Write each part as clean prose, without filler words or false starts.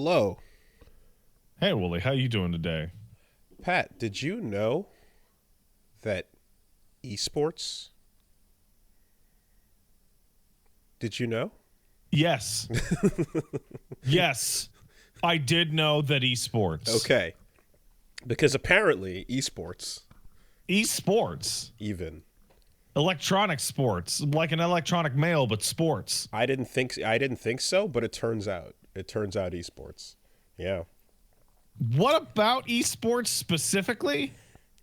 Hello. Hey, Wooly, how you doing today? Pat, did you know that esports? Did you know? Yes. Yes. I did know that Okay. Because apparently esports, even electronic sports, like an electronic mail, but sports. I didn't think so, but it turns out esports. Yeah. What about esports specifically?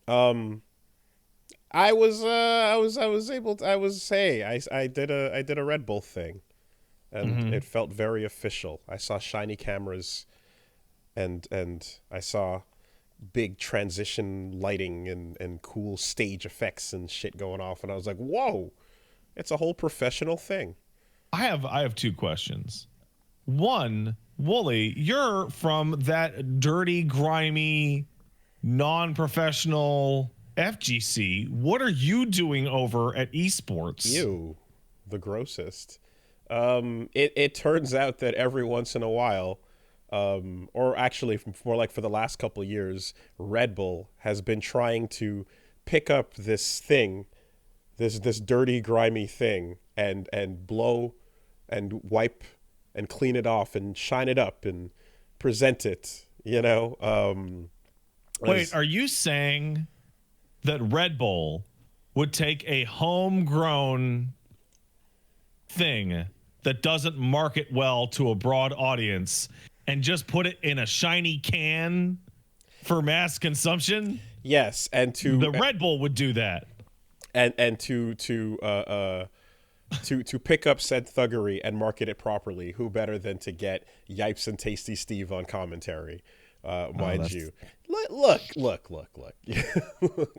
Um I did a Red Bull thing, and Mm-hmm. it felt very official. I saw shiny cameras, and I saw big transition lighting and cool stage effects and shit going off, and I was like, whoa, it's a whole professional thing. I have two questions. One, Wooly, you're from that dirty, grimy, non-professional FGC. What are you doing over at esports? Ew, the grossest. It turns out that every once in a while, or actually more like for the last couple years, Red Bull has been trying to pick up this thing, this dirty, grimy thing, and blow and wipe and clean it off and shine it up and present it. Wait, As are you saying that Red Bull would take a homegrown thing that doesn't market well to a broad audience and just put it in a shiny can for mass consumption? yes, The Red Bull would do that. and to pick up said thuggery and market it properly, who better than to get Yipes and Tasty Steve on commentary, mind you. Look.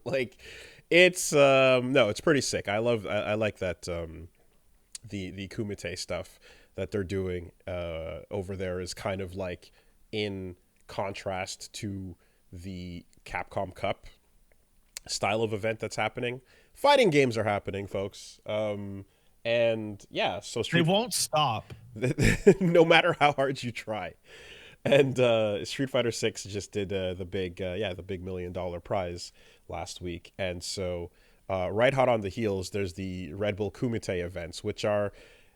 Like, it's no, it's pretty sick. I like that the Kumite stuff that they're doing over there is kind of like in contrast to the Capcom Cup style of event that's happening. Fighting games are happening, folks. And yeah, so They won't stop. no matter how hard you try. And Street Fighter 6 just did the big $1 million prize last week. And so right hot on the heels, there's the Red Bull Kumite events, which are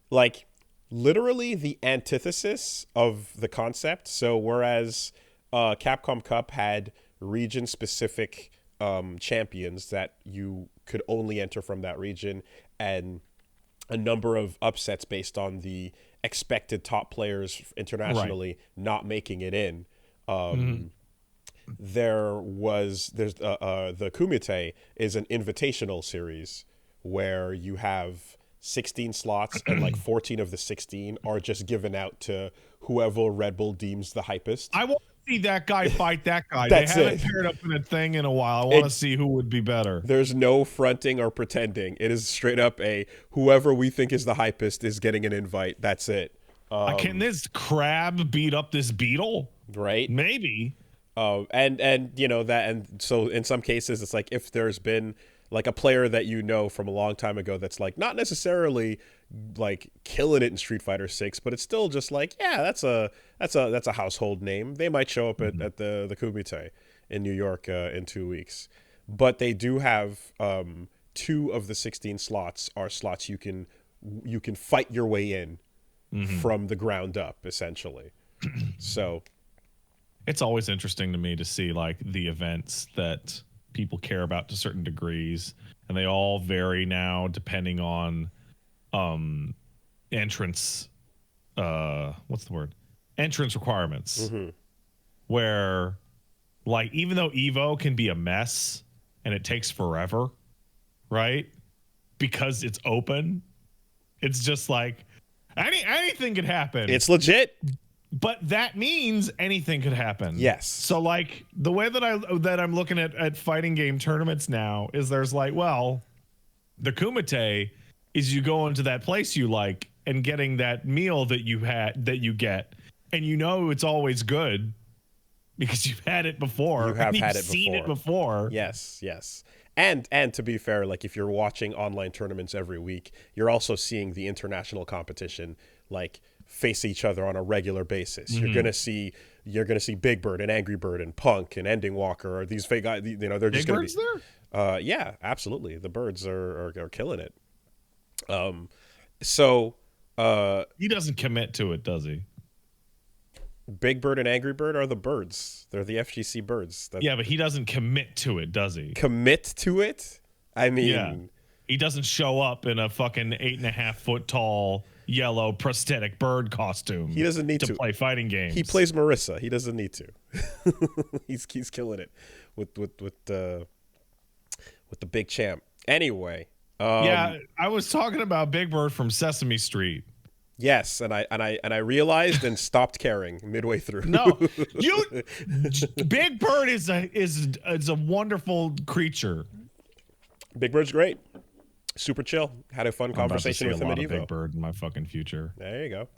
like literally the antithesis of the concept. So whereas Capcom Cup had region specific champions that you could only enter from that region, and a number of upsets based on the expected top players internationally not making it in. There's the Kumite is an invitational series where you have 16 slots, and like 14 of the 16 are just given out to whoever Red Bull deems the hypest. I want to see that guy fight that guy. That's They haven't it. paired up in a thing in a while. I want to see who would be better. There's no fronting or pretending. It is straight up a whoever we think is the hypest is getting an invite. That's it. Can this crab beat up this beetle? Right? Maybe. And you know that, and so in some cases it's like if there's been like a player that you know from a long time ago that's like not necessarily like killing it in Street Fighter 6, but it's still just like, yeah, that's a household name. They might show up at the Kumite in New York in 2 weeks. But they do have 2 of the 16 slots are slots you can fight your way in from the ground up, essentially. So It's always interesting to me to see like the events that people care about to certain degrees, and they all vary now depending on entrance what's the word? Entrance requirements. Where like even though Evo can be a mess and it takes forever, right? Because it's open, it's just like anything could happen. it's legit. But that means anything could happen. Yes. So like the way that I'm looking at fighting game tournaments now is there's like, well, the Kumite is you go into that place you like and getting that meal that you get, and you know it's always good because you've had it before. You have and had you've it seen it before. before. Yes. And to be fair, like if you're watching online tournaments every week, you're also seeing the international competition like face each other on a regular basis. You're gonna see Big Bird and Angry Bird and Punk and Ending Walker, or these fake guys. You know, they're just gonna be there. Yeah, absolutely. The birds are killing it. So he doesn't commit to it, does he? Big Bird and Angry Bird are the birds. They're the FGC birds. Yeah, but he doesn't commit to it, does he? Commit to it? I mean, yeah. He doesn't show up in a fucking 8.5 foot tall yellow prosthetic bird costume. He doesn't need to play fighting games. He plays Marissa. He doesn't need to. he's killing it with the big champ. Anyway, yeah, I was talking about Big Bird from Sesame Street. Yes, and I realized and stopped caring midway through. No, Big Bird is a wonderful creature. Big Bird's great. Super chill. Had a fun conversation with him at Evo. Big Bird in my fucking future. There you go.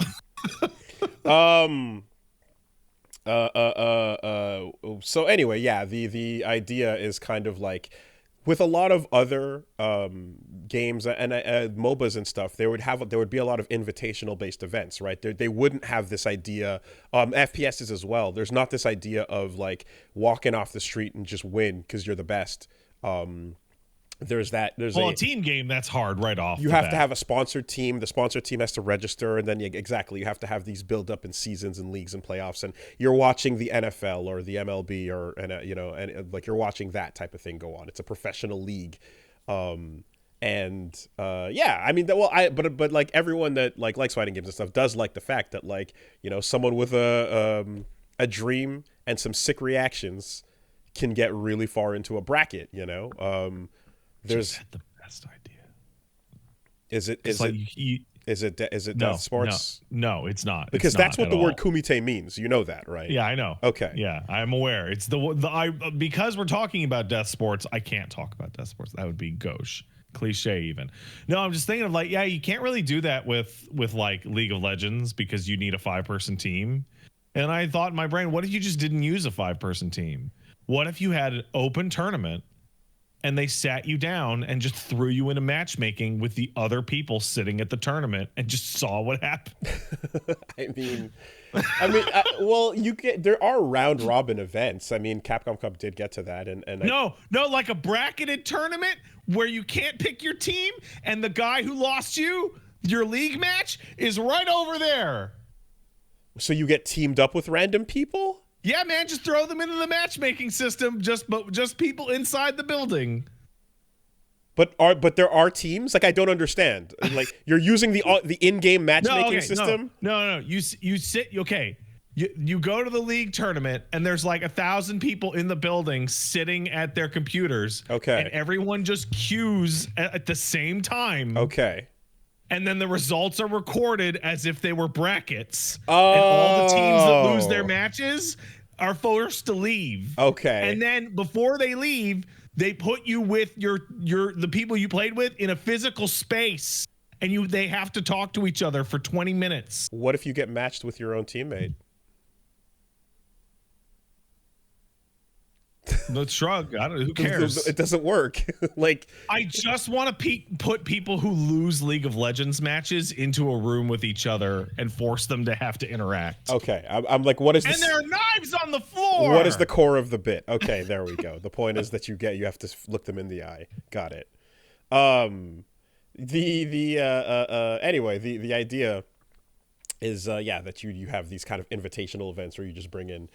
So anyway, yeah, the idea is kind of like, with a lot of other games and MOBAs and stuff, there would be a lot of invitational based events, right? They wouldn't have this idea. FPSs as well. There's not this idea of like walking off the street and just win because you're the best. There's a team game that's hard right off. You have to have a sponsored team. The sponsored team has to register, and then you have to have these build up in seasons and leagues and playoffs. And you're watching the NFL or the MLB and like you're watching that type of thing go on. It's a professional league, yeah. I mean, but like everyone that like likes fighting games and stuff does like the fact that, like, you know, someone with a dream and some sick reactions can get really far into a bracket. You know. There's the best idea. Is it no, Death Sports? No, it's not. Because that's what the word kumite means. You know that, right? Yeah, I know. Okay. Yeah, I'm aware. It's because we're talking about Death Sports, I can't talk about Death Sports. That would be gauche. Cliche even. No, I'm just thinking of like, yeah, you can't really do that with like League of Legends because you need a 5-person team. And I thought in my brain, what if you just didn't use a 5-person team? What if you had an open tournament and they sat you down and just threw you into matchmaking with the other people sitting at the tournament and just saw what happened? Well, there are round robin events. I mean, Capcom Cup did get to that, no, like a bracketed tournament where you can't pick your team, and the guy who lost your league match is right over there. So you get teamed up with random people? Yeah, man, just throw them into the matchmaking system. Just people inside the building. But there are teams? Like, I don't understand. Like, you're using the in-game matchmaking system? No. You sit. Okay, you go to the league tournament, and there's like 1,000 people in the building sitting at their computers. Okay, and everyone just queues at the same time. Okay. And then the results are recorded as if they were brackets. Oh. And all the teams that lose their matches are forced to leave. Okay. And then before they leave, they put you with the people you played with in a physical space. And they have to talk to each other for 20 minutes. What if you get matched with your own teammate? The shrug. I don't know. Who cares? It doesn't work. Like, I just want to put people who lose League of Legends matches into a room with each other and force them to have to interact. Okay, I'm like, what is this? And there are knives on the floor. What is the core of the bit? Okay, there we go. The point is that you have to look them in the eye. Got it. Anyway, the idea is that you have these kind of invitational events where you just bring in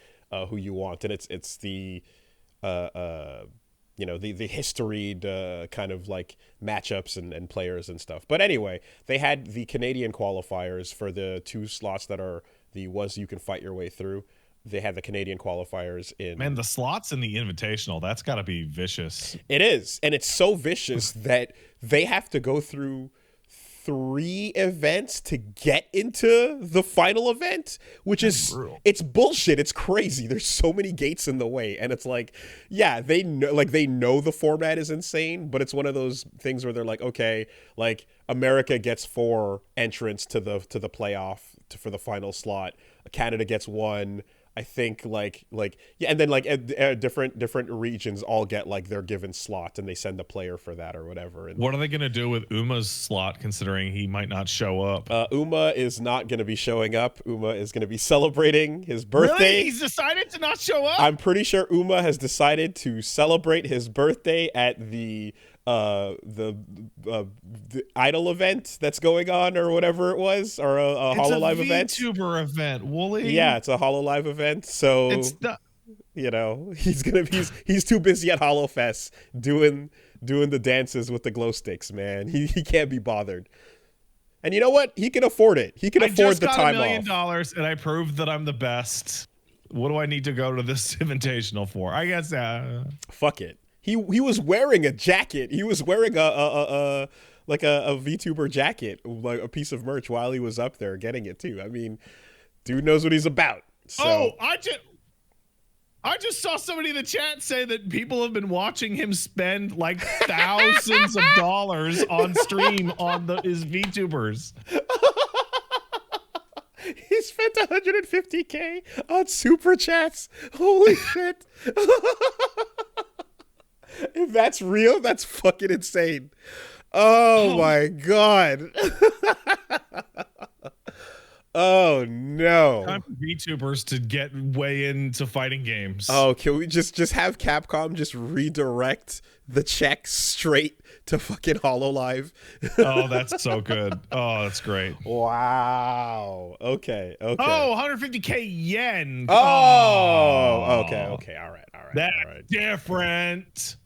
who you want, and it's the the historied kind of like matchups and players and stuff. But anyway, they had the Canadian qualifiers for the 2 slots that are the ones you can fight your way through. They had the Canadian qualifiers in. Man, the slots in the Invitational, that's got to be vicious. It is, and it's so vicious that they have to go through 3 events to get into the final event, which is brutal. It's bullshit. It's crazy. There's so many gates in the way, and it's like, yeah, they know the format is insane, but it's one of those things where they're like, okay, like America gets 4 entrants to the playoff for the final slot. Canada gets 1. I think yeah, and then like different regions all get like their given slot, and they send a player for that or whatever. And What are they gonna do with Uma's slot, considering he might not show up? Uma is not going to be showing up. Uma is going to be celebrating his birthday. Really? He's decided to not show up? I'm pretty sure Uma has decided to celebrate his birthday at the idol event that's going on, or whatever it was, or a HoloLive event. It's a VTuber event, Wooly. Yeah, it's a HoloLive event. So It's not. you know, he's too busy at HoloFest doing the dances with the glow sticks, man. He can't be bothered. And you know what? He can afford it. He can afford the time off. I just got $1 million, and I proved that I'm the best. What do I need to go to this invitational for? I guess. Fuck it. He was wearing a jacket. He was wearing a VTuber jacket, like a piece of merch, while he was up there getting it too. I mean, dude knows what he's about. So. Oh, I just saw somebody in the chat say that people have been watching him spend like thousands of dollars on stream on his VTubers. He spent 150K on super chats. Holy shit. If that's real, that's fucking insane. Oh my god. Oh no! Time for VTubers to get way into fighting games. Oh, can we just have Capcom just redirect the check straight to fucking HoloLive? Oh, that's so good. Oh, that's great. Wow. Okay. Oh, 150K yen. Oh. Okay. All right. That's different.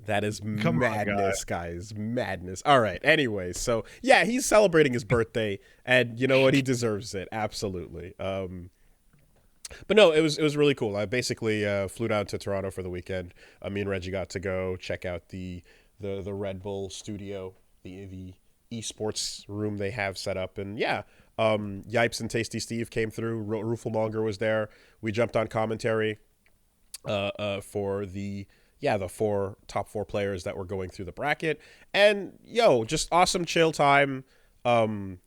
That is madness, guys. Madness. All right. Anyway, so yeah, he's celebrating his birthday, and you know what? He deserves it. Absolutely. But no, it was really cool. I basically flew down to Toronto for the weekend. Me and Reggie got to go check out the Red Bull studio, the esports room they have set up, and yeah. Yipes and Tasty Steve came through. Rooflemonger was there. We jumped on commentary for the top four players that were going through the bracket. And just awesome chill time. The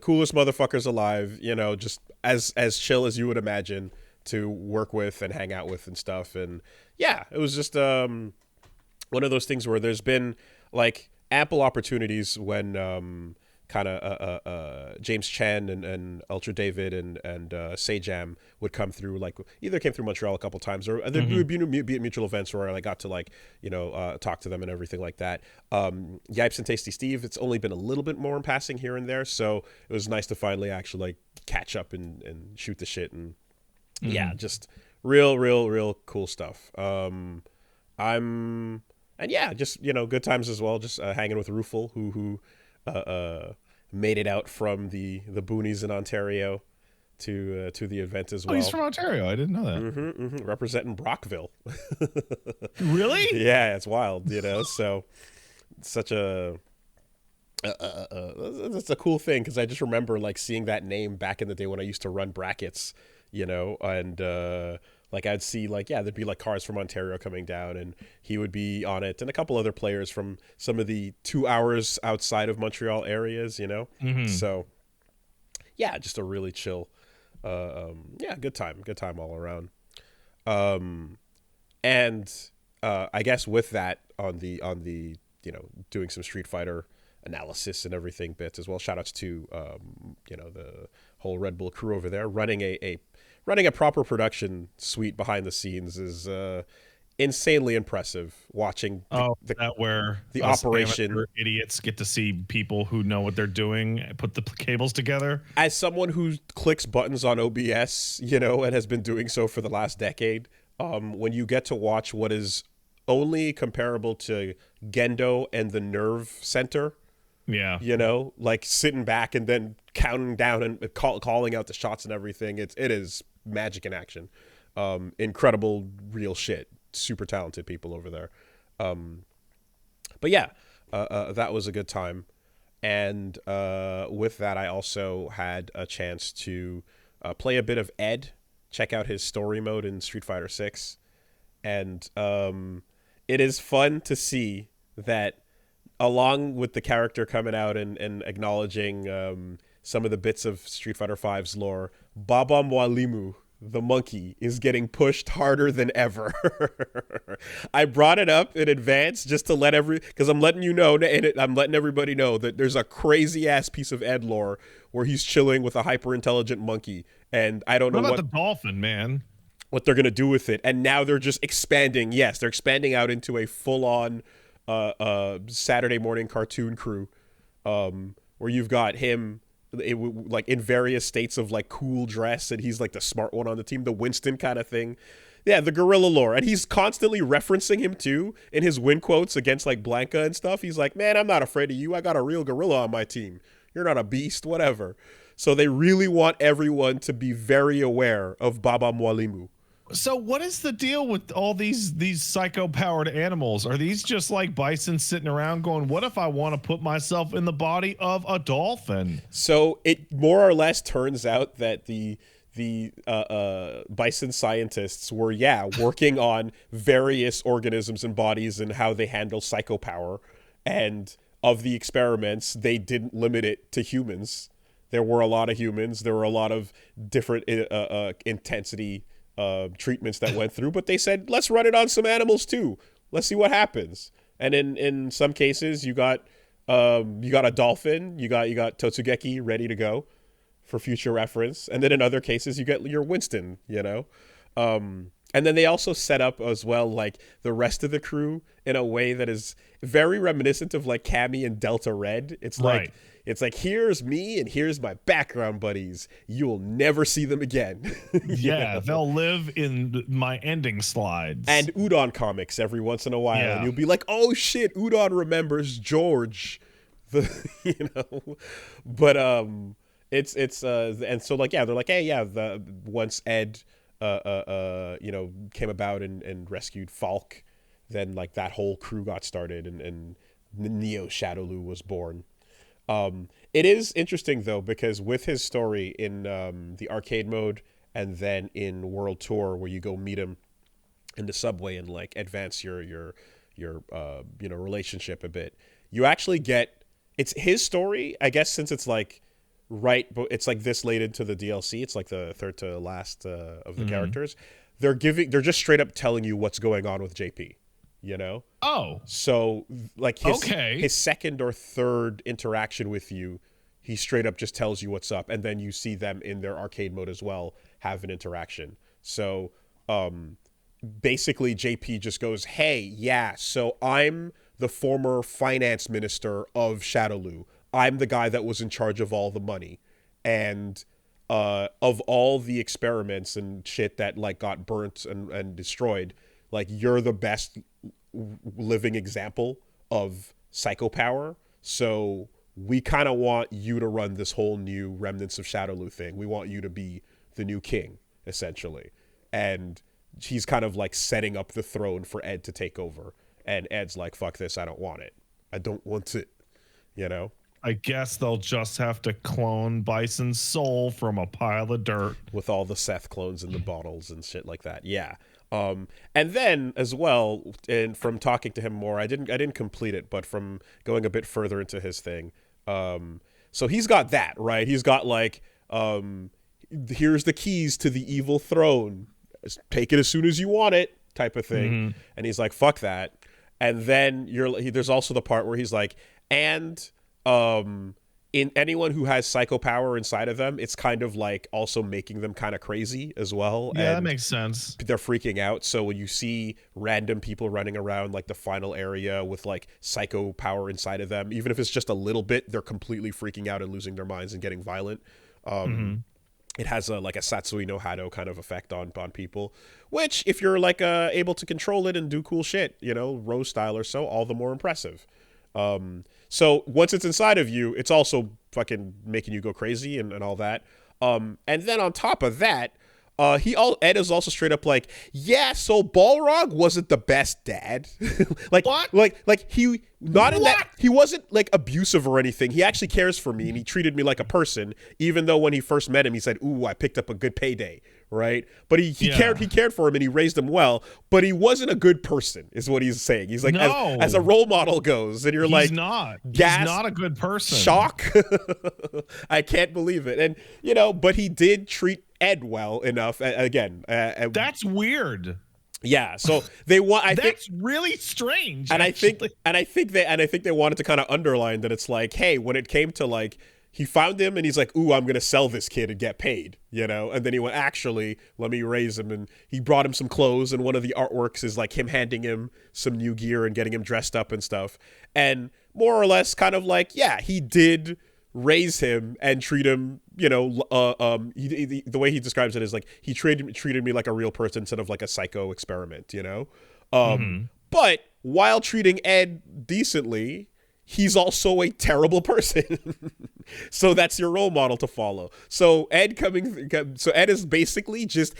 coolest motherfuckers alive, just as chill as you would imagine to work with and hang out with and stuff. And yeah, it was just one of those things where there's been like ample opportunities when James Chen and Ultra David and Sajam would come through, like either came through Montreal a couple times, or there would be mutual events where I got to talk to them and everything like that. Yipes and Tasty Steve, it's only been a little bit more in passing here and there, so it was nice to finally actually catch up and shoot the shit, and yeah, just real cool stuff. Good times as well, just hanging with Rufel, who made it out from the boonies in Ontario to the event as well. Oh, he's from Ontario. I didn't know that. Representing Brockville. Really? Yeah, it's wild, So it's such a that's a cool thing, because I just remember like seeing that name back in the day when I used to run brackets, and I'd see there'd be like cars from Ontario coming down, and he would be on it, and a couple other players from some of the 2 hours outside of Montreal areas, So yeah, just a really chill, good time all around. And I guess with that on the doing some Street Fighter analysis and everything bits as well. Shout outs to the whole Red Bull crew over there running a proper production suite behind the scenes is insanely impressive. Watching the operation, idiots get to see people who know what they're doing put the cables together. As someone who clicks buttons on OBS, and has been doing so for the last decade, when you get to watch what is only comparable to Gendo and the Nerve Center. Yeah. Sitting back and then counting down and calling out the shots and everything. It is magic in action. Incredible, real shit. Super talented people over there. But yeah, that was a good time. And with that, I also had a chance to play a bit of Ed, check out his story mode in Street Fighter 6. And it is fun to see that, along with the character coming out and acknowledging some of the bits of Street Fighter V's lore, Baba Mwalimu the monkey, is getting pushed harder than ever. I brought it up in advance just to let because I'm letting you know, and I'm letting everybody know that there's a crazy ass piece of Ed lore where he's chilling with a hyper intelligent monkey, and I don't know what about the dolphin, man? What they're gonna do with it. And now they're just expanding. Yes, they're expanding out into a full on Saturday morning cartoon crew, where you've got him. Like in various states of like cool dress, and he's like the smart one on the team, the Winston kind of thing. Yeah, the gorilla lore. And he's constantly referencing him too in his win quotes against like Blanca and stuff. He's like, man, I'm not afraid of you. I got a real gorilla on my team. You're not a beast, whatever. So they really want everyone to be very aware of Baba Mwalimu. So what is the deal with all these psycho-powered animals? Are these just like bison sitting around going, what if I want to put myself in the body of a dolphin? So it more or less turns out that the bison scientists were, working on various organisms and bodies and how they handle psychopower. And of the experiments, they didn't limit it to humans. There were a lot of humans. There were a lot of different intensity treatments that went through, but they said, let's run it on some animals too. Let's see what happens. And in some cases, you got a dolphin, you got Totsugeki ready to go for future reference, and then in other cases, you get your Winston, and then they also set up as well like the rest of the crew in a way that is very reminiscent of like Cammy and Delta Red. It's like It's like, here's me and here's my background buddies. You'll never see them again. Yeah, they'll live in my ending slides. And Udon comics every once in a while. Yeah. And you'll be like, oh shit, Udon remembers George. But it's and so like, yeah, they're like, hey, yeah, once Ed came about and rescued Falk, then like that whole crew got started and Neo Shadowloo was born. It is interesting though, because with his story in the arcade mode and then in World Tour, where you go meet him in the subway and like advance your relationship a bit, you actually get, it's his story, I guess, since it's like it's like this late into the DLC, it's like the third to last of the characters. They're just straight up telling you what's going on with JP. Oh, so like his second or third interaction with you, he straight up just tells you what's up, and then you see them in their arcade mode as well have an interaction. So basically JP just goes, hey, yeah, so I'm the former finance minister of Shadowloo. I'm the guy that was in charge of all the money, and of all the experiments and shit that like got burnt and destroyed, like, you're the best living example of psychopower. So we kind of want you to run this whole new Remnants of Shadowloo thing. We want you to be the new king, essentially. And he's kind of like setting up the throne for Ed to take over. And Ed's like, fuck this, I don't want it. I don't want it, I guess they'll just have to clone Bison's soul from a pile of dirt. With all the Seth clones in the bottles and shit like that. Yeah. And then as well, and from talking to him more, I didn't complete it, but from going a bit further into his thing, so he's got that, right? He's got like, here's the keys to the evil throne. Take it as soon as you want it, type of thing. Mm-hmm. And he's like, fuck that. And then there's also the part where he's like, and in anyone who has psycho power inside of them, it's kind of like also making them kind of crazy as well. Yeah, and that makes sense. They're freaking out. So when you see random people running around like the final area with like psycho power inside of them, even if it's just a little bit, they're completely freaking out and losing their minds and getting violent. It has a Satsui no Hado kind of effect on people, which if you're like able to control it and do cool shit, Rose style or so, all the more impressive. So once it's inside of you, it's also fucking making you go crazy and all that. And then on top of that, Ed is also straight up like, yeah, so Balrog wasn't the best dad. Like, what? Like he not in that he wasn't like abusive or anything. He actually cares for me and he treated me like a person, even though when he first met him, he said, ooh, I picked up a good payday. Right. But he cared for him and he raised him well, but he wasn't a good person is what he's saying. He's like, no. as a role model goes, and you're he's not a good person. Shock. I can't believe it. And, but he did treat Ed well enough. Again, That's weird. yeah. So they want. That's really strange. And actually. I think they wanted to kind of underline that it's like, hey, when it came to like, he found him and he's like, ooh, I'm gonna sell this kid and get paid, you know. And then he went, actually, let me raise him, and he brought him some clothes, and one of the artworks is like him handing him some new gear and getting him dressed up and stuff, and more or less kind of like, yeah, he did raise him and treat him, you know, the way he describes it is like he treated me like a real person instead of like a psycho experiment, you know. But while treating Ed decently, he's also a terrible person. So that's your role model to follow. So Ed is basically just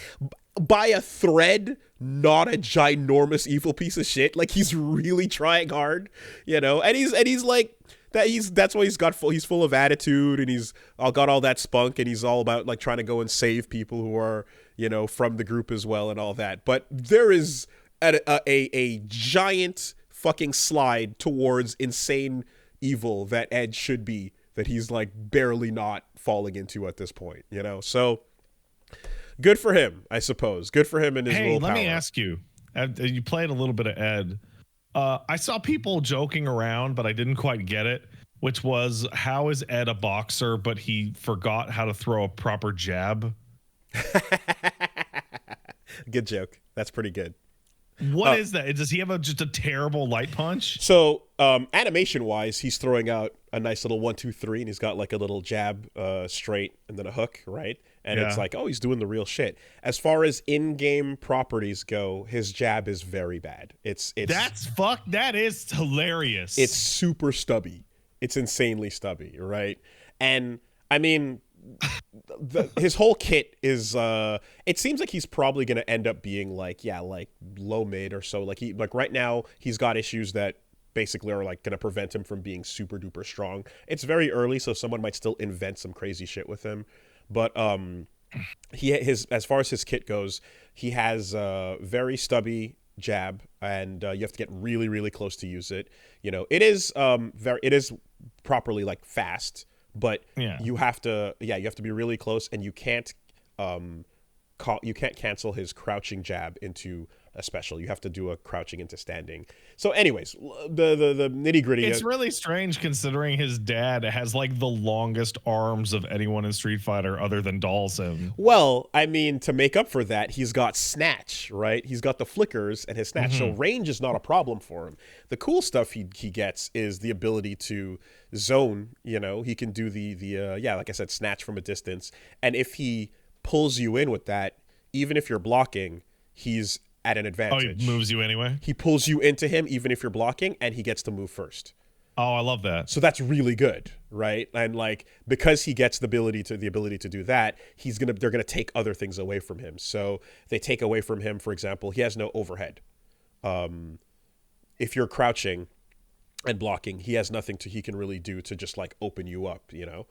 by a thread, not a ginormous evil piece of shit. Like, he's really trying hard, you know, and he's like that. That's why he's full of attitude, and he's got all that spunk, and he's all about like trying to go and save people who are, you know, from the group as well and all that. But there is a giant fucking slide towards insane evil that Ed should be, that he's like barely not falling into at this point, you know. So good for him, I suppose. Good for him and his willpower. Let me ask you. You played a little bit of Ed. I saw people joking around, but I didn't quite get it, which was, how is Ed a boxer, but he forgot how to throw a proper jab? Good joke. That's pretty good. What is that? Does he have just a terrible light punch? So animation wise, he's throwing out a nice little 1, 2, 3, and he's got like a little jab, straight, and then a hook, right? And it's like, oh, he's doing the real shit. As far as in-game properties go, his jab is very bad. That is hilarious. It's super stubby. It's insanely stubby, right? And I mean, his whole kit is it seems like he's probably going to end up being like low mid or so. Like right now he's got issues that basically are like going to prevent him from being super duper strong. It's very early, so someone might still invent some crazy shit with him. But as far as his kit goes, he has a very stubby jab, and you have to get really, really close to use it. You know, it is properly like fast, but you have to be really close, and you can't cancel his crouching jab into a special. You have to do a crouching into standing. So anyways, the nitty gritty. It's really strange considering his dad has like the longest arms of anyone in Street Fighter other than Dhalsim. Well, I mean, to make up for that, he's got snatch, right? He's got the flickers and his snatch. So range is not a problem for him. The cool stuff he gets is the ability to zone. You know, he can do the like I said, snatch from a distance. And if he pulls you in with that, even if you're blocking, he's at an advantage. Oh, he moves you anyway? He pulls you into him even if you're blocking, and he gets to move first. Oh, I love that. So that's really good, right? And like, because he gets the ability to do that, they're gonna take other things away from him. So they take away from him, for example, he has no overhead. If you're crouching and blocking, he has nothing he can really do to just like open you up, you know?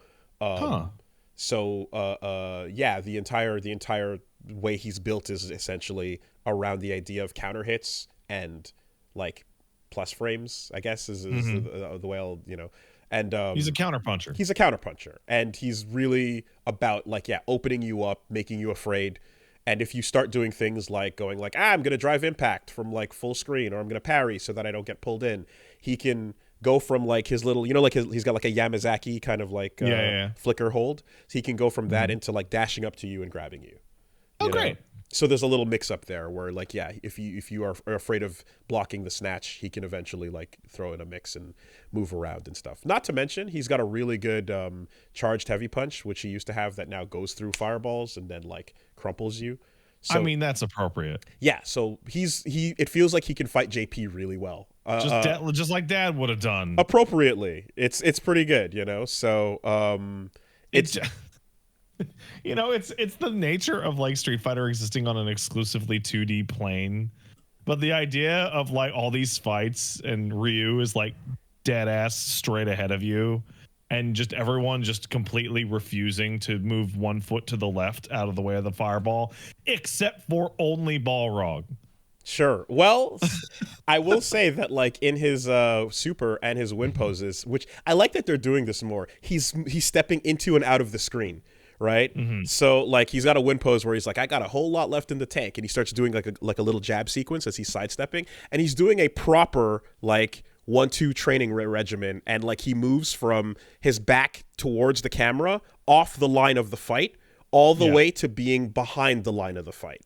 So the entire way he's built is essentially around the idea of counter hits and like plus frames, I guess is the way I'll, you know. And he's a counterpuncher. He's a counterpuncher, and he's really about like opening you up, making you afraid. And if you start doing things like going like, I'm gonna drive impact from like full screen, or I'm gonna parry so that I don't get pulled in, he can go from like his little, you know, like he's got like a Yamazaki kind of like flicker hold. So he can go from that into like dashing up to you and grabbing you. Oh, great. So there's a little mix up there where like, if you are afraid of blocking the snatch, he can eventually like throw in a mix and move around and stuff. Not to mention, he's got a really good charged heavy punch, which he used to have, that now goes through fireballs and then like crumples you. So, I mean, that's appropriate. Yeah, so it feels like he can fight JP really well. Just like Dad would have done. Appropriately. It's pretty good, you know. So it's you know, it's the nature of like Street Fighter existing on an exclusively 2D plane. But the idea of like all these fights and Ryu is like dead ass straight ahead of you, and just everyone just completely refusing to move 1 foot to the left out of the way of the fireball, except for only Balrog. Sure. Well, I will say that like in his super and his win poses, which I like that they're doing this more, he's stepping into and out of the screen, right? Mm-hmm. So like he's got a win pose where he's like, I got a whole lot left in the tank, and he starts doing like a little jab sequence as he's sidestepping, and he's doing a proper like 1-2 training regimen, and like he moves from his back towards the camera off the line of the fight all the way to being behind the line of the fight.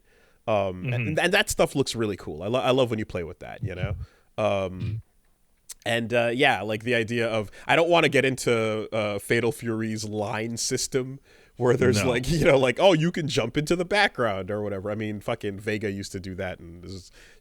And that stuff looks really cool. I love when you play with that, you know? Yeah, like the idea of, I don't want to get into Fatal Fury's line system where there's like, you know, like, oh, you can jump into the background or whatever. I mean, fucking Vega used to do that, and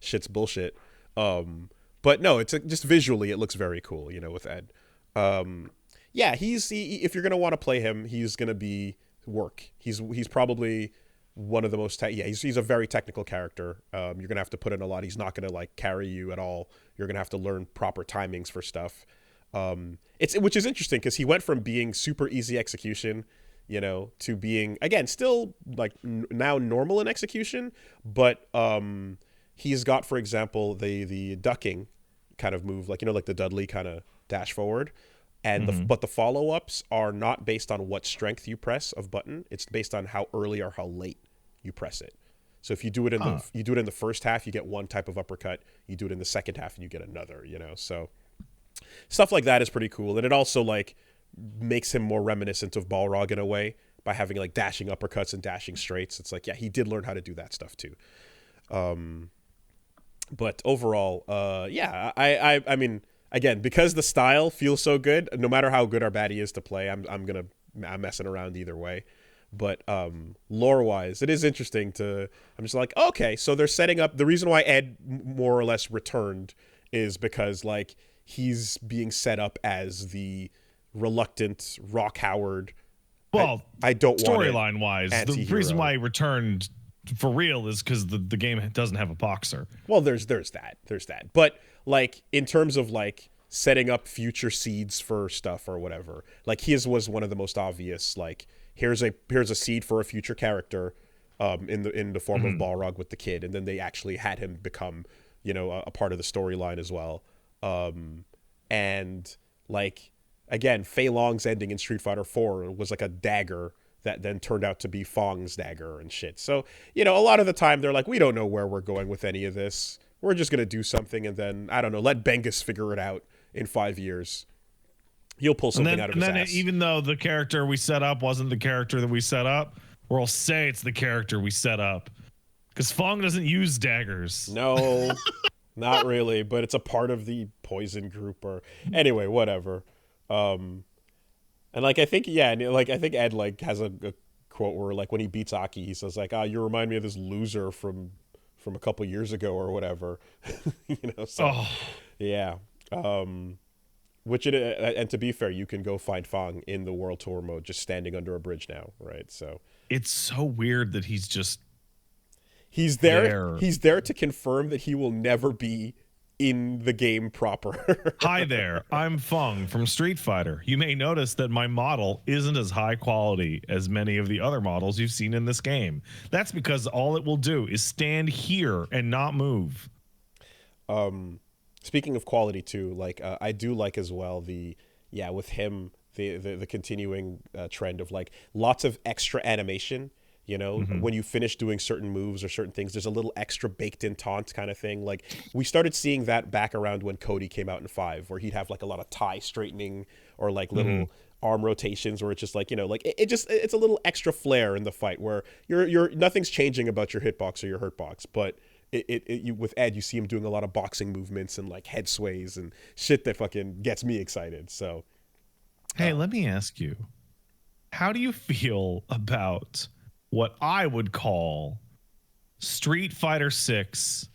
shit's bullshit. But no, it's just visually, it looks very cool, you know, with Ed. Yeah, if you're going to want to play him, he's going to be work. He's probably one of the most he's a very technical character. You're gonna have to put in a lot. He's not gonna like carry you at all. You're gonna have to learn proper timings for stuff. Which is interesting because he went from being super easy execution, you know, to being again still like now normal in execution, but he's got, for example, the ducking kind of move, like, you know, like the Dudley kind of dash forward. And but the follow-ups are not based on what strength you press of button. It's based on how early or how late you press it. So if you do it in the first half, you get one type of uppercut. You do it in the second half, and you get another. You know, so stuff like that is pretty cool. And it also like makes him more reminiscent of Balrog in a way by having like dashing uppercuts and dashing straights. It's like, yeah, he did learn how to do that stuff too. But overall, I mean. Again, because the style feels so good, no matter how good or bad he is to play, I'm messing around either way. But lore wise, it is interesting I'm just like, okay, so they're setting up, the reason why Ed more or less returned is because like he's being set up as the reluctant Rock Howard. Well, I don't want storyline wise, the reason why he returned for real is because the game doesn't have a boxer. Well, there's that. But like in terms of like setting up future seeds for stuff or whatever, like his was one of the most obvious. Like here's a seed for a future character, in the form of Balrog with the kid, and then they actually had him become, you know, a part of the storyline as well. And like again, Fei Long's ending in Street Fighter 4 was like a dagger that then turned out to be Fong's dagger and shit. So, you know, a lot of the time they're like, we don't know where we're going with any of this. We're just going to do something and then, I don't know, let Bengus figure it out in 5 years. He'll pull something out of his ass. And then even though the character we set up wasn't the character that we set up, we'll say it's the character we set up. Because Fong doesn't use daggers. No, not really, but it's a part of the poison group or... Anyway, whatever. And like, I think Ed like has a quote where like when he beats Aki, he says like, you remind me of this loser from a couple years ago or whatever. You know, so yeah. And to be fair, you can go find Fong in the World Tour mode just standing under a bridge now, right? So it's so weird that he's there. He's there to confirm that he will never be in the game proper. Hi there, I'm Fong from Street Fighter. You may notice that my model isn't as high quality as many of the other models you've seen in this game. That's because all it will do is stand here and not move. Speaking of quality too, like I do like as well with him the continuing trend of like lots of extra animation. You know, when you finish doing certain moves or certain things, there's a little extra baked in taunt kind of thing. Like we started seeing that back around when Cody came out in 5, where he'd have like a lot of tie straightening or like little arm rotations where it's just like, you know, like it's a little extra flair in the fight where you're nothing's changing about your hitbox or your hurtbox, but you with Ed, you see him doing a lot of boxing movements and like head sways and shit that fucking gets me excited. So, hey, let me ask you, how do you feel about what I would call Street Fighter 6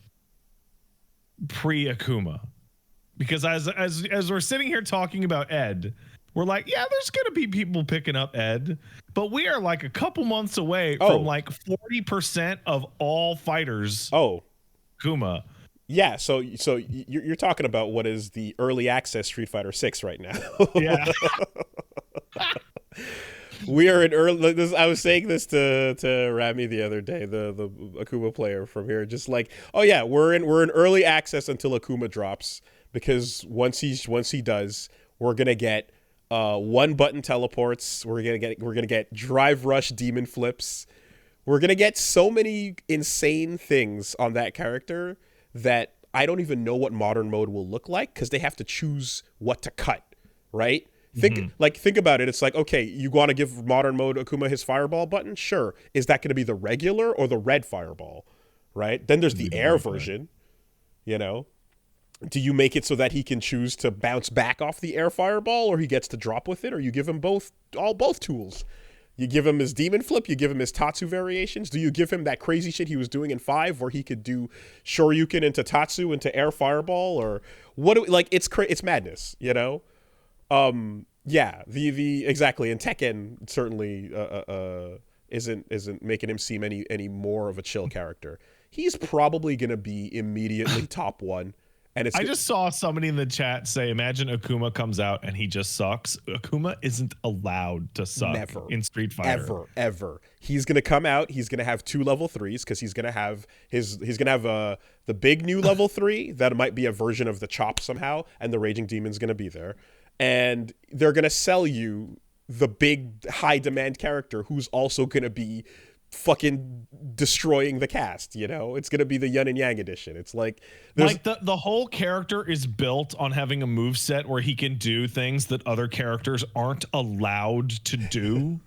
pre-Akuma? Because as we're sitting here talking about Ed, we're like, yeah, there's going to be people picking up Ed, but we are like a couple months away from like 40% of all fighters. Akuma. Yeah, so you're talking about what is the early access Street Fighter 6 right now. Yeah. We are in early. I was saying this to Rami the other day, the Akuma player from here. Just like, oh yeah, we're in early access until Akuma drops, because once he does, we're gonna get One button teleports. We're gonna get drive rush demon flips. We're gonna get so many insane things on that character that I don't even know what modern mode will look like because they have to choose what to cut, right? Think about it. It's like, okay, you want to give modern mode Akuma his fireball button? Sure. Is that going to be the regular or the red fireball? Right? Then there's the air version, you know? Do you make it so that he can choose to bounce back off the air fireball, or he gets to drop with it, or you give him both tools? You give him his demon flip, you give him his Tatsu variations. Do you give him that crazy shit he was doing in 5 where he could do Shoryuken into Tatsu into air fireball, or what? Like, it's madness, you know? Yeah, the exactly, and Tekken certainly isn't making him seem any more of a chill character. He's probably gonna be immediately top 1. And I just saw somebody in the chat say, imagine Akuma comes out and he just sucks. Akuma isn't allowed to suck in Street Fighter. Ever. He's going to come out. He's going to have 2 level 3s because he's going to have the big new level 3 that might be a version of the Chop somehow, and the Raging Demon's going to be there. And they're going to sell you the big high demand character who's also going to be fucking destroying the cast, you know? It's gonna be the yin and yang edition. It's like the whole character is built on having a moveset where he can do things that other characters aren't allowed to do.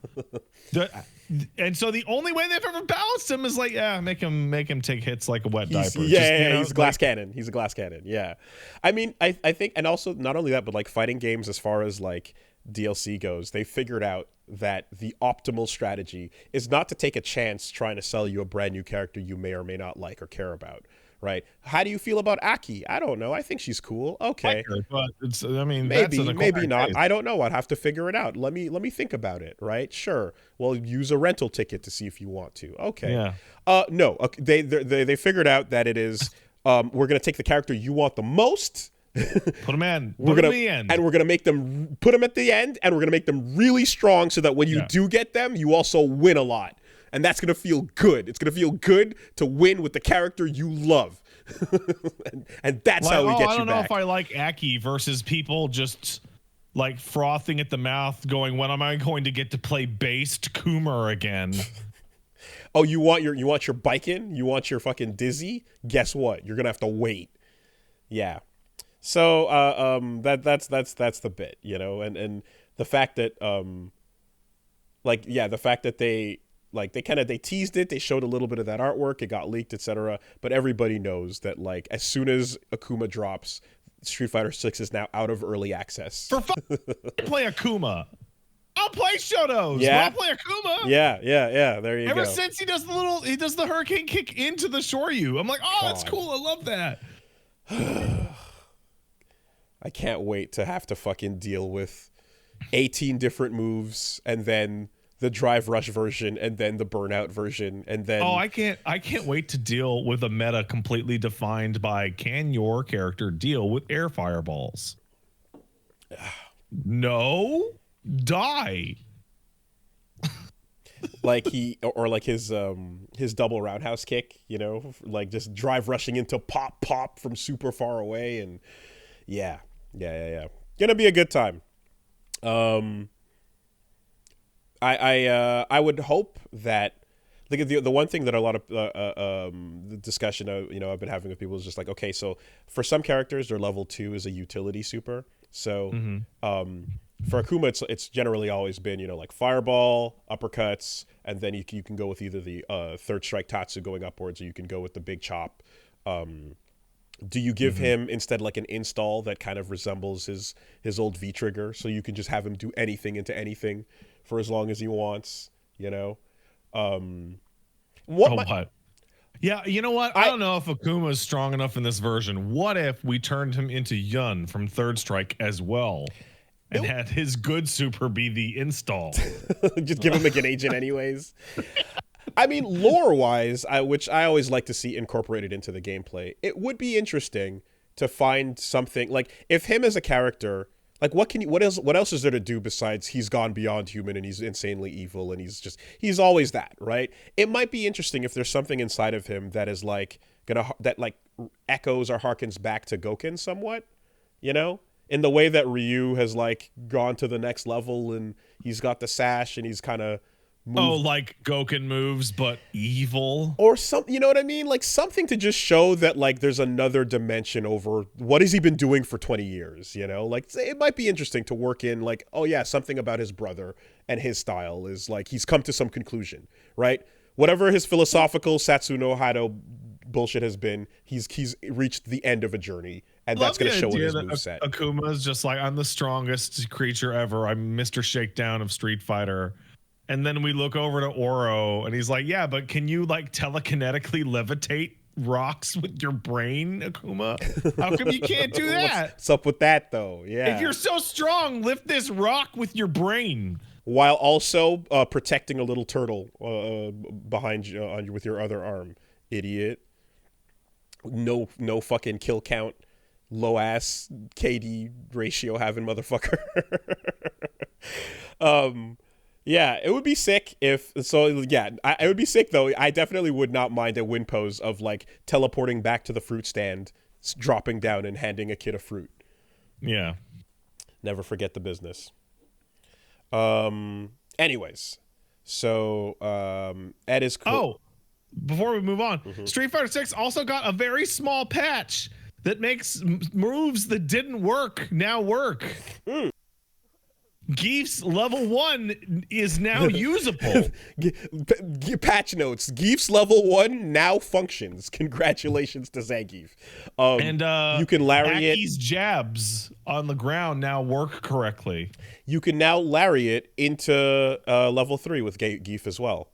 And so the only way they've ever balanced him is like, yeah, make him take hits like a wet diaper. He's a glass cannon. He's a glass cannon. Yeah. I mean, I think, and also not only that, but like fighting games as far as like DLC goes, they figured out that the optimal strategy is not to take a chance trying to sell you a brand new character you may or may not like or care about, right? How do you feel about Aki? I don't know. I think she's cool. Okay. But maybe not. I don't know. I'd have to figure it out. Let me think about it, right? Sure. Well, use a rental ticket to see if you want to. Okay. Yeah. No. Okay. They figured out that it is we're going to take the character you want the most. Put them in. And we're gonna make them put them at the end, and we're gonna make them really strong so that when you do get them, you also win a lot, and that's gonna feel good. It's gonna feel good to win with the character you love, and that's how we get you back. I don't know if I like Aki versus people just like frothing at the mouth, going, "When am I going to get to play based Coomer again?" Oh, you want your Biken? You want your fucking Dizzy? Guess what? You're gonna have to wait. Yeah. So that's the bit, you know, and the fact that the fact that they teased it, they showed a little bit of that artwork, it got leaked, etc. But everybody knows that like as soon as Akuma drops, Street Fighter 6 is now out of early access. Play Akuma. I'll play Shotos. Yeah. I'll play Akuma. Yeah. There you go. Ever since he does the hurricane kick into the Shoryu, I'm like, oh, that's cool. I love that. I can't wait to have to fucking deal with 18 different moves, and then the drive rush version, and then the burnout version, and then I can't wait to deal with a meta completely defined by, can your character deal with air fireballs? No, die. Like his double roundhouse kick, you know, like just drive rushing into pop from super far away, and yeah. Gonna be a good time. I would hope that the one thing that a lot of the discussion I've been having with people is just like, okay, so for some characters their level 2 is a utility super. So for Akuma it's generally always been, you know, like fireball, uppercuts, and then you can go with either the third strike Tatsu going upwards, or you can go with the big chop. Do you give him instead like an install that kind of resembles his old V trigger, so you can just have him do anything into anything for as long as he wants, you know? Yeah, you know what? I don't know if Akuma is strong enough in this version. What if we turned him into Yun from Third Strike as well, and had his good super be the install? Just give him like an agent anyways. I mean, lore-wise, which I always like to see incorporated into the gameplay, it would be interesting to find something like if him as a character, like what else is there to do besides he's gone beyond human and he's insanely evil and he's always that, right? It might be interesting if there's something inside of him that is like that like echoes or harkens back to Goken somewhat, you know? in the way that Ryu has like gone to the next level and he's got the sash and he's kind of moved. Like Goken moves, but evil. Or something, you know what I mean? Like something to just show that like there's another dimension over what has he been doing for 20 years, you know? Like it might be interesting to work in like, oh yeah, something about his brother and his style is like he's come to some conclusion, right? Whatever his philosophical Satsuno Hado bullshit has been, he's reached the end of a journey, and that's going to show in his moveset. Akuma's just like, I'm the strongest creature ever. I'm Mr. Shakedown of Street Fighter. And then we look over to Oro, and he's like, yeah, but can you like telekinetically levitate rocks with your brain, Akuma? How come you can't do that? What's up with that, though? Yeah. If you're so strong, lift this rock with your brain. While also protecting a little turtle behind you with your other arm, idiot. No fucking kill count, low ass KD ratio having motherfucker. Yeah, it would be sick if so. Yeah, it would be sick though. I definitely would not mind a win pose of like teleporting back to the fruit stand, dropping down and handing a kid a fruit. Yeah, never forget the business. Anyways, so Ed is cool. Oh, before we move on, Street Fighter 6 also got a very small patch that makes moves that didn't work now work. Geef's level 1 is now usable. Patch notes. Geef's level 1 now functions. Congratulations to Zangief. And you can lariat. Aki's jabs on the ground now work correctly. You can now lariat into level 3 with Geef as well.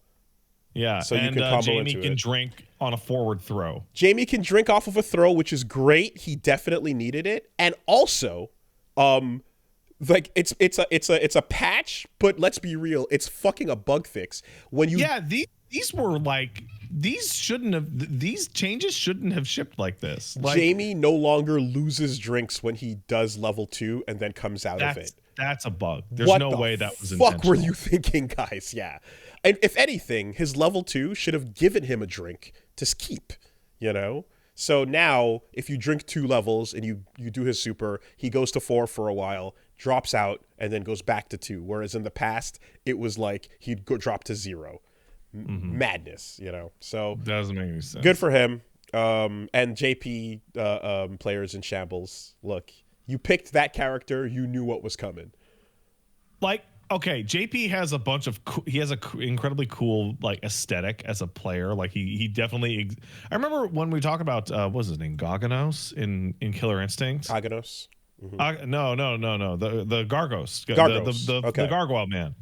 Yeah, so you can combo Jamie into can it. drink on a forward throw. Jamie can drink off of a throw, which is great. He definitely needed it, and also, like it's a patch, but let's be real, it's fucking a bug fix. When you these were like these changes shouldn't have shipped like this. Like, Jamie no longer loses drinks when he does level 2 and then comes out of it. That's a bug. There's no way that was intentional. What were you thinking, guys? Yeah. And if anything, his level 2 should have given him a drink to keep, you know? So now, if you drink 2 levels and you do his super, he goes to 4 for a while, drops out, and then goes back to 2. Whereas in the past, it was like he'd drop to 0. Madness, you know? So doesn't make any sense. Good for him. And JP players in shambles. Look, you picked that character. You knew what was coming. Like, okay, JP has a bunch of he has a incredibly cool like aesthetic as a player. Like he definitely. I remember when we talked about what was his name, Gaganos in Killer Instinct. Aganos. No. The Gargos. The Gargoyle Man.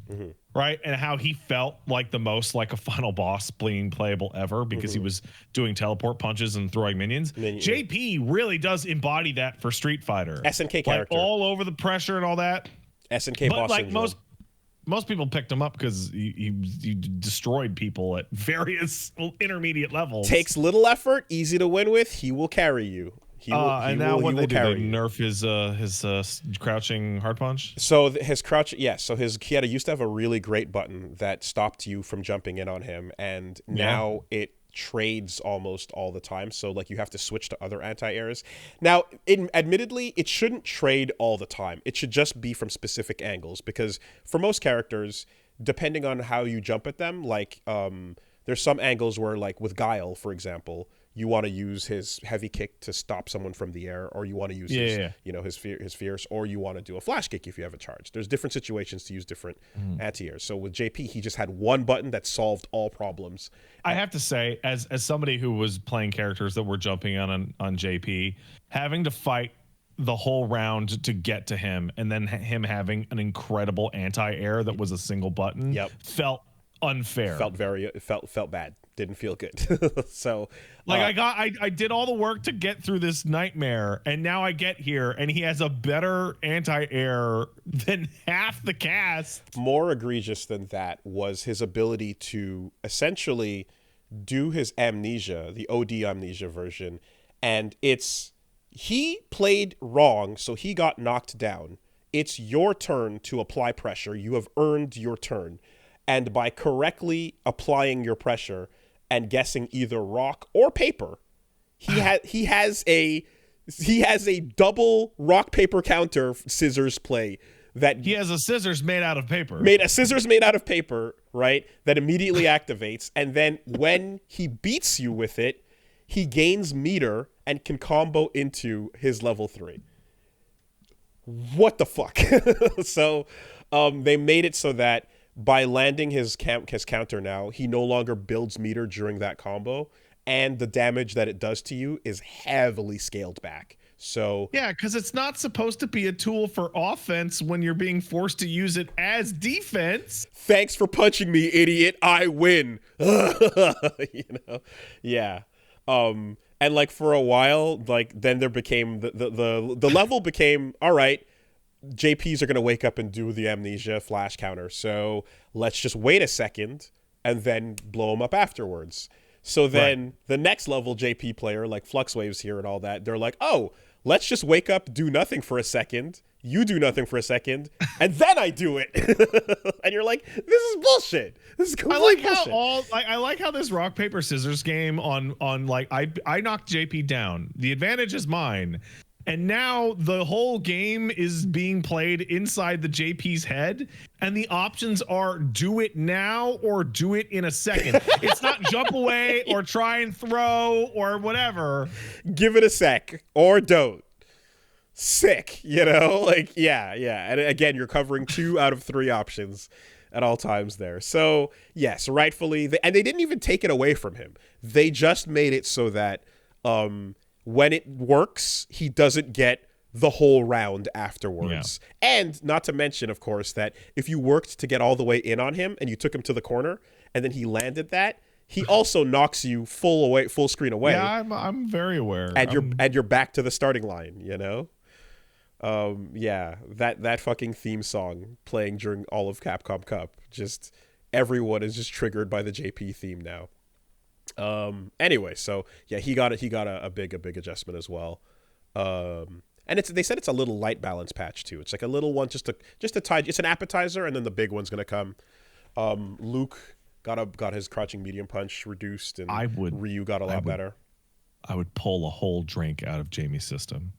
Right, and how he felt like the most like a final boss being playable ever because he was doing teleport punches and throwing minions. JP really does embody that for Street Fighter. SNK character, like all over the pressure and all that. SNK boss like syndrome. Most people picked him up because he destroyed people at various intermediate levels. Takes little effort, easy to win with. He will carry you. And now what they do? They nerf his crouching hard punch. So his crouch, yes. So he used to have a really great button that stopped you from jumping in on him, and now it trades almost all the time. So like you have to switch to other anti-airs. Now, admittedly, it shouldn't trade all the time. It should just be from specific angles because for most characters, depending on how you jump at them, like there's some angles where like with Guile, for example, you want to use his heavy kick to stop someone from the air, or you want to use his fierce, or you want to do a flash kick if you have a charge. There's different situations to use different anti-airs. So with JP, he just had one button that solved all problems. I have to say, as somebody who was playing characters that were jumping on JP, having to fight the whole round to get to him, and then him having an incredible anti-air that was a single button, felt unfair. Felt bad. Didn't feel good. So like I did all the work to get through this nightmare, and now I get here and he has a better anti-air than half the cast. More egregious than that was his ability to essentially do his amnesia, the OD amnesia version, and he played wrong, so he got knocked down. It's your turn to apply pressure. You have earned your turn. And by correctly applying your pressure and guessing either rock or paper, he has a He has a double rock paper counter scissors play that he has a scissors made out of paper. Made out of paper, right? That immediately activates, and then when he beats you with it, he gains meter and can combo into his level 3. What the fuck? So they made it so that by landing his counter now, he no longer builds meter during that combo, and the damage that it does to you is heavily scaled back. So yeah, because it's not supposed to be a tool for offense when you're being forced to use it as defense. Thanks for punching me, idiot. I win. You know? Yeah. And like for a while, like then there became the level became, all right, JPs are gonna wake up and do the amnesia flash counter. So let's just wait a second and then blow them up afterwards. So then the next level JP player, like Fluxwaves here and all that, they're like, oh, let's just wake up, do nothing for a second. You do nothing for a second, and then I do it. And you're like, this is bullshit. This is complete bullshit. I like how this rock paper scissors game on like I knocked JP down. The advantage is mine. And now the whole game is being played inside the JP's head, and the options are do it now or do it in a second. It's not jump away or try and throw or whatever. Give it a sec or don't. Sick, you know? Like, yeah. And again, you're covering 2 out of 3 options at all times there. So, yes, rightfully, and they didn't even take it away from him. They just made it so that when it works, he doesn't get the whole round afterwards. Yeah. And not to mention, of course, that if you worked to get all the way in on him and you took him to the corner and then he landed that, he also knocks you full screen away. Yeah, I'm very aware. And you're back to the starting line, you know? Yeah, that fucking theme song playing during all of Capcom Cup, just everyone is just triggered by the JP theme now. Anyway, so yeah, he got a big adjustment as well. And they said it's a little light balance patch too. It's like a little one just to tie. It's an appetizer, and then the big one's gonna come. Luke got his crouching medium punch reduced, and Ryu got a lot better. I would pull a whole drink out of Jamie's system.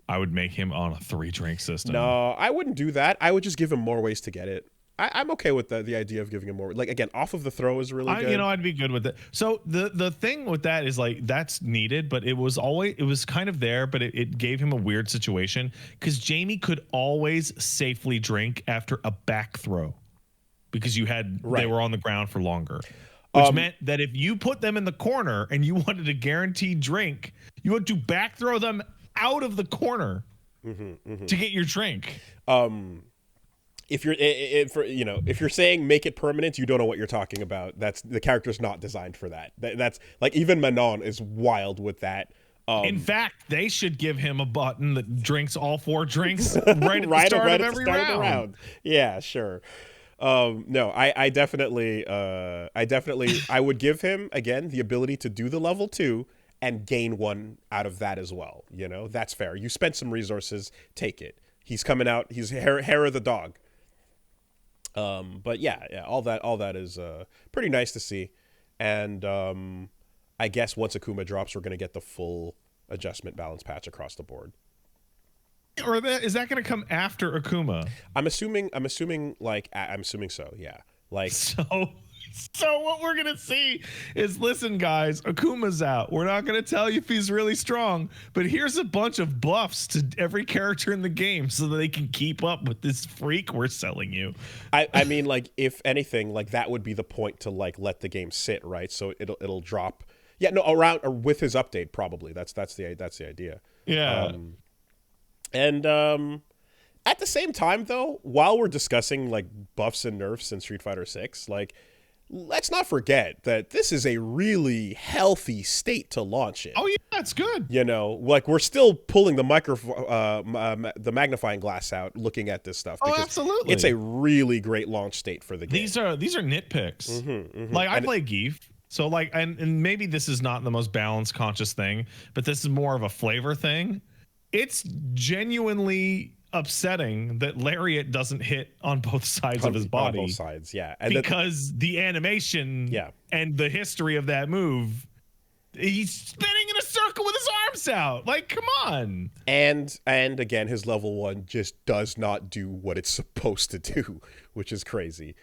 I would make him on a 3-drink system. No, I wouldn't do that. I would just give him more ways to get it. I'm okay with the idea of giving him more. Like, again, off of the throw is really good. I'd be good with it. So the thing with that is, like, that's needed, but it was kind of there, but it gave him a weird situation because Jamie could always safely drink after a back throw because they were on the ground for longer. Which meant that if you put them in the corner and you wanted a guaranteed drink, you had to back throw them out of the corner to get your drink. If you're saying make it permanent, you don't know what you're talking about. The character's not designed for that. That's like, even Manon is wild with that. In fact, they should give him a button that drinks all 4 drinks right at the start of every round. Yeah, sure. No, I definitely I would give him, again, the ability to do the level 2 and gain 1 out of that as well. You know, that's fair. You spent some resources, take it. He's coming out. He's hair of the dog. But yeah, all that is pretty nice to see. And I guess once Akuma drops, we're going to get the full adjustment balance patch across the board. Or is that going to come after Akuma? I'm assuming so. Yeah. Like, so what we're going to see is, listen, guys, Akuma's out. We're not going to tell you if he's really strong, but here's a bunch of buffs to every character in the game so that they can keep up with this freak we're selling you. I mean, like, if anything, like, that would be the point to, like, let the game sit, right? So it'll drop. Yeah, no, around or with his update, probably. That's the idea. Yeah. At the same time, though, while we're discussing, like, buffs and nerfs in Street Fighter 6, like, let's not forget that this is a really healthy state to launch in. Oh yeah, that's good. You know, like, we're still pulling the the magnifying glass out, looking at this stuff. Oh, absolutely. It's a really great launch state for the game. These are nitpicks. Like, I play Geef, so like, and maybe this is not the most balance conscious thing, but this is more of a flavor thing. It's genuinely upsetting that Lariat doesn't hit on both sides of his body. On both sides, yeah. And because the animation and the history of that move, he's spinning in a circle walking with his arms out. Like, come on. And again, his level 1 just does not do what it's supposed to do, which is crazy.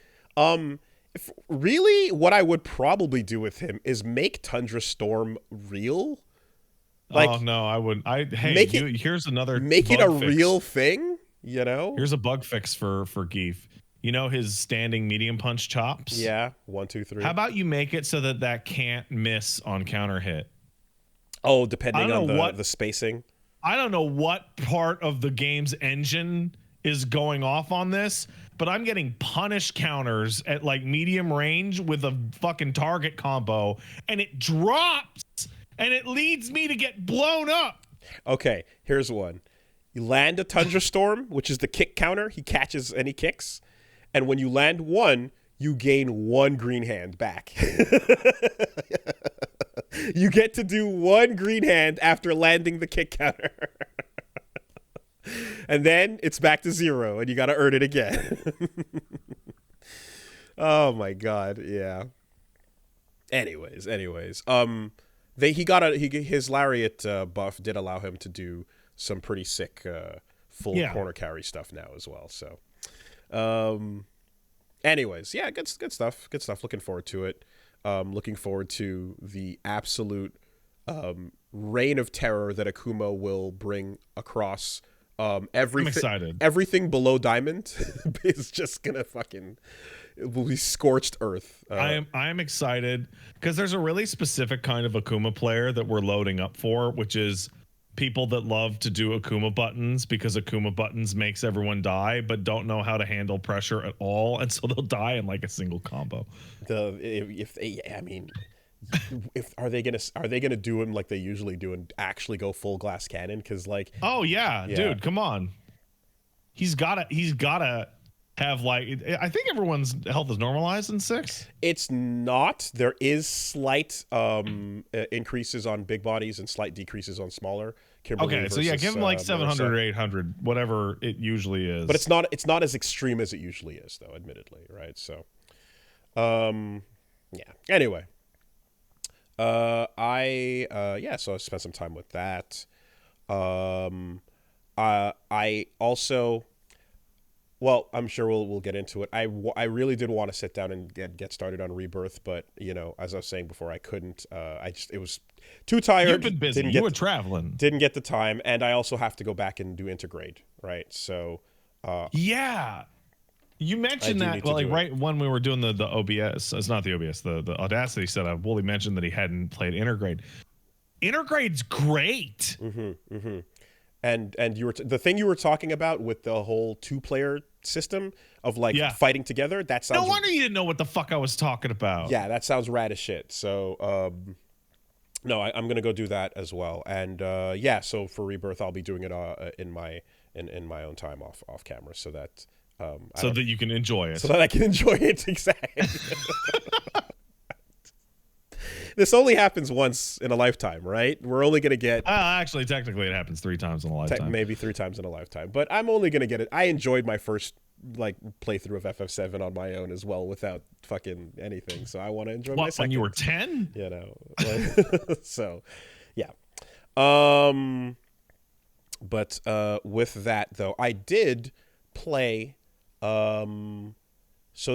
Really, what I would probably do with him is make Tundra Storm real. Like, oh no, I wouldn't. Here's another. Make it a real thing. You know. Here's a bug fix for Geef. You know his standing medium punch chops. Yeah, 1, 2, 3. How about you make it so that can't miss on counter hit? Oh, depending on the spacing. I don't know what part of the game's engine is going off on this, but I'm getting punish counters at like medium range with a fucking target combo, and it drops, and it leads me to get blown up. Okay, here's one. You land a Tundra Storm, which is the kick counter. He catches and he kicks. And when you land 1, you gain 1 green hand back. You get to do 1 green hand after landing the kick counter. And then it's back to 0, and you got to earn it again. Oh my god, yeah. Anyways, his lariat buff did allow him to do some pretty sick full corner carry stuff now as well. So, anyways, yeah, good stuff. Good stuff. Looking forward to it. Looking forward to the absolute reign of terror that Akuma will bring across. I'm excited. Everything below diamond is just gonna it will be scorched earth. I am excited because there's a really specific kind of Akuma player that we're loading up for, which is people that love to do Akuma buttons because Akuma buttons makes everyone die, but don't know how to handle pressure at all, and so they'll die in like a single combo. Are they gonna do him like they usually do and actually go full glass cannon? Because like, oh yeah, dude, come on, he's gotta have like, I think everyone's health is normalized in 6. It's not. There is slight increases on big bodies and slight decreases on smaller. Kimberly okay, so yeah, give him like 700 or 800, whatever it usually is. But it's not as extreme as it usually is, though. Admittedly, right? So, yeah. Anyway. So I spent some time with that. I also, well, I'm sure we'll get into it. I really did want to sit down and get started on Rebirth, but you know, as I was saying before, I couldn't. It was too tired. You've been busy. You were traveling. Didn't get the time, and I also have to go back and do Intergrade, right? So, yeah. You mentioned that, well, like right when we were doing the OBS, it's not the OBS, the Audacity setup. Wooly mentioned that he hadn't played Intergrade. Intergrade's great. And you were the thing you were talking about with the whole 2-player system of like fighting together. That sounds. No wonder you didn't know what the fuck I was talking about. Yeah, that sounds rad as shit. So, no, I'm gonna go do that as well. And so for Rebirth, I'll be doing it in my own time off camera, so that. So that you can enjoy it. So that I can enjoy it, exactly. This only happens once in a lifetime, right? We're only going to get... actually, technically, it happens 3 times in a lifetime. Maybe 3 times in a lifetime. But I'm only going to get it. I enjoyed my first playthrough of FF7 on my own as well without fucking anything. So I want to enjoy my second. When you were 10? You know. So, yeah. But with that, though, I did play... so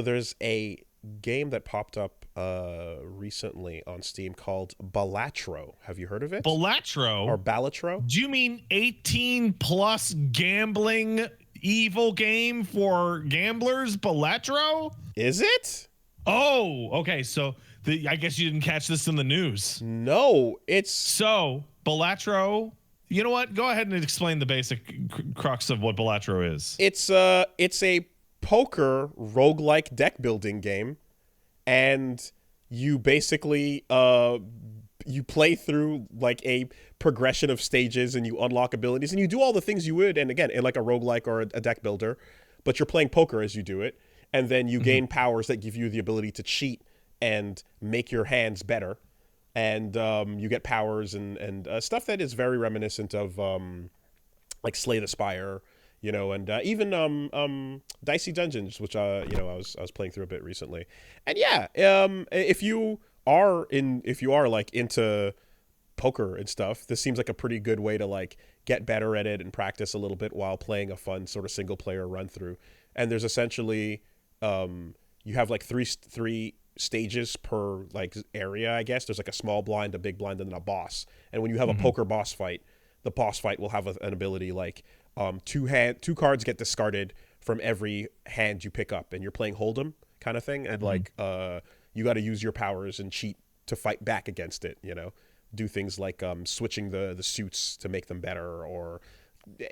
there's a game that popped up recently on Steam called Ballatro. Have you heard of it? Ballatro? Or Ballatro? Do you mean 18 plus gambling evil game for gamblers? Ballatro? Is it? Oh, okay. So I guess you didn't catch this in the news. No, it's... So Ballatro... You know what? Go ahead and explain the basic crux of what Ballatro is. It's a poker roguelike deck building game, and you basically you play through like a progression of stages, and you unlock abilities, and you do all the things you would, and again, in like a roguelike or a deck builder, but you're playing poker as you do it, and then you gain powers that give you the ability to cheat and make your hands better. And you get powers and stuff that is very reminiscent of like Slay the Spire, you know, and even Dicey Dungeons, which I was playing through a bit recently. And yeah, if you are like into poker and stuff, this seems like a pretty good way to like get better at it and practice a little bit while playing a fun sort of single player run through. And there's essentially you have like three stages per like area, I guess. There's like a small blind, a big blind, and then a boss. And when you have a poker boss fight, the boss fight will have an ability like two cards get discarded from every hand you pick up, and you're playing Hold'em kind of thing, and like you got to use your powers and cheat to fight back against it, you know, do things like switching the suits to make them better, or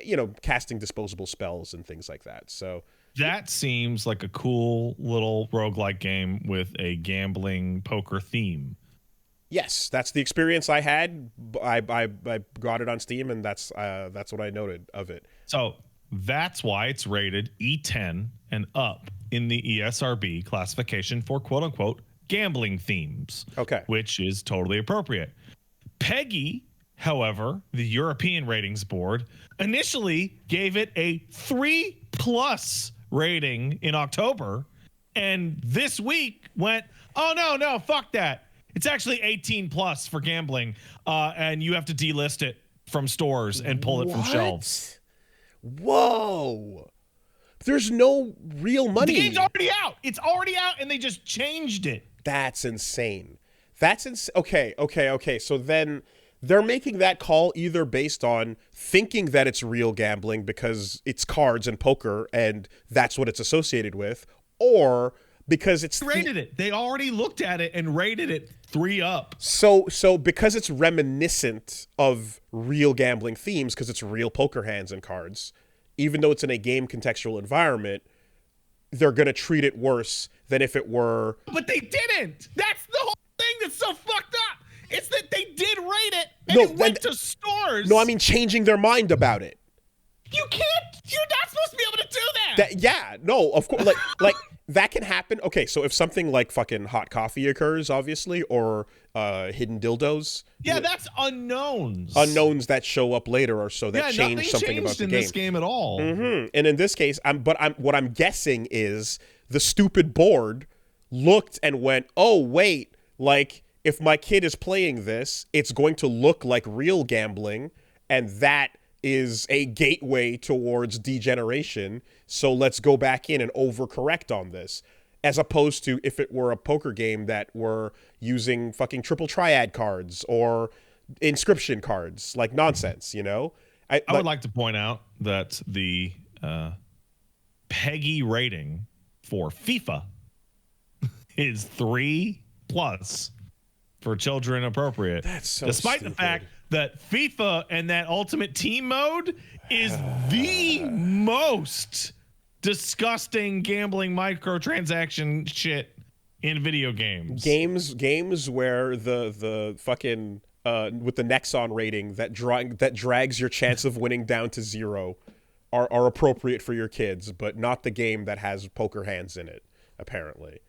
you know, casting disposable spells and things like that. So that seems like a cool little roguelike game with a gambling poker theme. Yes, that's the experience I had. I got it on Steam, and that's what I noted of it. So that's why it's rated E10 and up in the ESRB classification for quote-unquote gambling themes. Okay. Which is totally appropriate. PEGI, however, the European Ratings Board, initially gave it a 3+ rating in October, and this week went, oh, no, fuck that. It's actually 18+ for gambling, and you have to delist it from stores and pull it from shelves. Whoa. There's no real money. The game's already out. It's already out, and they just changed it. That's insane. Okay. So then they're making that call either based on thinking that it's real gambling because it's cards and poker and that's what it's associated with, or because it's rated it. They already looked at it and rated it 3 up. So because it's reminiscent of real gambling themes, because it's real poker hands and cards, even though it's in a game contextual environment, they're going to treat it worse than if it were. But they didn't. That's the whole thing that's so fucked up. It's that they did rate it and it went to stores. No, I mean changing their mind about it. You can't. You're not supposed to be able to do that. Yeah, no, of course. Like that can happen. Okay, so if something like fucking hot coffee occurs, obviously, or hidden dildos. Yeah, that's unknowns. Unknowns that show up later, or so that change something about the game. In this game at all. Mm-hmm. And in this case, what I'm guessing is the stupid board looked and went, oh wait, like if my kid is playing this, it's going to look like real gambling, and that is a gateway towards degeneration. So let's go back in and overcorrect on this. As opposed to if it were a poker game that were using fucking triple triad cards or inscription cards, like nonsense, you know? I would like to point out that the PEGI rating for FIFA is 3+ for children appropriate. That's so despite stupid. The fact that FIFA and that Ultimate Team mode is the most disgusting gambling microtransaction shit in video games. Games where the fucking with the Nexon rating that drags your chance of winning down to 0 are appropriate for your kids, but not the game that has poker hands in it, apparently.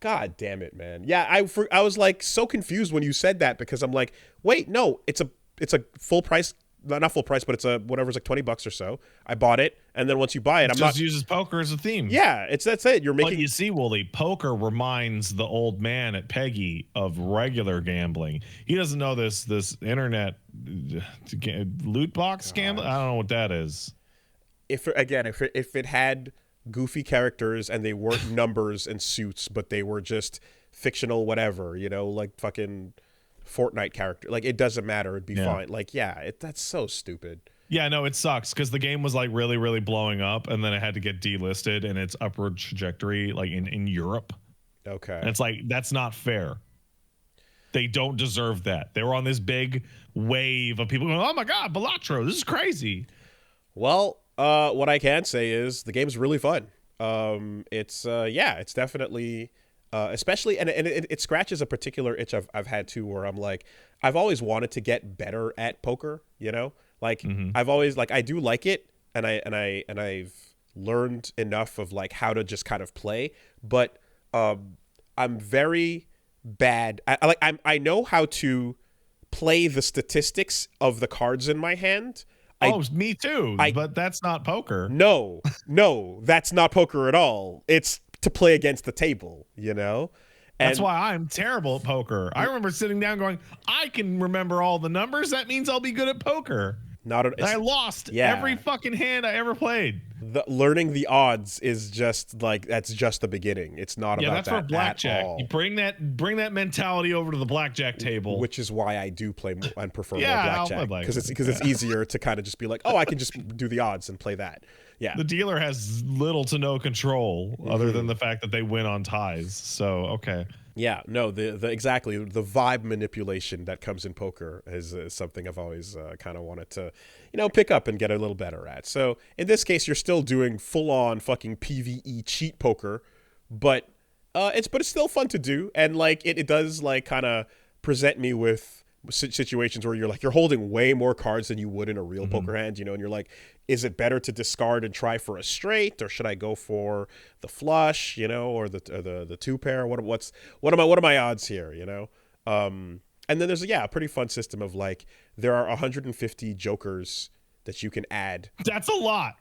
God damn it, man. Yeah, I was like so confused when you said that, because I'm like, wait, no, it's a full price, not full price, but it's a whatever's like $20 or so. I bought it, and then once you buy it, just uses poker as a theme. Yeah, that's it. You're making. But you see, Wooly, poker reminds the old man at PEGI of regular gambling. He doesn't know this internet loot box gambling. I don't know what that is. If it had goofy characters and they weren't numbers and suits, but they were just fictional whatever, you know, like fucking Fortnite character, like it doesn't matter, it'd be fine. Like that's so stupid. Yeah, no, it sucks because the game was like really, really blowing up, and then it had to get delisted in its upward trajectory, like in Europe. Okay. And it's like, that's not fair. They don't deserve that. They were on this big wave of people going, oh my God, Ballatro, this is crazy. Well, what I can say is the game's really fun. It's definitely, especially, and it scratches a particular itch I've had too, where I'm like, I've always wanted to get better at poker, you know? Like I've always I do like it, and I've learned enough of like how to just kind of play, but I'm very bad. I know how to play the statistics of the cards in my hand. Me too. But that's not poker. No, that's not poker at all. It's to play against the table, you know? That's And why I'm terrible at poker. I remember sitting down going, I can remember all the numbers. That means I'll be good at poker. I lost every fucking hand I ever played. Learning the odds is just like, that's just the beginning. It's not about that's that for blackjack. at all. You bring that mentality over to the blackjack table, which is why I do play and prefer more blackjack, because it's easier to kind of just be like, oh, I can just do the odds and play that. Yeah, the dealer has little to no control other than the fact that they win on ties. So okay. Yeah, no, exactly the vibe manipulation that comes in poker is something I've always kind of wanted to, pick up and get a little better at. So in this case, you're still doing full on fucking PvE cheat poker, but it's still fun to do, and like it does like kind of present me with situations where you're holding way more cards than you would in a real poker hand, and you're like, is it better to discard and try for a straight, or should I go for the flush, or the two pair? What are my odds here, And then there's a pretty fun system of like, there are 150 jokers that you can add. That's a lot.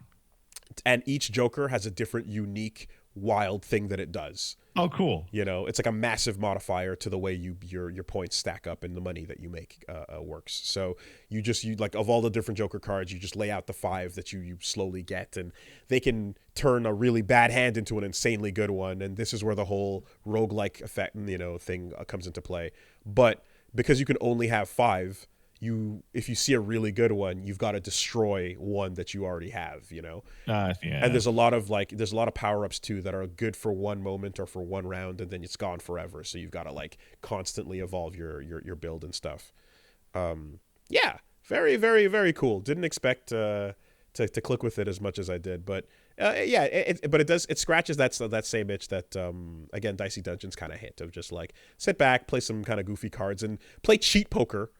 And each joker has a different unique wild thing that it does. Oh, cool. It's like a massive modifier to the way your points stack up and the money that you make works. So you like, of all the different Joker cards, you just lay out the 5 that you slowly get, and they can turn a really bad hand into an insanely good one. And this is where the whole roguelike effect, thing comes into play. But because you can only have 5, if you see a really good one, you've got to destroy one that you already have, And there's a lot of power-ups too that are good for one moment or for one round, and then it's gone forever. So you've got to like constantly evolve your build and stuff. Very, very, very cool. Didn't expect to click with it as much as I did, but it scratches that same itch that again, Dicey Dungeons kind of hit, of just like sit back, play some kind of goofy cards, and play cheat poker.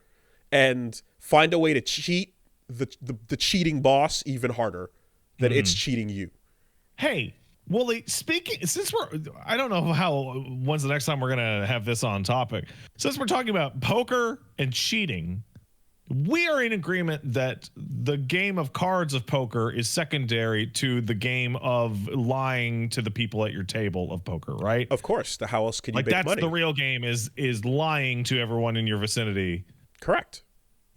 And find a way to cheat the cheating boss even harder than it's cheating you. Hey, Wooly, I don't know when's the next time we're going to have this on topic. Since we're talking about poker and cheating, we are in agreement that the game of cards of poker is secondary to the game of lying to the people at your table of poker, right? Of course. How else could you make money? That's the real game, is lying to everyone in your vicinity. Correct.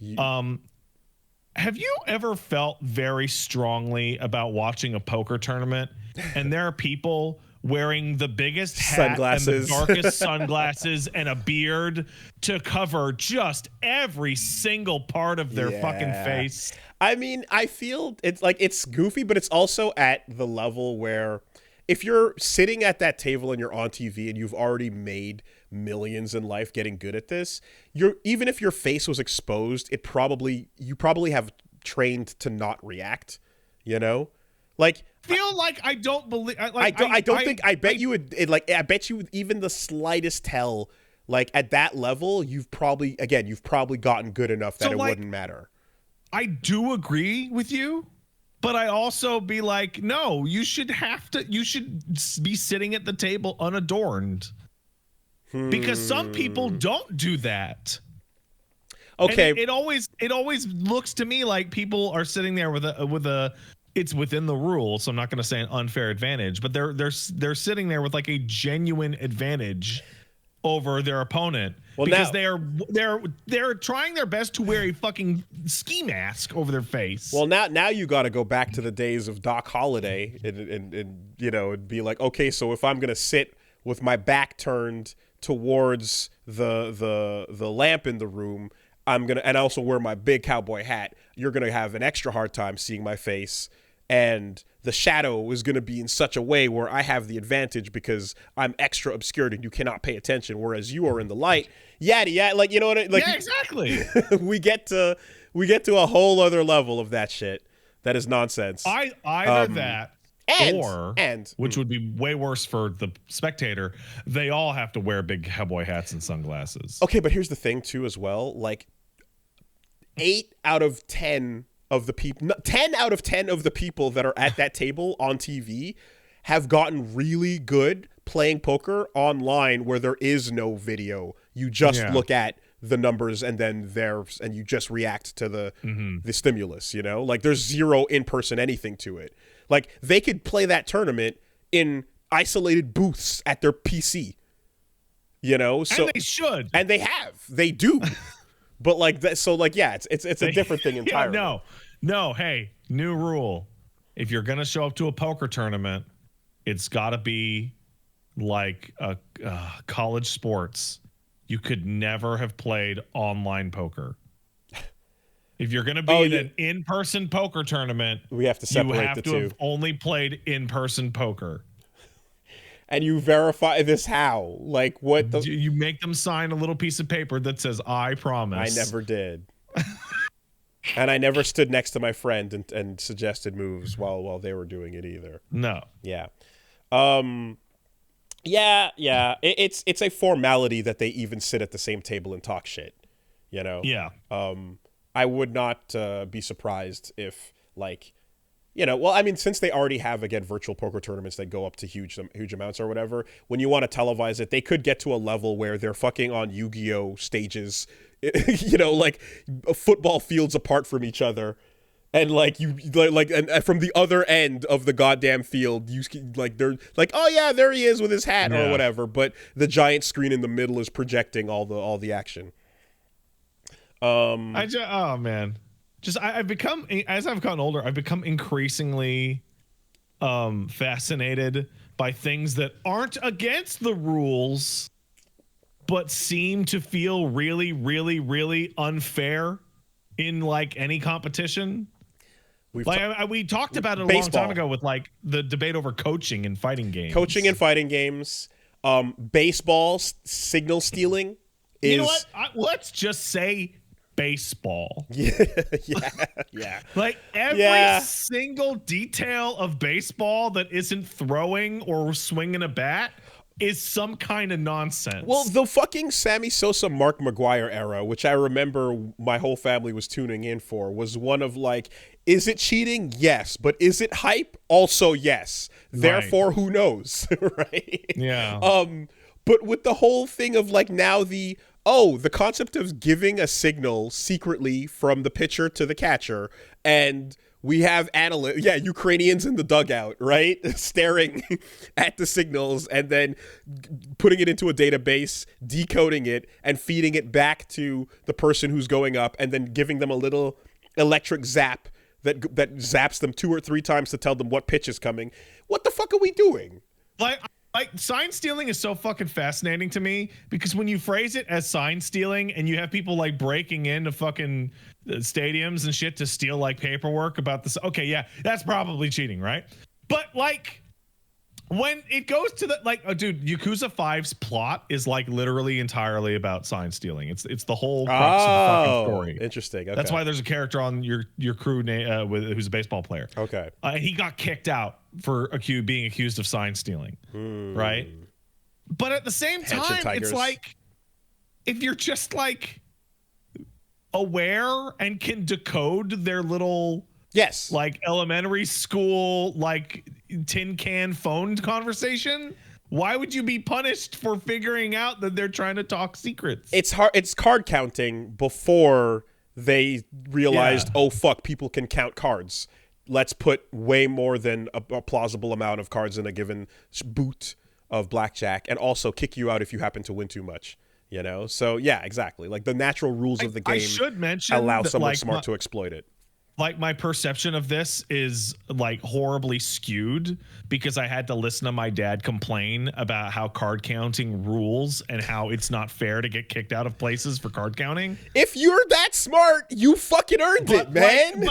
Have you ever felt very strongly about watching a poker tournament and there are people wearing the biggest hat sunglasses and the darkest sunglasses and a beard to cover just every single part of their fucking face? I mean, I feel it's goofy, but it's also at the level where if you're sitting at that table and you're on TV and you've already made millions in life getting good at this, even if your face was exposed, you probably have trained to not react, like feel like I don't believe I bet you would even the slightest tell, like at that level, you've probably gotten good enough that it wouldn't matter. I do agree with you, but I also be like, no, you should be sitting at the table unadorned. Because some people don't do that. Okay. And it always looks to me like people are sitting there with a it's within the rules, so I'm not going to say an unfair advantage, but they're sitting there with like a genuine advantage over their opponent, because they're trying their best to wear a fucking ski mask over their face. Well, now you got to go back to the days of Doc Holliday and be like, okay, so if I'm going to sit with my back turned towards the lamp in the room, and also wear my big cowboy hat, you're gonna have an extra hard time seeing my face, and the shadow is gonna be in such a way where I have the advantage because I'm extra obscured and you cannot pay attention, whereas you are in the light. Yeah, like, you know what exactly. we get to a whole other level of that shit. That is nonsense. Either that. Which would be way worse for the spectator, they all have to wear big cowboy hats and sunglasses. Okay, but here's the thing too as well. Like 8 out of 10 of the people, 10 out of 10 of the people that are at that table on TV have gotten really good playing poker online where there is no video. You just look at the numbers and then and you just react to the stimulus, like there's zero in-person anything to it. Like they could play that tournament in isolated booths at their PC you know. So and they should, and they do, but like that. So like, yeah, it's a different thing entirely. Yeah, no. Hey, new rule: if you're gonna show up to a poker tournament, it's got to be like a college sports. You could never have played online poker. If you're going to be in an in-person poker tournament, we have to separate you have the to two. have only played in-person poker. And you verify this how? Like what? You make them sign a little piece of paper that says, I promise. I never did. And I never stood next to my friend and suggested moves while they were doing it either. No. Yeah. Yeah. It's a formality that they even sit at the same table and talk shit, you know? Yeah. I would not be surprised if, like, you know, well, I mean, since they already have, again, virtual poker tournaments that go up to huge amounts or whatever, when you want to televise it, they could get to a level where they're fucking on Yu-Gi-Oh! Stages, you know, like football fields apart from each other. And like and from the other end of the goddamn field, you like they're like, oh yeah, there he is with his hat or whatever. But the giant screen in the middle is projecting all the action. Oh man, I've become, as I've gotten older, I've become increasingly fascinated by things that aren't against the rules, but seem to feel really, really, really unfair in like any competition. We talked about it a long time ago with like the debate over coaching and fighting games. Baseball signal stealing is. You know what? Let's just say baseball. Yeah. Like every single detail of baseball that isn't throwing or swinging a bat is some kind of nonsense. Well, the fucking Sammy Sosa, Mark McGwire era, which I remember my whole family was tuning in for, was one of like, is it cheating? Yes. But is it hype? Also yes. Therefore, who knows? Right? Yeah. But with the whole thing of like now the concept of giving a signal secretly from the pitcher to the catcher, and we have Ukrainians in the dugout, right? Staring at the signals and then putting it into a database, decoding it, and feeding it back to the person who's going up, and then giving them a little electric zap that zaps them 2 or 3 times to tell them what pitch is coming. What the fuck are we doing? Like sign stealing is so fucking fascinating to me, because when you phrase it as sign stealing and you have people like breaking into fucking stadiums and shit to steal like paperwork about this, okay, yeah, that's probably cheating, right? But like when it goes to the dude, Yakuza 5's plot is like literally entirely about sign stealing. It's the whole crux of the fucking story. Interesting. Okay. That's why there's a character on your crew who's a baseball player. Okay. He got kicked out for being accused of sign stealing, right? But at the same time, it's like, if you're just like aware and can decode their little like elementary school like tin can phone conversation, why would you be punished for figuring out that they're trying to talk secrets? It's card counting before they realized, oh fuck, people can count cards. Let's put way more than a plausible amount of cards in a given boot of blackjack, and also kick you out if you happen to win too much. You know? So yeah, exactly. Like the natural rules of the game allow someone smart to exploit it. Like my perception of this is like horribly skewed, because I had to listen to my dad complain about how card counting rules and how it's not fair to get kicked out of places for card counting. If you're that smart, you fucking earned it, man.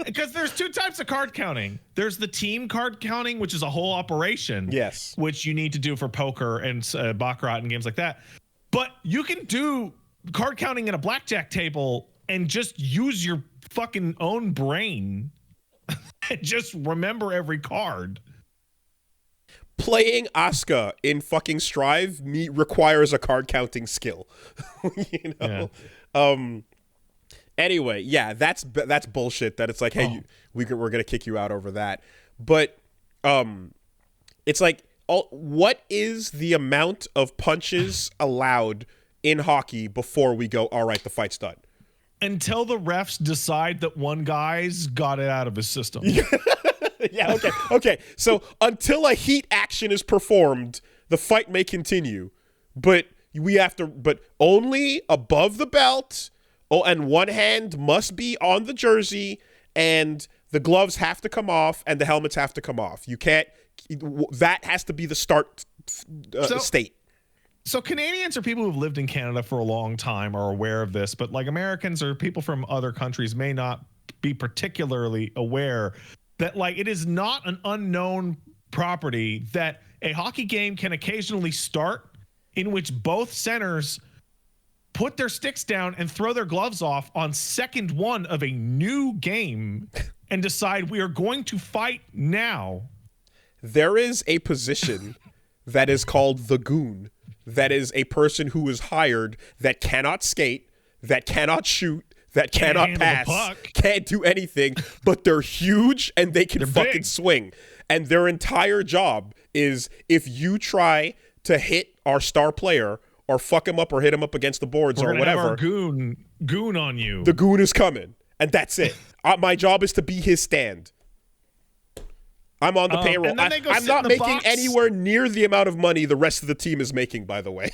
Because there's 2 types of card counting. There's the team card counting, which is a whole operation. Yes. Which you need to do for poker and baccarat and games like that. But you can do card counting at a blackjack table and just use your fucking own brain and just remember every card. Playing Asuka in fucking Strive requires a card counting skill. You know? Yeah. Anyway, yeah, that's bullshit that it's like, hey, we're going to kick you out over that. But it's like, what is the amount of punches allowed in hockey before we go, all right, the fight's done? Until the refs decide that one guy's got it out of his system. Yeah, okay. So until a heat action is performed, the fight may continue. but we have to, but only above the belt. Oh, and one hand must be on the jersey, and the gloves have to come off, and the helmets have to come off. You can't. That has to be the start state. So Canadians or people who've lived in Canada for a long time are aware of this, but like Americans or people from other countries may not be particularly aware that like it is not an unknown property that a hockey game can occasionally start in which both centers put their sticks down and throw their gloves off on second one of a new game and decide we are going to fight now. There is a position that is called the goon. That is a person who is hired that cannot skate, that cannot shoot, that cannot pass, can't do anything, but they're huge and they can fucking swing. And their entire job is if you try to hit our star player or fuck him up or hit him up against the boards or whatever, have our goon on you. The goon is coming, and that's it. My job is to be his stand. I'm on the payroll. I'm not making anywhere near the amount of money the rest of the team is making, by the way.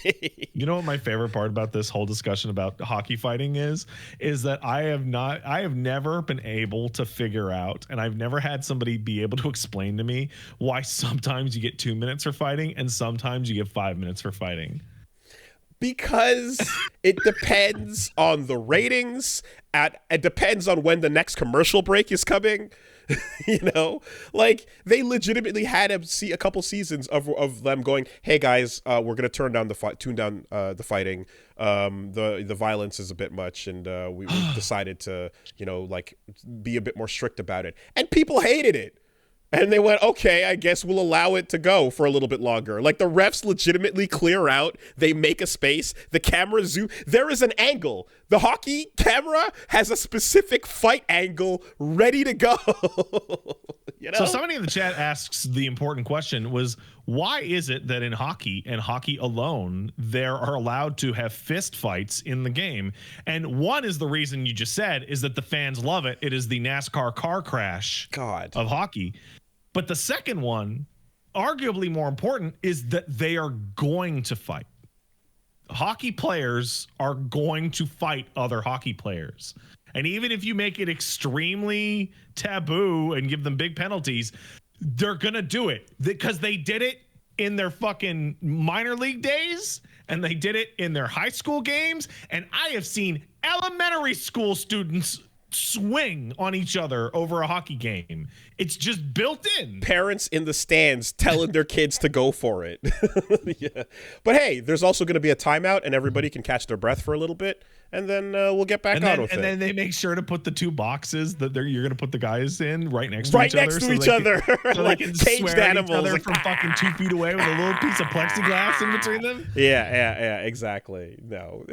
You know what my favorite part about this whole discussion about hockey fighting is that I have never been able to figure out, and I've never had somebody be able to explain to me why sometimes you get 2 minutes for fighting and sometimes you get 5 minutes for fighting. Because it depends on the ratings. It depends on when the next commercial break is coming. You know, like they legitimately had a couple seasons of them going, "Hey guys, we're gonna tune down the fighting. The violence is a bit much, and we decided to, you know, like be a bit more strict about it." And people hated it. And they went, okay, I guess we'll allow it to go for a little bit longer. Like the refs legitimately clear out. They make a space. The camera zoom. There is an angle. The hockey camera has a specific fight angle ready to go. You know? So somebody in the chat asks the important question was, why is it that in hockey and hockey alone, there are allowed to have fist fights in the game? And one is the reason you just said is that the fans love it. It is the NASCAR car crash of hockey. But the second one, arguably more important, is that they are going to fight. Hockey players are going to fight other hockey players. And even if you make it extremely taboo and give them big penalties, they're going to do it because they did it in their fucking minor league days and they did it in their high school games. And I have seen elementary school students swing on each other over a hockey game. It's just built in. Parents in the stands telling their kids to go for it. Yeah. But hey, there's also going to be a timeout and everybody can catch their breath for a little bit and then we'll get back on with it. And then they make sure to put the two boxes that you're going to put the guys in right next to each other. So like they can caged animals like, from fucking 2 feet away with a little piece of plexiglass in between them. Yeah, exactly. No.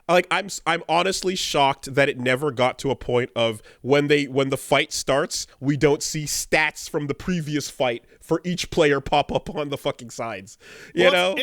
I'm honestly shocked that it never got to a point of when the fight starts, we don't see stats from the previous fight for each player pop up on the fucking sides. You know?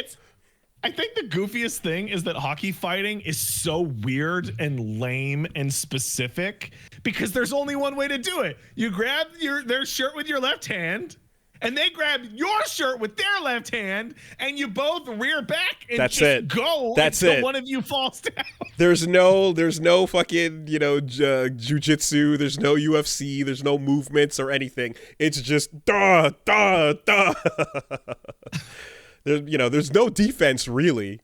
I think the goofiest thing is that hockey fighting is so weird and lame and specific because there's only one way to do it. You grab their shirt with your left hand and they grab your shirt with their left hand, and you both rear back and go until one of you falls down. There's no fucking, jujitsu. There's no UFC. There's no movements or anything. It's just da da da. There's no defense really,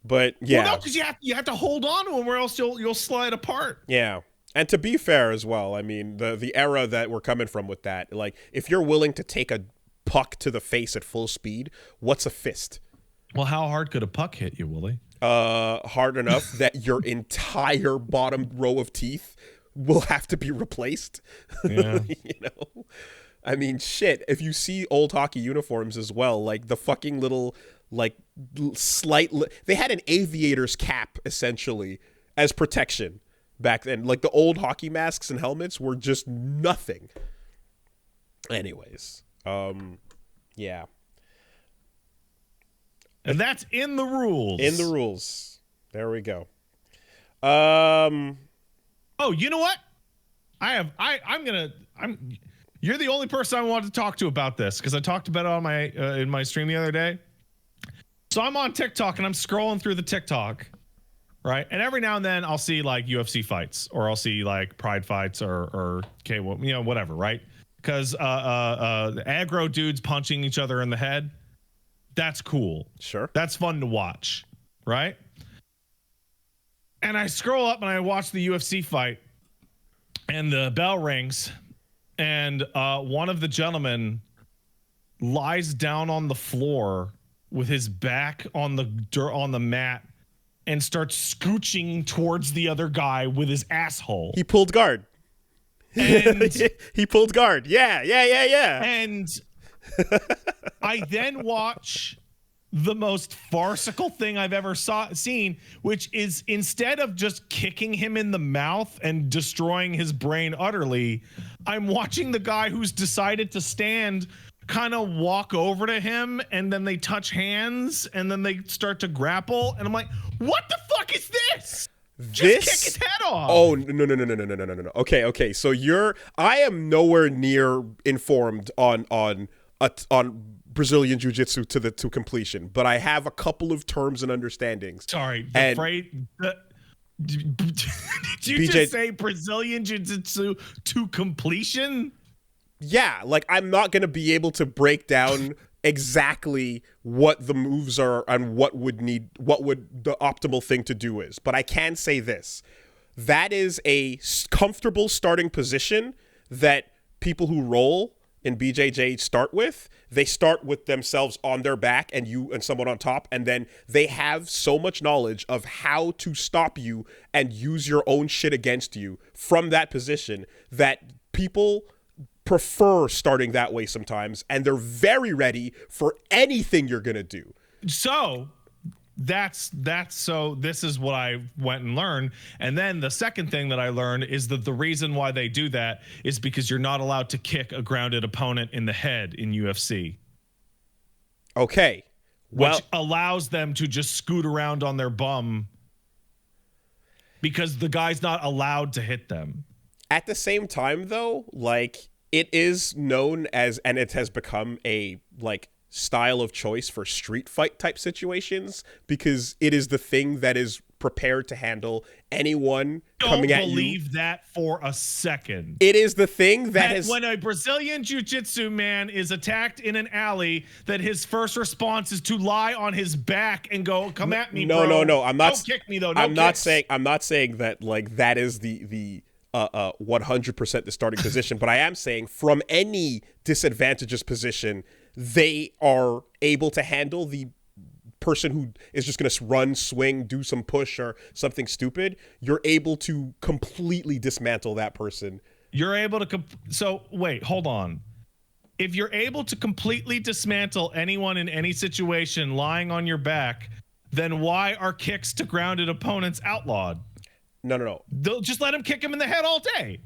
but yeah. Well, no, because you have to hold on to them, or else you'll slide apart. Yeah. And to be fair as well, I mean, the era that we're coming from with that, like, if you're willing to take a puck to the face at full speed, what's a fist? Well, how hard could a puck hit you, Willie? Hard enough that your entire bottom row of teeth will have to be replaced. Yeah. I mean, shit, if you see old hockey uniforms as well, like the fucking little, like, they had an aviator's cap, essentially, as protection. Back then, like the old hockey masks and helmets were just nothing. Anyways, yeah. And that's in the rules. In the rules. There we go. Oh, you know what? You're the only person I wanted to talk to about this because I talked about it on my in my stream the other day. So I'm on TikTok and I'm scrolling through the TikTok, right? And every now and then I'll see like UFC fights, or I'll see like Pride fights, or okay, well, you know, whatever, right? Because the aggro dudes punching each other in the head, that's cool. Sure. That's fun to watch, right? And I scroll up and I watch the UFC fight, and the bell rings, and one of the gentlemen lies down on the floor with his back on the mat and starts scooching towards the other guy with his asshole. He pulled guard. And he pulled guard. Yeah. And I then watch the most farcical thing I've ever seen, which is, instead of just kicking him in the mouth and destroying his brain utterly, I'm watching the guy who's decided to stand kind of walk over to him, and then they touch hands, and then they start to grapple, and I'm like, what the fuck is this? Just kick his head off. Oh, no. Okay. So I am nowhere near informed on Brazilian Jiu-Jitsu to completion, but I have a couple of terms and understandings. Sorry, did you just say Brazilian Jiu-Jitsu to completion? Yeah, like, I'm not going to be able to break down exactly what the moves are and what would the optimal thing to do is, but I can say this: that is a comfortable starting position that people who roll in BJJ start with. They start with themselves on their back and you and someone on top, and then they have so much knowledge of how to stop you and use your own shit against you from that position that people prefer starting that way sometimes, and they're very ready for anything you're gonna do. So so this is what I went and learned. And then the second thing that I learned is that the reason why they do that is because you're not allowed to kick a grounded opponent in the head in UFC. Okay. Which allows them to just scoot around on their bum because the guy's not allowed to hit them. At the same time, though, like, it is known as, and it has become a, like, style of choice for street fight type situations, because it is the thing that is prepared to handle anyone coming at you. Don't believe that for a second. It is the thing that when a Brazilian Jiu-Jitsu man is attacked in an alley, that his first response is to lie on his back and go, "Come at me, bro." No. I'm not. Don't kick me though. I'm not saying that, like, that is the 100% the starting position, but I am saying from any disadvantageous position, they are able to handle the person who is just going to run, swing, do some push or something stupid. You're able to completely dismantle that person. You're able to so wait, hold on. If you're able to completely dismantle anyone in any situation lying on your back, then why are kicks to grounded opponents outlawed? No. They'll just let them kick him in the head all day.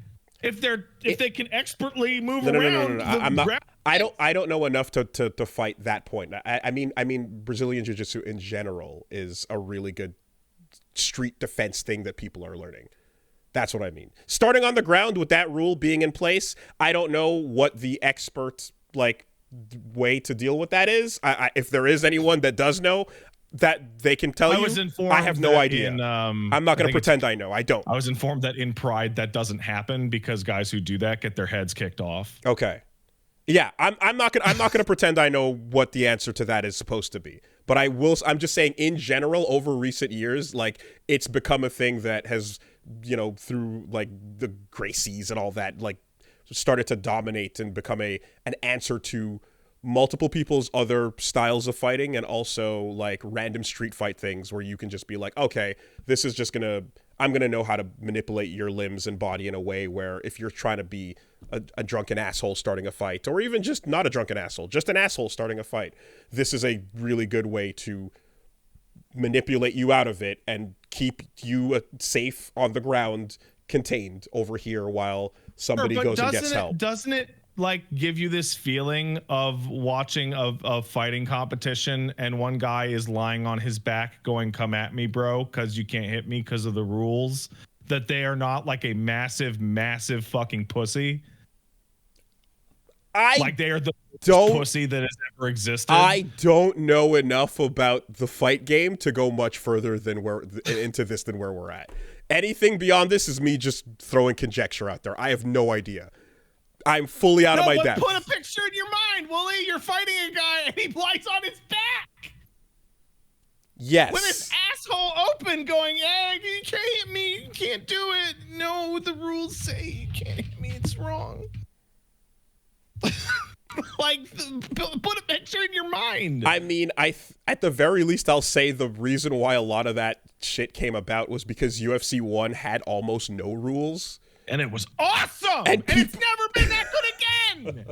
If they can expertly move around. No. I don't know enough to fight that point. I mean Brazilian Jiu-Jitsu in general is a really good street defense thing that people are learning. That's what I mean. Starting on the ground with that rule being in place, I don't know what the expert, like, way to deal with that is. If there is anyone that does know, that they can tell you. I have no idea. I'm not going to pretend I know. I don't. I was informed that in Pride that doesn't happen because guys who do that get their heads kicked off. Okay. Yeah, I'm not gonna pretend I know what the answer to that is supposed to be. But I'm just saying, in general, over recent years, like, it's become a thing that has, through, like, the Gracies and all that, like, started to dominate and become an answer to multiple people's other styles of fighting, and also, like, random street fight things where you can just be like, okay, this is just I'm gonna know how to manipulate your limbs and body in a way where, if you're trying to be a drunken asshole starting a fight, or even just not a drunken asshole, just an asshole starting a fight, this is a really good way to manipulate you out of it and keep you safe on the ground, contained over here, while somebody goes and gets help. Doesn't it, like, give you this feeling of watching a fighting competition and one guy is lying on his back going, "Come at me, bro, because you can't hit me because of the rules," that they are not, like, a massive fucking pussy? I Like they are the don't pussy that has ever existed. I don't know enough about the fight game to go much further than into this than where we're at. Anything beyond this is me just throwing conjecture out there. I have no idea. I'm fully out of my depth. Put a picture in your mind, Wooly. You're fighting a guy and he lies on his back. Yes. With his asshole open going, yeah, you can't hit me. You can't do it. No, the rules say you can't hit me. It's wrong. Like, put a picture in your mind. I mean, at the very least, I'll say the reason why a lot of that shit came about was because UFC 1 had almost no rules. And it was awesome. And it's never been that good again.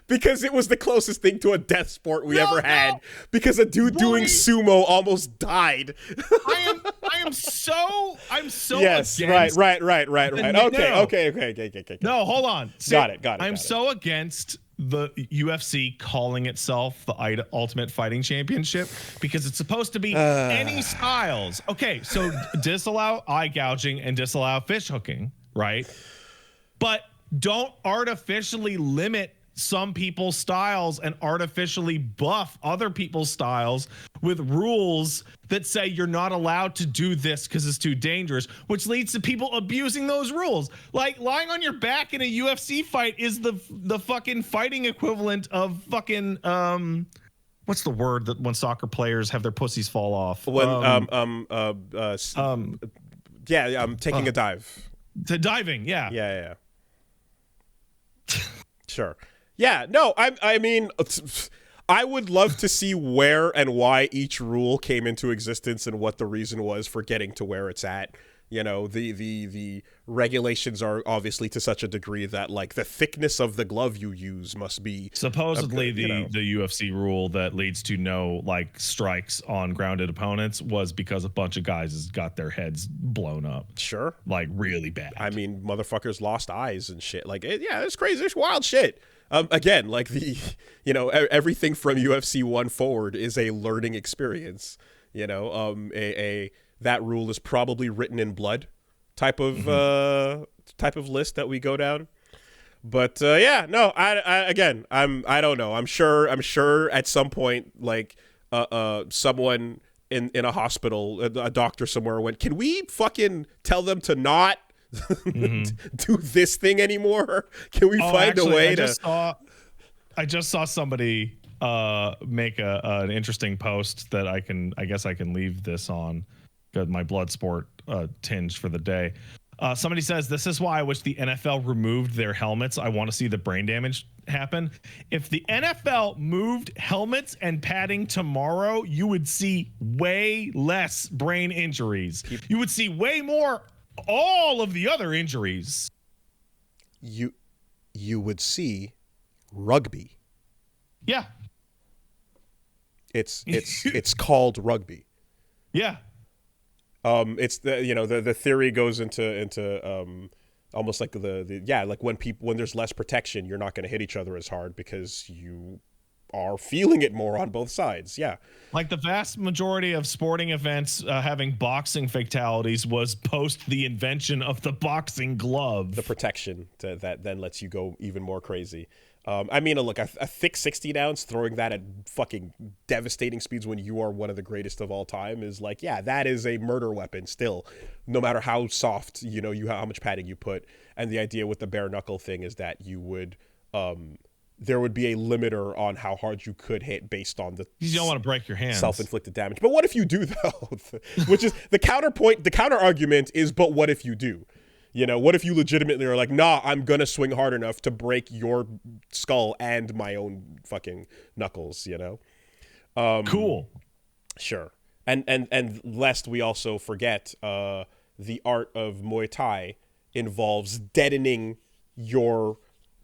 Because it was the closest thing to a death sport we ever had. Because a dude doing sumo almost died. I am so yes, against. Right. Okay. No, hold on. Got it. I'm so against the UFC calling itself the Ultimate Fighting Championship because it's supposed to be any styles. Okay, so disallow eye gouging and disallow fish hooking, right? But don't artificially limit some people's styles and artificially buff other people's styles with rules that say you're not allowed to do this because it's too dangerous, which leads to people abusing those rules. Like lying on your back in a UFC fight is the fucking fighting equivalent of fucking what's the word that when soccer players have their pussies fall off? Taking a dive. To diving, yeah. Yeah. Sure. Yeah, no, I mean, I would love to see where and why each rule came into existence and what the reason was for getting to where it's at. You know, the regulations are obviously to such a degree that, like, the thickness of the glove you use must be... Supposedly the UFC rule that leads to no, like, strikes on grounded opponents was because a bunch of guys got their heads blown up. Sure. Like, really bad. I mean, motherfuckers lost eyes and shit. Like, it's crazy. It's wild shit. Again, like everything from UFC 1 forward is a learning experience. You know, that rule is probably written in blood type of list that we go down. But I don't know. I'm sure at some point, like someone in a hospital, a doctor somewhere went, can we fucking tell them to not do this thing anymore? Can we find a way I just saw somebody make an interesting post that I guess I can leave this on. Got my blood sport tinge for the day. Somebody says, this is why I wish the NFL removed their helmets. I want to see the brain damage happen. If the NFL moved helmets and padding tomorrow, you would see way less brain injuries. You would see way more all of the other injuries. You would see rugby. Yeah. It's called rugby. Yeah. It's the theory goes into almost like like when there's less protection, you're not going to hit each other as hard because you are feeling it more on both sides. Yeah. Like the vast majority of sporting events having boxing fatalities was post the invention of the boxing glove. The protection that then lets you go even more crazy. I mean, look, a thick 16 ounce, throwing that at fucking devastating speeds when you are one of the greatest of all time is like, yeah, that is a murder weapon still, no matter how soft, how much padding you put. And the idea with the bare knuckle thing is that you would, there would be a limiter on how hard you could hit based on the... You don't want to break your hands. Self-inflicted damage. But what if you do, though? Which is the counterpoint. The counter argument is, but what if you do? What if you legitimately are like, nah, I'm going to swing hard enough to break your skull and my own fucking knuckles, Cool. Sure. And lest we also forget, the art of Muay Thai involves deadening your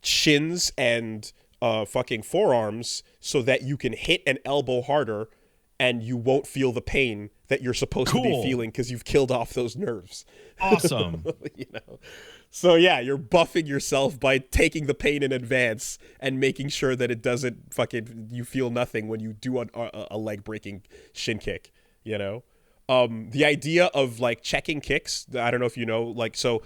shins and fucking forearms so that you can hit an elbow harder and you won't feel the pain that you're supposed to be feeling because you've killed off those nerves. Awesome. So yeah, you're buffing yourself by taking the pain in advance and making sure that it doesn't you feel nothing when you do a leg breaking shin kick, the idea of like checking kicks, I don't know if so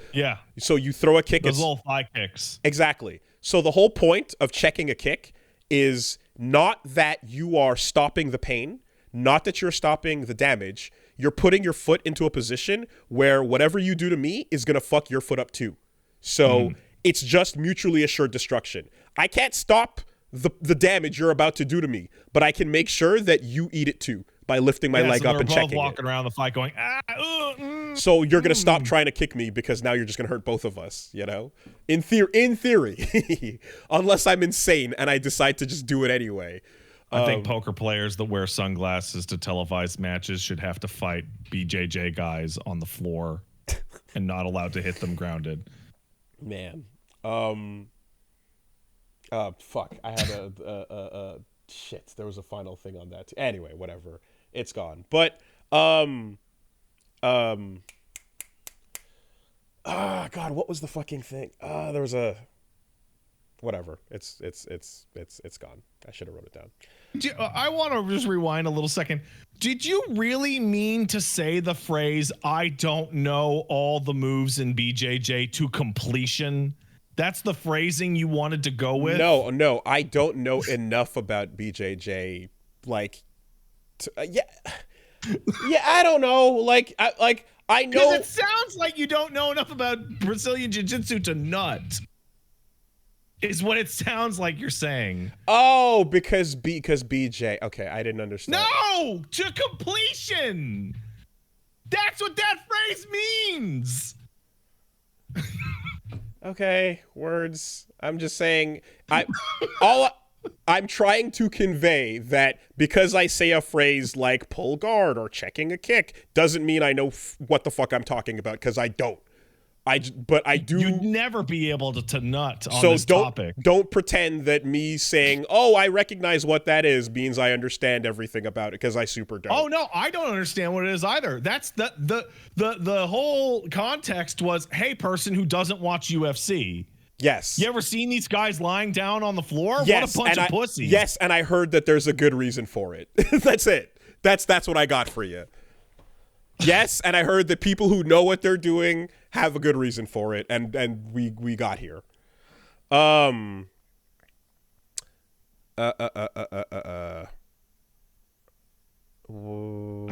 you throw a kick. Those little thigh kicks. Exactly. So the whole point of checking a kick is not that you are stopping the pain, not that you're stopping the damage. You're putting your foot into a position where whatever you do to me is going to fuck your foot up too. So it's just mutually assured destruction. I can't stop the damage you're about to do to me, but I can make sure that you eat it too by lifting my leg up and checking it. Both walking around the fight going, So you're going to stop trying to kick me because now you're just going to hurt both of us, you know? In theory. Unless I'm insane and I decide to just do it anyway. I think poker players that wear sunglasses to televise matches should have to fight BJJ guys on the floor and not allowed to hit them grounded. Man. Fuck. I had shit. There was a final thing on that too. Anyway, whatever. It's gone. But God, what was the fucking thing? There was a whatever. It's gone. I should have wrote it down. I want to just rewind a little second. Did you really mean to say the phrase, I don't know all the moves in BJJ to completion? That's the phrasing you wanted to go with? No, I don't know enough about BJJ. Like, yeah, I don't know. Like, I know. Because it sounds like you don't know enough about Brazilian Jiu-Jitsu to nut. Is what it sounds like you're saying. Oh, because BJ. Okay, I didn't understand. No, to completion. That's what that phrase means. Okay, words. I'm just saying. I'm trying to convey that because I say a phrase like pull guard or checking a kick doesn't mean I know what the fuck I'm talking about, because I don't. But I do. You'd never be able to nut on this topic. Don't pretend that me saying, "Oh, I recognize what that is," means I understand everything about it, because I super don't. Oh no, I don't understand what it is either. That's the whole context was, hey, person who doesn't watch UFC. Yes. You ever seen these guys lying down on the floor? Yes, What a bunch of pussies. Yes, and I heard that there's a good reason for it. That's it. That's what I got for you. Yes, and I heard that people who know what they're doing have a good reason for it, and we got here. I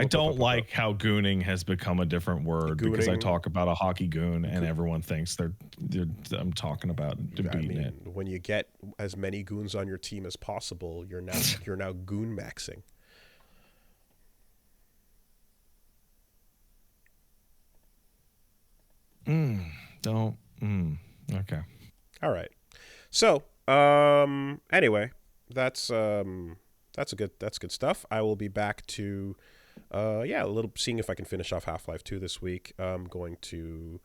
don't like how gooning has become a different word, because I talk about a hockey goon and everyone thinks I'm talking about beating it. When you get as many goons on your team as possible, you're now Goonmaxxing. Okay. All right. So, anyway, that's good stuff. I will be back to seeing if I can finish off Half-Life 2 this week. I'm going to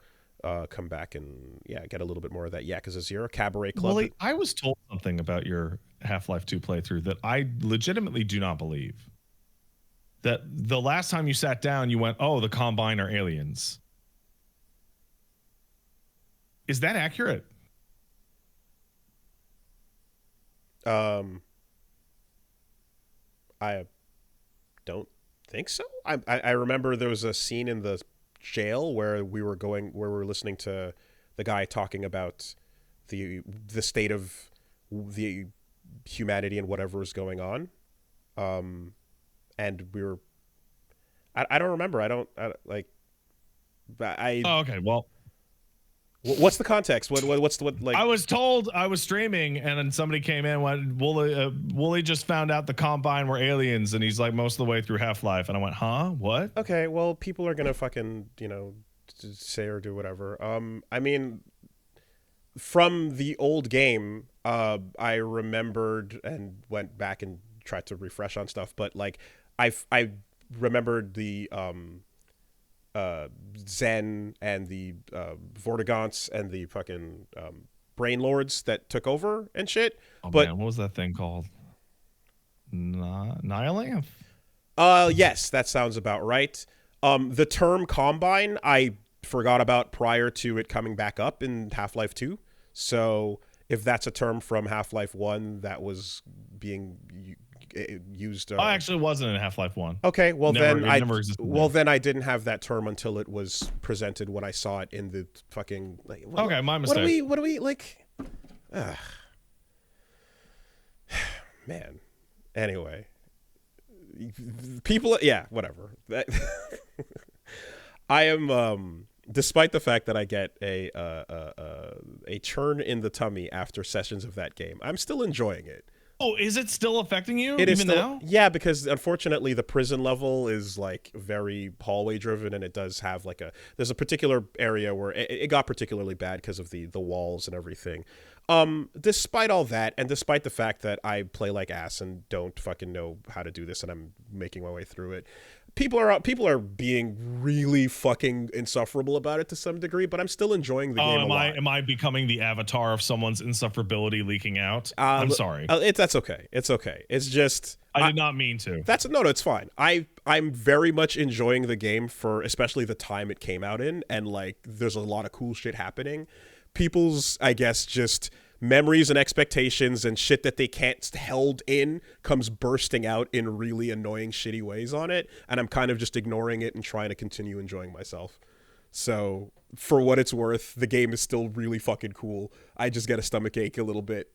come back and get a little bit more of that Yakuza 0 Cabaret Club. Well, I was told something about your Half-Life 2 playthrough that I legitimately do not believe. That the last time you sat down, you went, "Oh, the Combine are aliens." Is that accurate? I don't think so. I remember there was a scene in the jail where we were listening to the guy talking about the state of the humanity and whatever is going on. And we were, I don't remember. Oh, okay. Well, what's the context? What like? I was told I was streaming, and then somebody came in and went, Wooly just found out the Combine were aliens, and he's like most of the way through Half-Life. And I went, huh? What? Okay, well, people are gonna fucking, say or do whatever. I mean, from the old game, I remembered and went back and tried to refresh on stuff, but like, I remembered the Zen and the Vortigaunts and the fucking Brain Lords that took over and shit. Oh, but man, what was that thing called? Nihilanth? Yes, that sounds about right. The term Combine I forgot about prior to it coming back up in Half-Life 2. So if that's a term from Half-Life 1 that was being used, actually wasn't in Half-Life 1. Okay, well then I didn't have that term until it was presented when I saw it in the fucking. Okay, my mistake. What do we like? Man. Anyway, people, yeah, whatever. I am, despite the fact that I get a churn in the tummy after sessions of that game, I'm still enjoying it. Oh, is it still affecting you It is even still, now? yeah, because unfortunately the prison level is like very hallway driven, and it does have like there's a particular area where it got particularly bad because of the walls and everything. Despite all that, and despite the fact that I play like ass and don't fucking know how to do this, and I'm making my way through it, people are being really fucking insufferable about it to some degree, but I'm still enjoying the game a lot. Am I becoming the avatar of someone's insufferability leaking out? I'm sorry. That's okay. It's okay. It's just I did not mean to. no, it's fine. I'm very much enjoying the game for especially the time it came out in, and like there's a lot of cool shit happening. People's, I guess, just memories and expectations and shit that they can't held in comes bursting out in really annoying, shitty ways on it, and I'm kind of just ignoring it and trying to continue enjoying myself. So, for what it's worth, the game is still really fucking cool. I just get a stomach ache a little bit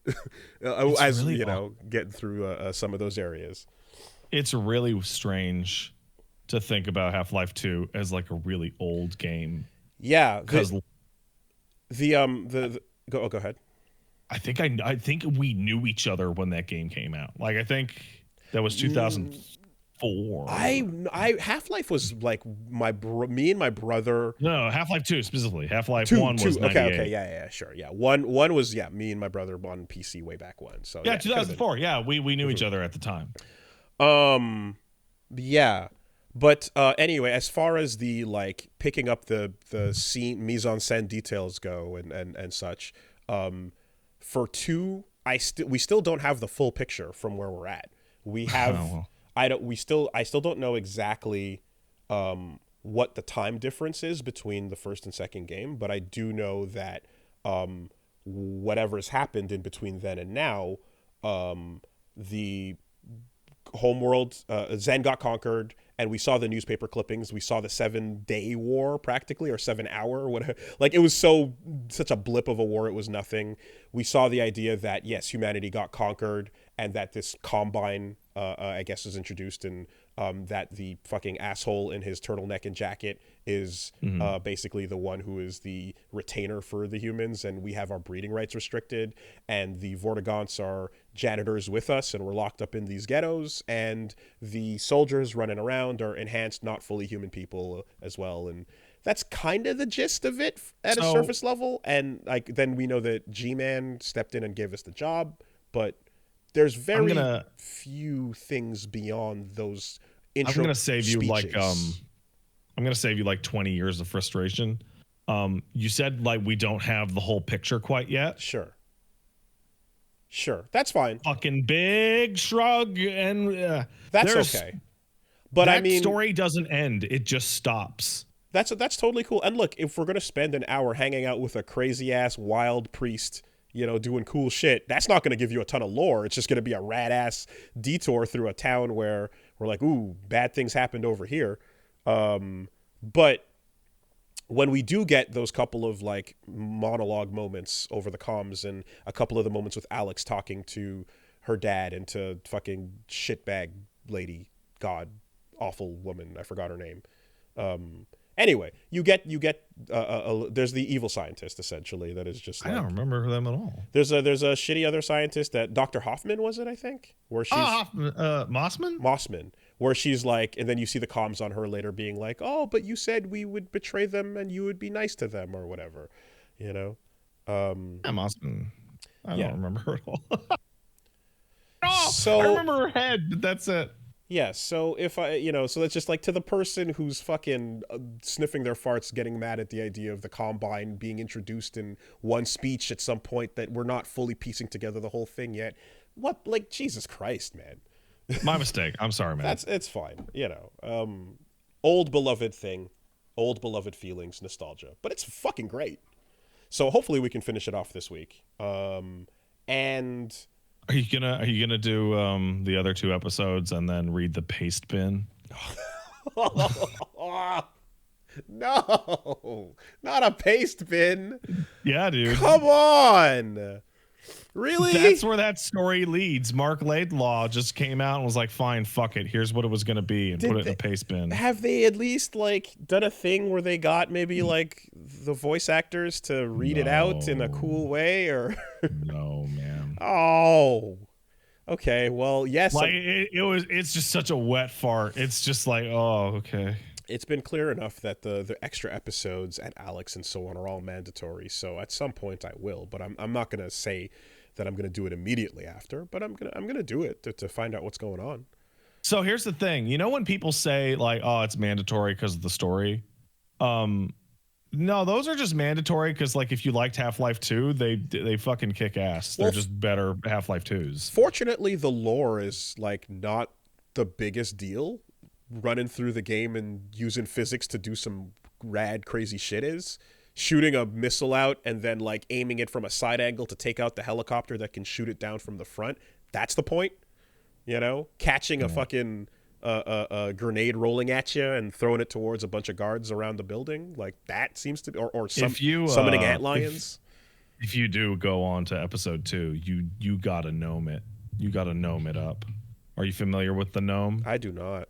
as really, getting through some of those areas. It's really strange to think about Half-Life 2 as like a really old game. Yeah, because go ahead. I think we knew each other when that game came out. Like I think that was 2004. I Half-Life was like me and my brother. No, Half-Life 2 specifically. Half-Life 1 was 98. Okay, yeah, sure, yeah. One was me and my brother on PC way back when. So yeah, 2004. Yeah, we knew each other at the time. Yeah. But anyway, as far as the like picking up the scene mise en scène details go and such, for 2, we still don't have the full picture from where we're at. We have I still don't know exactly what the time difference is between the first and second game, but I do know that whatever has happened in between then and now, the homeworld, Zen got conquered, and we saw the newspaper clippings. We saw the 7-day war practically, or 7-hour, or whatever. Like it was such a blip of a war. It was nothing. We saw the idea that yes, humanity got conquered, and that this Combine, I guess, is introduced, and that the fucking asshole in his turtleneck and jacket is basically the one who is the retainer for the humans, and we have our breeding rights restricted, and the Vortigaunts are janitors with us, and we're locked up in these ghettos, and the soldiers running around are enhanced, not fully human people as well, and that's kind of the gist of it at a surface level. And like then we know that G-Man stepped in and gave us the job, but there's very few things beyond those intro I'm gonna save speeches. You like I'm gonna save you like 20 years of frustration. You said like we don't have the whole picture quite yet. Sure, that's fine. Fucking big shrug, and that's okay. But that I mean, story doesn't end; it just stops. That's totally cool. And look, if we're gonna spend an hour hanging out with a crazy ass wild priest, doing cool shit, that's not gonna give you a ton of lore. It's just gonna be a rad ass detour through a town where we're like, ooh, bad things happened over here. But when we do get those couple of like monologue moments over the comms, and a couple of the moments with Alex talking to her dad and to fucking shitbag lady, god awful woman, I forgot her name. Anyway, you get there's the evil scientist essentially that is just like, I don't remember them at all. There's a shitty other scientist that Dr. Hoffman, was it, I think, where she's Mossman, where she's like, and then you see the comms on her later being like, oh, but you said we would betray them and you would be nice to them or whatever, Mossman. I don't remember her at all. So I remember her head, but that's it. Yeah, so if so that's just like to the person who's fucking sniffing their farts, getting mad at the idea of the Combine being introduced in one speech at some point that we're not fully piecing together the whole thing yet. What, like, Jesus Christ, man. My mistake. I'm sorry, man. It's fine. Old beloved thing, old beloved feelings, nostalgia, but it's fucking great. So hopefully we can finish it off this week. And Are you gonna do the other 2 episodes and then read the paste bin? No, not a paste bin. Yeah, dude. Come on. Really? That's where that story leads. Mark Laidlaw just came out and was like, fine, fuck it. Here's what it was going to be, and put it in a paste bin. Have they at least like done a thing where they got maybe like the voice actors to read it out in a cool way, or? No, man. Oh, okay. Well, yes. Like it's just such a wet fart. It's just like, oh, okay. It's been clear enough that the extra episodes and Alex and so on are all mandatory. So at some point I will, but I'm not gonna say that I'm gonna do it immediately after. But I'm gonna do it to find out what's going on. So here's the thing. You know when people say like, oh, it's mandatory because of the story? No, those are just mandatory because like if you liked Half-Life 2, they fucking kick ass. They're just better Half-Life 2s. Fortunately, the lore is like not the biggest deal. Running through the game and using physics to do some rad crazy shit is. Shooting a missile out and then like aiming it from a side angle to take out the helicopter that can shoot it down from the front. That's the point. You know, catching a fucking a grenade rolling at you and throwing it towards a bunch of guards around the building, like that seems to be, or summoning ant lions. If you do go on to episode 2, you gotta gnome it. You gotta gnome it up. Are you familiar with the gnome? I do not.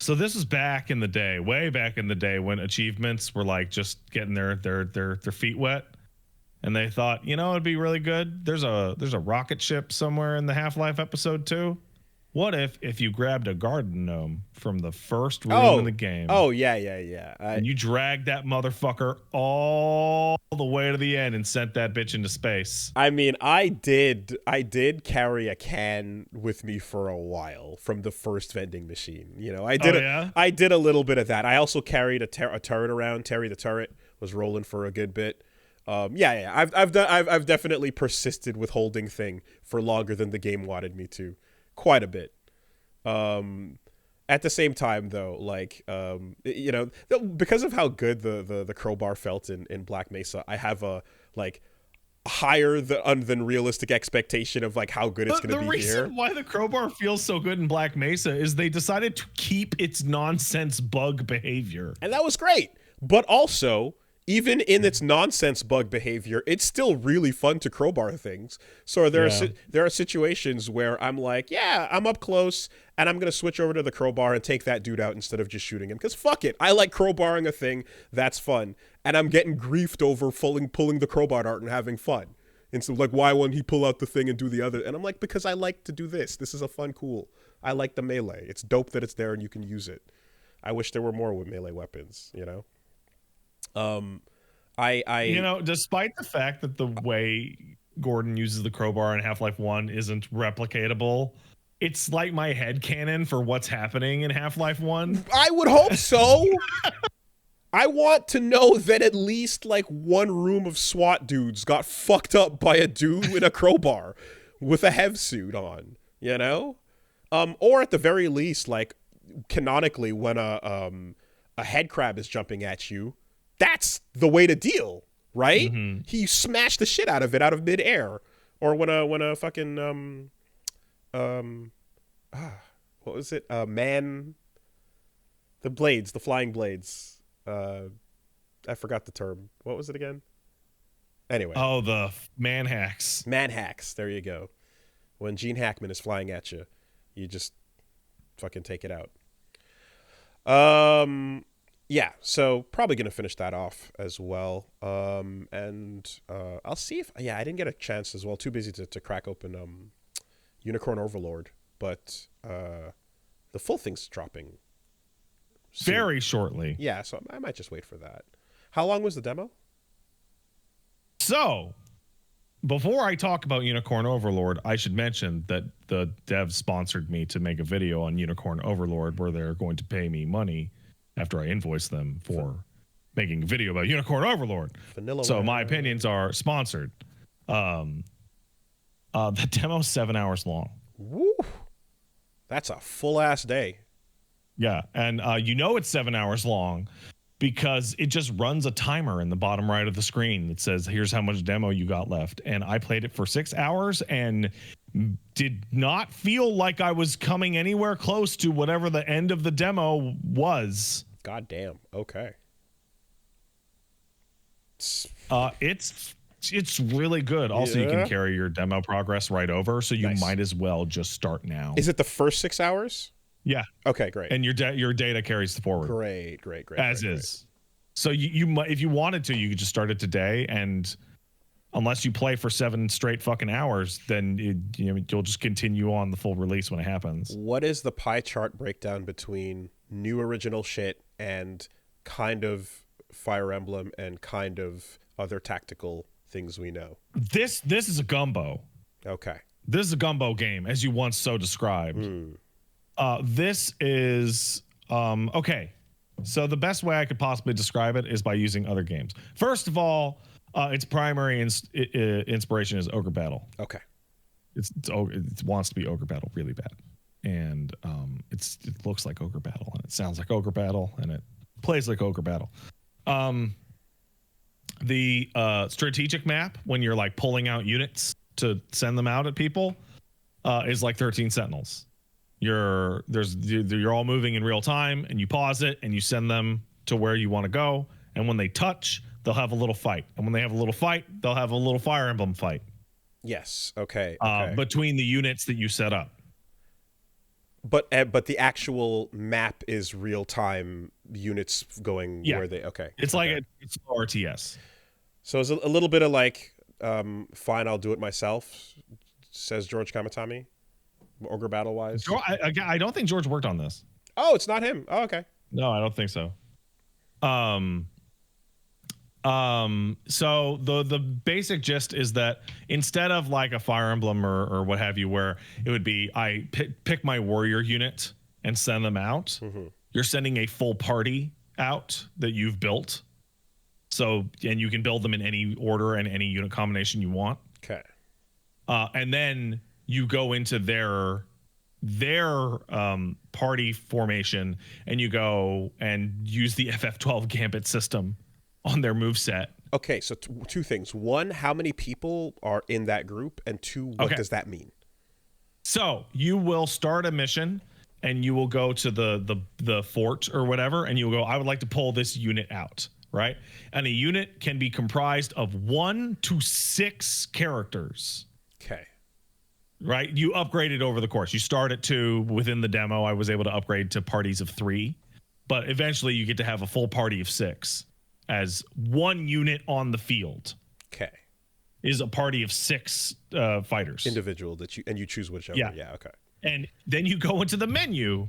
So this was back in the day, way back in the day, when achievements were like just getting their feet wet, and they thought, you know, it'd be really good. There's a rocket ship somewhere in the Half-Life episode 2. What if you grabbed a garden gnome from the first room in the game? Oh, yeah. And you dragged that motherfucker all the way to the end and sent that bitch into space. I mean, I did carry a can with me for a while from the first vending machine. You know, I did a little bit of that. I also carried a turret around. Terry the turret was rolling for a good bit. I've definitely persisted with holding thing for longer than the game wanted me to. Quite a bit. At the same time, though, like, you know, because of how good the crowbar felt in Black Mesa, I have a, like, higher than realistic expectation of, like, how good it's going to be here. The reason why the crowbar feels so good in Black Mesa is they decided to keep its nonsense bug behavior. And that was great. But also, even in its nonsense bug behavior, it's still really fun to crowbar things. So there are situations where I'm like, yeah, I'm up close, and I'm going to switch over to the crowbar and take that dude out instead of just shooting him. Because fuck it, I like crowbarring a thing, that's fun. And I'm getting griefed over pulling the crowbar out and having fun. And so like, why won't he pull out the thing and do the other? And I'm like, because I like to do this. This is a fun, cool. I like the melee. It's dope that it's there and you can use it. I wish there were more with melee weapons, you know? You know, despite the fact that the way Gordon uses the crowbar in Half-Life 1 isn't replicatable, it's like my headcanon for what's happening in Half-Life 1. I would hope so. I want to know that at least like one room of SWAT dudes got fucked up by a dude with a crowbar with a hev suit on, you know? Or at the very least, like canonically when a head crab is jumping at you, that's the way to deal, right? Mm-hmm. He smashed the shit out of it out of midair. Or when a fucking what was it? The blades, the flying blades. I forgot the term. What was it again? Anyway. Oh, the manhacks. Manhacks. There you go. When Gene Hackman is flying at you, you just fucking take it out. Yeah, so probably going to finish that off as well. And I'll see if... Yeah, I didn't get a chance as well. Too busy to crack open Unicorn Overlord. But the full thing's dropping soon. Very shortly. Yeah, so I might just wait for that. How long was the demo? So, before I talk about Unicorn Overlord, I should mention that the devs sponsored me to make a video on Unicorn Overlord where they're going to pay me money after I invoice them for making a video about Unicorn Overlord. So my opinions are sponsored. The demo's 7 hours long. Woo! That's a full-ass day. Yeah, and you know it's 7 hours long because it just runs a timer in the bottom right of the screen that says, here's how much demo you got left. And I played it for 6 hours and did not feel like I was coming anywhere close to whatever the end of the demo was. God damn. Okay. It's It's really good. Also, you can Yeah. carry your demo progress right over, so you Nice. might as well just start now. Is it the first 6 hours? Yeah. Okay, great. And your data carries forward. Great. As is. So you might, if you wanted to, you could just start it today, and unless you play for 7 straight fucking hours, then you'll just continue on the full release when it happens. What is the pie chart breakdown between new original shit and kind of Fire Emblem and kind of other tactical things we know? This is a gumbo. Okay. This is a gumbo game, as you once so described. This is okay. So the best way I could possibly describe it is by using other games. First of all, its primary inspiration is Ogre Battle. Okay. It wants to be Ogre Battle really bad, and it looks like Ogre Battle, and it sounds like Ogre Battle, and it plays like Ogre Battle. The strategic map, when you're like pulling out units to send them out at people, is like 13 Sentinels. You're all moving in real time, and you pause it and you send them to where you want to go, and when they touch, they'll have a little fight, and when they have a little fight, they'll have a little Fire Emblem fight. Yes. Okay. Between the units that you set up. But the actual map is real time units going where they. Okay. It's like it's RTS. So it's a little bit of like, fine, I'll do it myself, says George Kamatami, Ogre Battle wise. I don't think George worked on this. Oh, it's not him. Oh, okay. No, I don't think so. So the basic gist is that instead of like a Fire Emblem or what have you, where it would be I pick my warrior unit and send them out, you're sending a full party out that you've built. So, and you can build them in any order and any unit combination you want. Okay. And then you go into their party formation, and you go and use the FF12 Gambit system on their moveset. Okay, so two things. One, how many people are in that group? And two, what does that mean? So you will start a mission, and you will go to the fort or whatever, and you'll go, I would like to pull this unit out, right? And a unit can be comprised of 1 to 6 characters. Okay. Right? You upgrade it over the course. You start at 2. Within the demo, I was able to upgrade to parties of 3. But eventually you get to have a full party of 6 as 1 unit on the field. Okay. Is a party of 6 fighters. Individual you choose whichever. Yeah, okay. And then you go into the menu,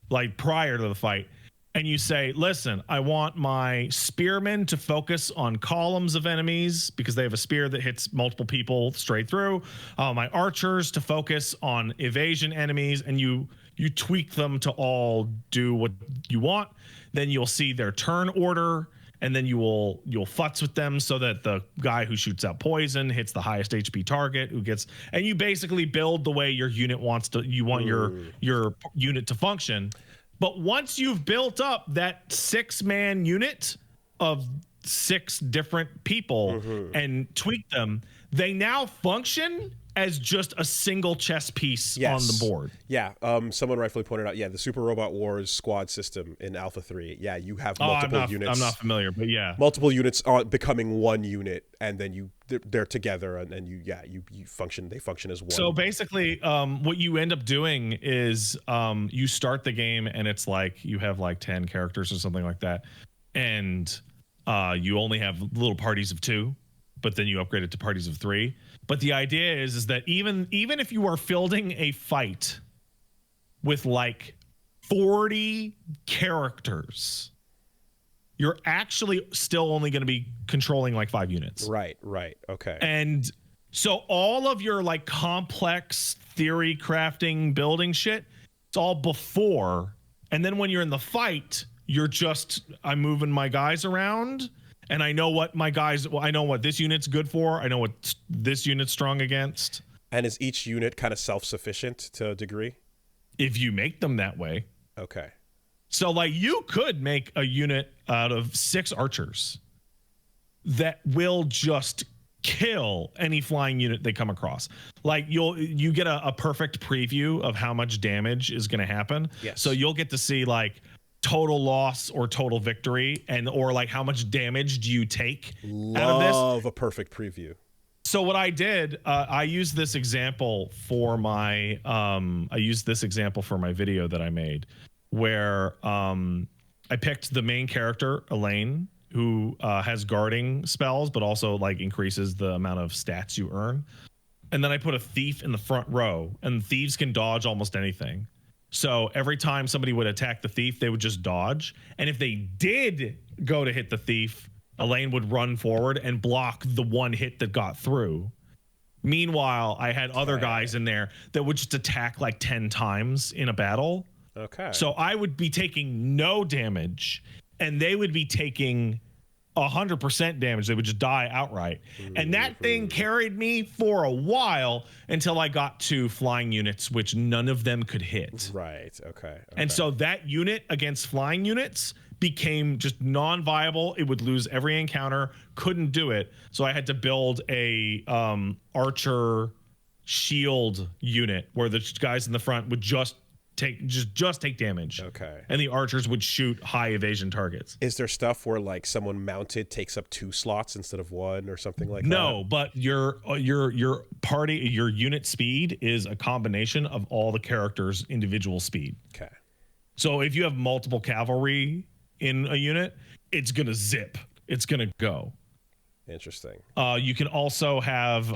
like prior to the fight, and you say, listen, I want my spearmen to focus on columns of enemies because they have a spear that hits multiple people straight through. My archers to focus on evasion enemies, and you tweak them to all do what you want. Then you'll see their turn order, and then you'll futz with them so that the guy who shoots out poison hits the highest HP target, and you basically build the way your unit wants to. You want your unit to function. But once you've built up that 6-man unit of 6 different people and tweak them, they now function as just a single chess piece on the board. Yeah. Someone rightfully pointed out, the Super Robot Wars squad system in Alpha 3. Yeah, you have multiple units. I'm not familiar, but yeah. Multiple units becoming one unit, and then they're together, and you function. They function as one. So basically, what you end up doing is you start the game, and it's like you have like 10 characters or something like that, and you only have little parties of 2, but then you upgrade it to parties of 3. But the idea is that even if you are fielding a fight with like 40 characters, you're actually still only going to be controlling like 5 units. Right. Okay. And so all of your like complex theory crafting building shit, it's all before. And then when you're in the fight, I'm moving my guys around. And I know what I know what this unit's good for. I know what this unit's strong against. And is each unit kind of self-sufficient to a degree? If you make them that way. Okay. So like you could make a unit out of 6 archers that will just kill any flying unit they come across. Like you get a perfect preview of how much damage is going to happen. Yes. So you'll get to see like total loss or total victory, and or like how much damage do you take out of this. Love a perfect preview. So what I did, I used this example for my video that I made, where I picked the main character, Elaine, who has guarding spells, but also like increases the amount of stats you earn. And then I put a thief in the front row, and thieves can dodge almost anything. So every time somebody would attack the thief, they would just dodge. And if they did go to hit the thief, Elaine would run forward and block the one hit that got through. Meanwhile, I had other guys in there that would just attack like 10 times in a battle. Okay. So I would be taking no damage, and they would be taking 100% damage. They would just die outright. And that thing carried me for a while until I got to flying units, which none of them could hit. Right. Okay. And so that unit against flying units became just non-viable. It would lose every encounter, couldn't do it. So I had to build a archer shield unit where the guys in the front would just take damage. Okay. And the archers would shoot high evasion targets. Is there stuff where like someone mounted takes up 2 slots instead of 1 or something like that? No, but your unit speed is a combination of all the characters' individual speed. Okay. So if you have multiple cavalry in a unit, it's gonna zip. It's gonna go. Interesting. You can also have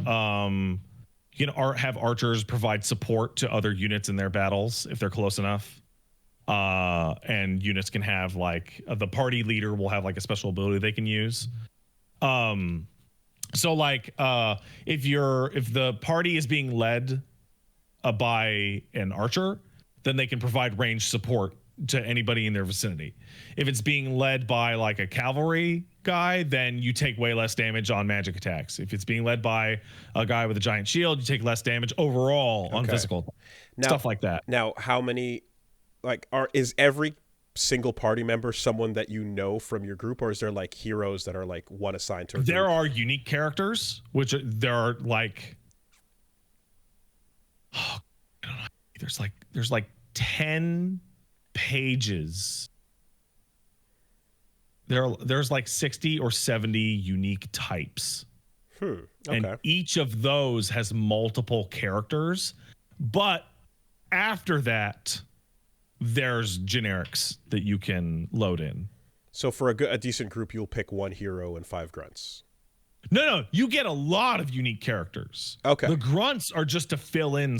have archers provide support to other units in their battles if they're close enough. And units can have like the party leader will have like a special ability they can use. So like if the party is being led by an archer, then they can provide range support to anybody in their vicinity. If it's being led by like a cavalry guy, then you take way less damage on magic attacks. If it's being led by a guy with a giant shield, you take less damage overall on physical stuff like that. Now, how many is every single party member someone that you know from your group, or is there like heroes that are like one assigned to a There group? are unique characters, which there are like there's like 10 pages. There's like 60 or 70 unique types. Okay. And each of those has multiple characters, but after that there's generics that you can load in. So for a decent group, you'll pick 1 hero and 5 grunts. No, you get a lot of unique characters. Okay. The grunts are just to fill in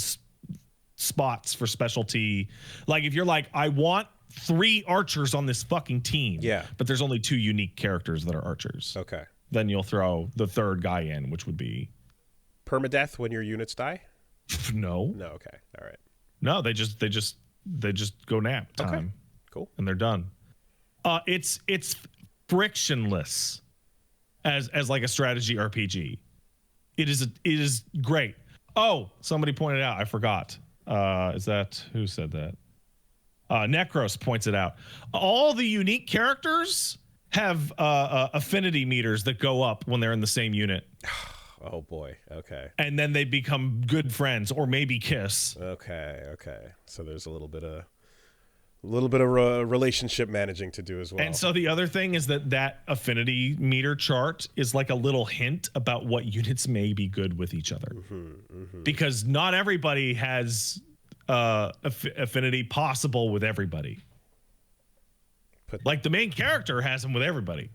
spots for specialty. Like if you're like, I want 3 archers on this fucking team. Yeah. But there's only 2 unique characters that are archers. Okay. Then you'll throw the 3rd guy in, which would be permadeath when your units die? No. No, okay. All right. No, they just go nap time. Okay. Cool. And they're done. It's frictionless as like a strategy RPG. It is great. Oh, somebody pointed out, I forgot. Is that who said that? Necros points it out. All the unique characters have affinity meters that go up when they're in the same unit. Oh boy. Okay. And then they become good friends, or maybe kiss. Okay. So there's a little bit of relationship managing to do as well. And so the other thing is that affinity meter chart is like a little hint about what units may be good with each other. Because not everybody has affinity possible with everybody. Like the main character has them with everybody.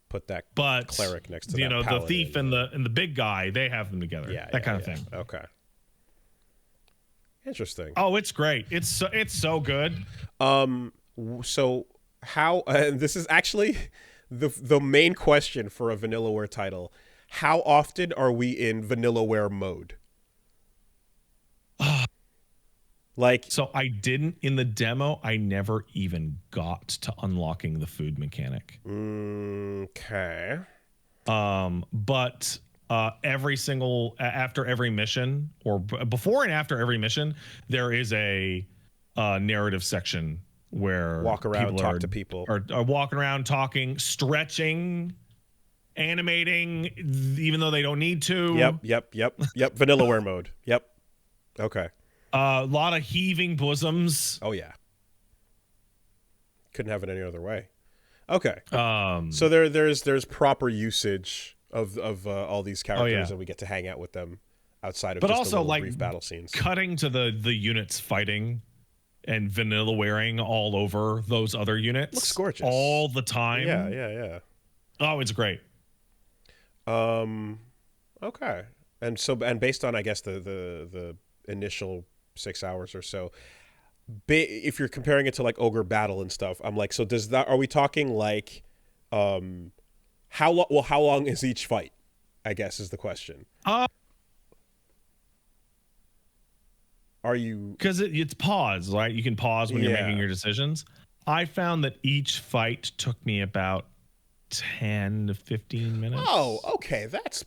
Put that but cleric next to the paladin. thief and the big guy, they have them together. That kind of thing. Okay. Interesting. Oh, it's great. It's so good. So how? And this is actually the main question for a Vanillaware title. How often are we in Vanillaware mode? So I didn't in the demo. I never even got to unlocking the food mechanic. Okay. But every single after every mission, or before and after every mission, there is a narrative section where walk around, talk to people, are walking around, talking, stretching, animating, even though they don't need to. Yep. Vanillaware mode. Yep. Okay. A lot of heaving bosoms. Oh yeah. Couldn't have it any other way. Okay. So there's proper usage of all these characters, and we get to hang out with them outside of but just also the little like brief battle scenes. Cutting to the units fighting and vanilla wearing all over those other units Looks gorgeous all the time. Yeah. Oh, it's great. Okay. And based on, I guess, the initial 6 hours or so, if you're comparing it to like Ogre Battle and stuff, I'm like, so are we talking like, how long is each fight, I guess is the question. Are you... Because it's pause, right? You can pause when you're making your decisions. I found that each fight took me about 10 to 15 minutes. Oh, okay. That's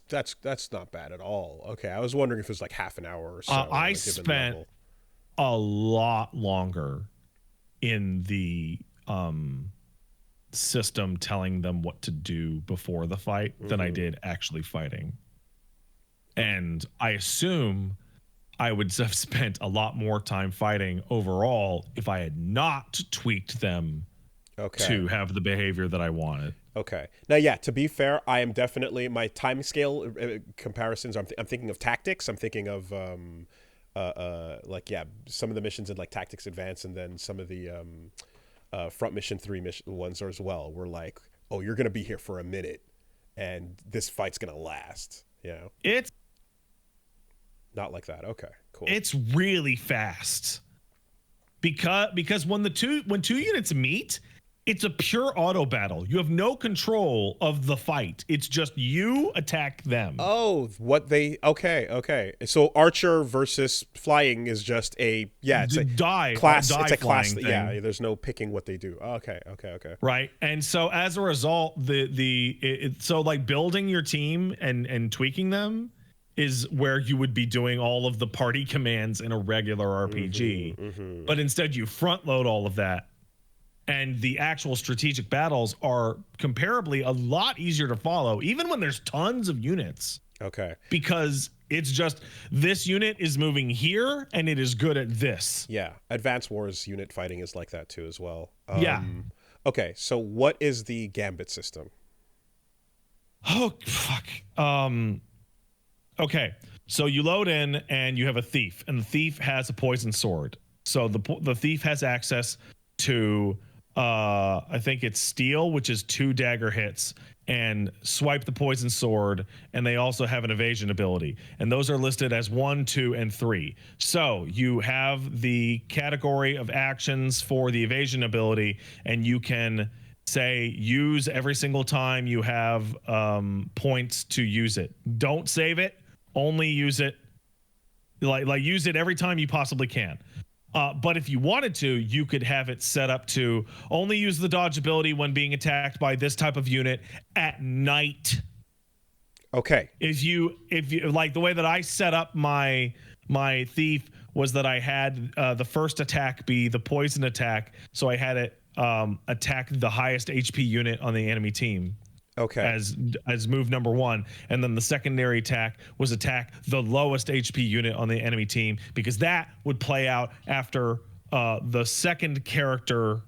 not bad at all. Okay, I was wondering if it was like half an hour or so. I spent a lot longer in the system telling them what to do before the fight than I did actually fighting. And I assume I would have spent a lot more time fighting overall if I had not tweaked them to have the behavior that I wanted. Okay. Now, yeah, to be fair, I am definitely, my time scale comparisons, I'm thinking of tactics. I'm thinking of, some of the missions in like Tactics Advance, and then some of the Front Mission 3 ones as well. We're like, oh, you're going to be here for a minute, and this fight's going to last. You know? It's not like that. Okay, cool. It's really fast. Because when two units meet, it's a pure auto battle. You have no control of the fight. It's just you attack them. Oh, okay. So archer versus flying is just it's a class. It's a class. Yeah, there's no picking what they do. Okay. Right, and so as a result, so like building your team and tweaking them is where you would be doing all of the party commands in a regular RPG. But instead you front load all of that. And the actual strategic battles are comparably a lot easier to follow, even when there's tons of units. Okay. Because it's just, this unit is moving here, and it is good at this. Yeah. Advanced Wars unit fighting is like that too as well. Yeah. Okay, so what is the gambit system? Oh, fuck. Okay, so you load in, and you have a thief, and the thief has a poison sword. So the thief has access to... I think it's steel, which is 2 dagger hits, and swipe the poison sword, and they also have an evasion ability, and those are listed as 1, 2, and 3. So you have the category of actions for the evasion ability, and you can say use every single time you have points to use it. Don't save it, only use it, like use it every time you possibly can. But if you wanted to, you could have it set up to only use the dodge ability when being attacked by this type of unit at night. Okay. If you like, the way that I set up my thief was that I had the first attack be the poison attack, so I had it attack the highest HP unit on the enemy team. Okay. As move number 1, and then the secondary attack was attack the lowest HP unit on the enemy team, because that would play out after the second character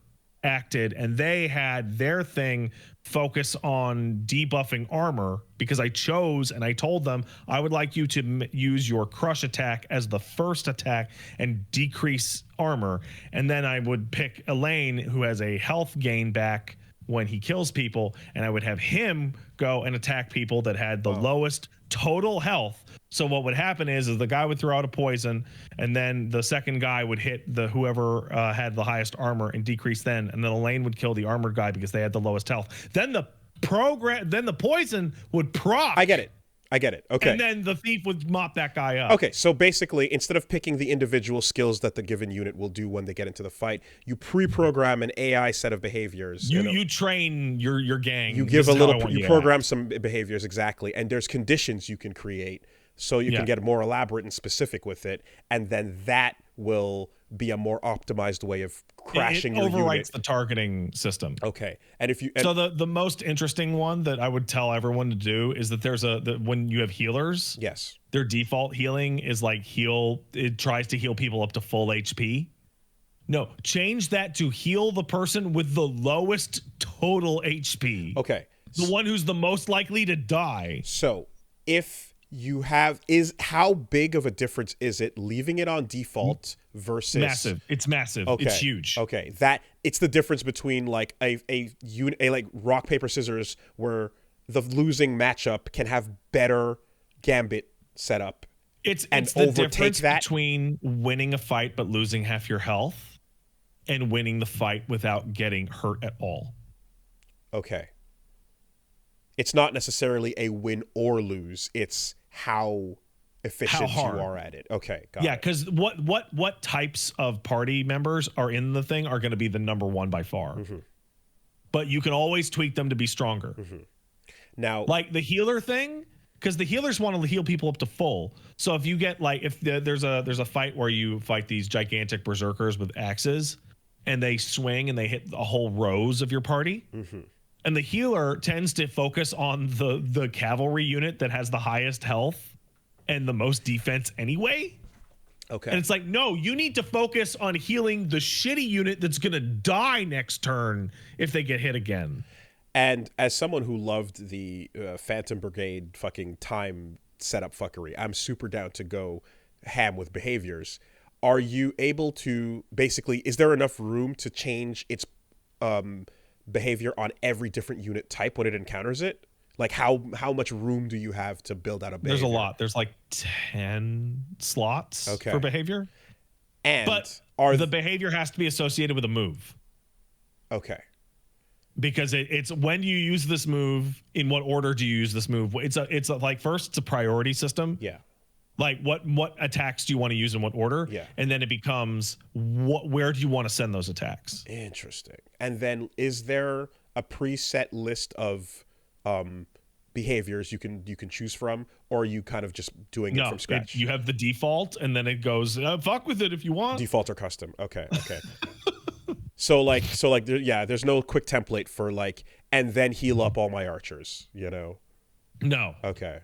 acted, and they had their thing focus on debuffing armor, because I chose and I told them I would like you to use your crush attack as the first attack and decrease armor, and then I would pick Elaine, who has a health gain back when he kills people, and I would have him go and attack people that had the lowest total health. So what would happen is the guy would throw out a poison, and then the second guy would hit whoever had the highest armor and decrease then, and then Elaine would kill the armored guy because they had the lowest health. Then the poison would proc. I get it. Okay. And then the thief would mop that guy up. Okay, so basically, instead of picking the individual skills that the given unit will do when they get into the fight, you pre-program an AI set of behaviors. You train your gang. You give you program some behaviors, exactly, and there's conditions you can create, so you can get more elaborate and specific with it, and then that will be a more optimized way of crashing your unit. It overwrites the targeting system. Okay, and if you so the most interesting one that I would tell everyone to do is that there's when you have healers, yes, their default healing is like it tries to heal people up to full HP, No, change that to heal the person with the lowest total HP. Okay. The one who's the most likely to die. So if you have, how big of a difference is it leaving it on default versus massive? It's massive. Okay. It's huge. Okay. That it's the difference between like a like rock, paper, scissors where the losing matchup can have better gambit setup. It's the difference between winning a fight but losing half your health and winning the fight without getting hurt at all. Okay. It's not necessarily a win or lose. It's how efficient you are at it. Okay, got it. Yeah, because what types of party members are in the thing are going to be the number one by far. But you can always tweak them to be stronger. Now, like the healer thing, because the healers want to heal people up to full. So if you get like there's a fight where you fight these gigantic berserkers with axes, and they swing and they hit a whole rows of your party. And the healer tends to focus on the cavalry unit that has the highest health and the most defense anyway. Okay. And it's like, no, you need to focus on healing the shitty unit that's going to die next turn if they get hit again. And as someone who loved the Phantom Brigade fucking time setup fuckery, I'm super down to go ham with behaviors. Are you able to basically, is there enough room to change its behavior on every different unit type when it encounters it? Like how much room do you have to build out a behavior? There's a lot. There's like 10 slots for behavior. But the behavior has to be associated with a move. Okay. Because it's when you use this move, in what order do you use this move? It's like first it's a priority system. Yeah. Like what attacks do you want to use in what order? Yeah. And then it becomes where do you want to send those attacks? Interesting. And then is there a preset list of behaviors you can choose from, or are you kind of just doing it from scratch? You have the default, and then it goes fuck with it if you want. Default or custom. Okay. So there's no quick template for like, and then heal up all my archers, you know? No. Okay.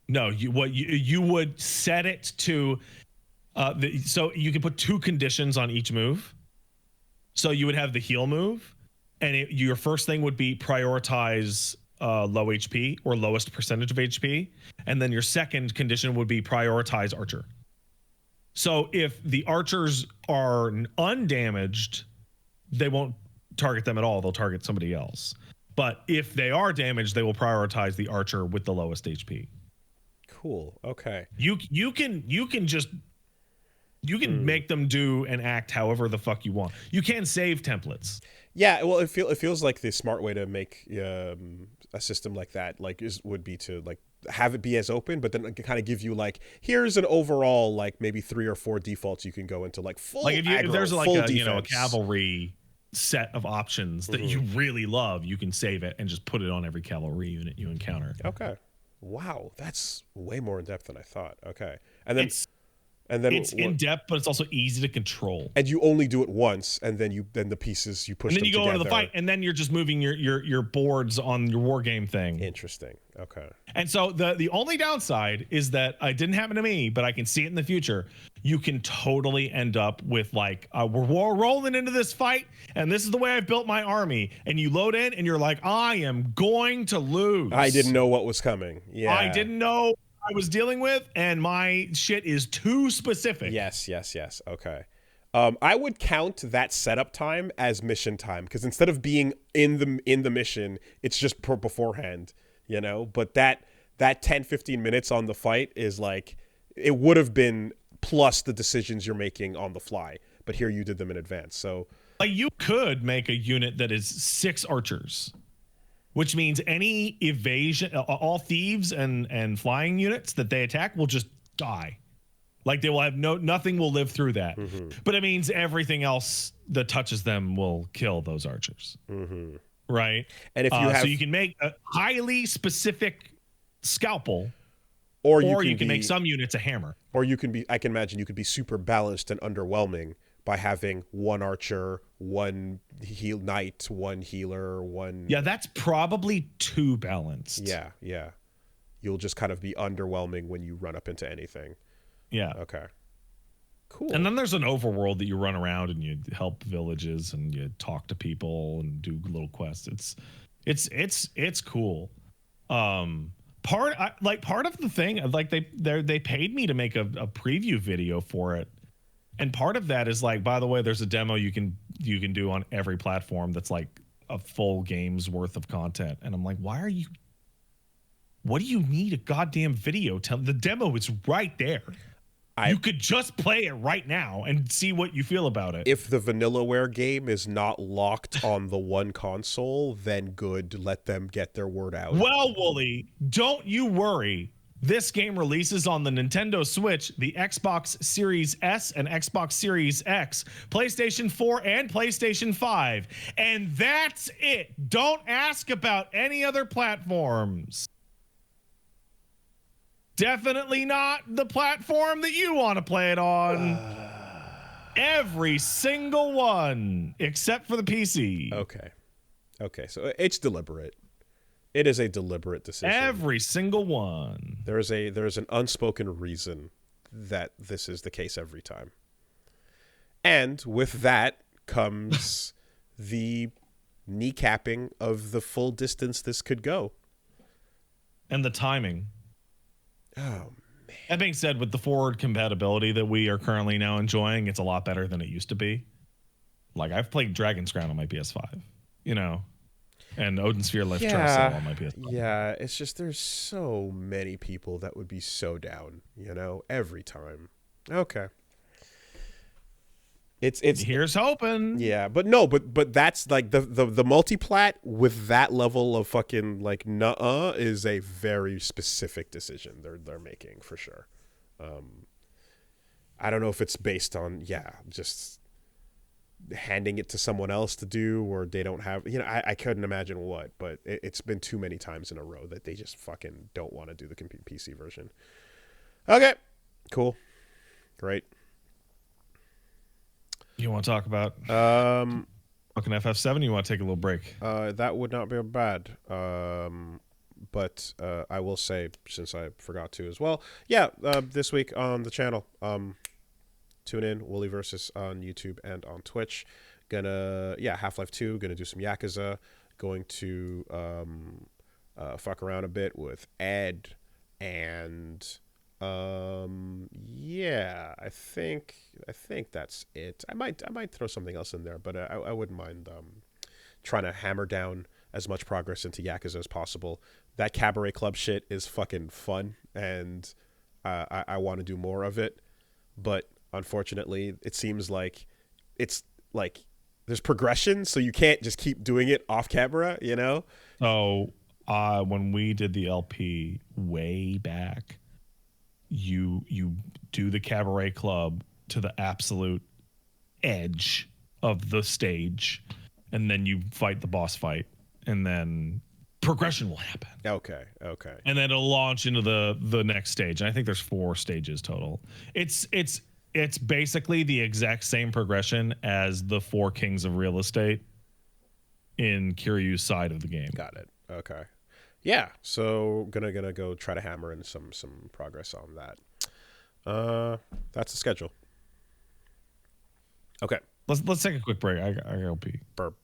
No, you would set it to so you can put 2 conditions on each move. So you would have the heal move, and your first thing would be prioritize low HP or lowest percentage of HP, and then your second condition would be prioritize archer. So if the archers are undamaged, they won't target them at all. They'll target somebody else. But if they are damaged, they will prioritize the archer with the lowest HP. Cool. Okay. You can make them do and act however the fuck you want. You can save templates. Yeah, well, it feels like the smart way to make a system like that would be to like have it be as open, but then it can kind of give you like, here's an overall like maybe 3 or 4 defaults you can go into, like full like if aggro, there's like a a cavalry set of options that you really love, you can save it and just put it on every cavalry unit you encounter. Okay. Wow, that's way more in depth than I thought. Okay. And then it's in depth, but it's also easy to control. And you only do it once, and then the pieces you push. And then you go together. into the fight, and then you're just moving your boards on your war game thing. Interesting. Okay. And so the only downside is that it didn't happen to me, but I can see it in the future. You can totally end up with like we're rolling into this fight, and this is the way I built my army. And you load in, and you're like, I am going to lose. I didn't know what was coming. Yeah. I didn't know I was dealing with, and my shit is too specific. Yes. Okay. I would count that setup time as mission time, because instead of being in the mission, it's just beforehand, you know. But that 10-15 minutes on the fight is like, it would have been plus the decisions you're making on the fly, but here you did them in advance. So like you could make a unit that is 6 archers, which means any evasion, all thieves and flying units that they attack will just die. Like they will have nothing will live through that. But it means everything else that touches them will kill those archers. Right? And if you so you can make a highly specific scalpel, or you can make some units a hammer. Or I can imagine you could be super balanced and underwhelming by having 1 archer, 1 heal knight, 1 healer, 1... Yeah, that's probably too balanced. Yeah. You'll just kind of be underwhelming when you run up into anything. Yeah. Okay. Cool. And then there's an overworld that you run around and you help villages and you talk to people and do little quests. It's cool. Part of the thing, like they paid me to make a preview video for it, and part of that is like, by the way, there's a demo you can do on every platform that's like a full game's worth of content. And I'm like, what do you need a goddamn video? The demo is right there. You could just play it right now and see what you feel about it. If the Vanillaware game is not locked on the one console, then good. Let them get their word out. Well, Wooly, don't you worry. This game releases on the Nintendo Switch, the Xbox Series S and Xbox Series X, PlayStation 4, and PlayStation 5. And that's it. Don't ask about any other platforms. Definitely not the platform that you want to play it on. Every single one, except for the PC. Okay, so it's deliberate. It is a deliberate decision. Every single one. There is an unspoken reason that this is the case every time. And with that comes the kneecapping of the full distance this could go. And the timing. Oh, man. That being said, with the forward compatibility that we are currently now enjoying, it's a lot better than it used to be. Like, I've played Dragon's Crown on my PS5, you know, and Odin Sphere Lift Carousel on my PS5. Yeah, it's just there's so many people that would be so down, you know, every time. Okay. It's here's hoping. Yeah, but that's like the multiplat with that level of fucking like nuh-uh is a very specific decision they're making for sure. I don't know if it's based on just handing it to someone else to do, or they don't have, you know, I couldn't imagine what, but it's been too many times in a row that they just fucking don't want to do the PC version. Okay, cool, great. You want to talk about fucking FF7? You want to take a little break? That would not be bad. But I will say, since I forgot to as well, this week on the channel, tune in, Wooly Versus on YouTube and on Twitch. Half-Life 2, gonna do some Yakuza, going to fuck around a bit with Ed, and I think that's it. I might throw something else in there, but I wouldn't mind trying to hammer down as much progress into Yakuza as possible. That Cabaret Club shit is fucking fun, and I want to do more of it, but unfortunately it seems like it's like there's progression, so you can't just keep doing it off camera, you know? So when we did the LP way back, you do the Cabaret Club to the absolute edge of the stage, and then you fight the boss fight, and then progression will happen. Okay. And then it'll launch into the next stage. And I think there's 4 stages total. It's basically the exact same progression as the 4 Kings of Real Estate in Kiryu's side of the game. Got it. Okay. Yeah, so gonna go try to hammer in some progress on that. That's the schedule. Okay. Let's take a quick break. I gotta pee. Burp.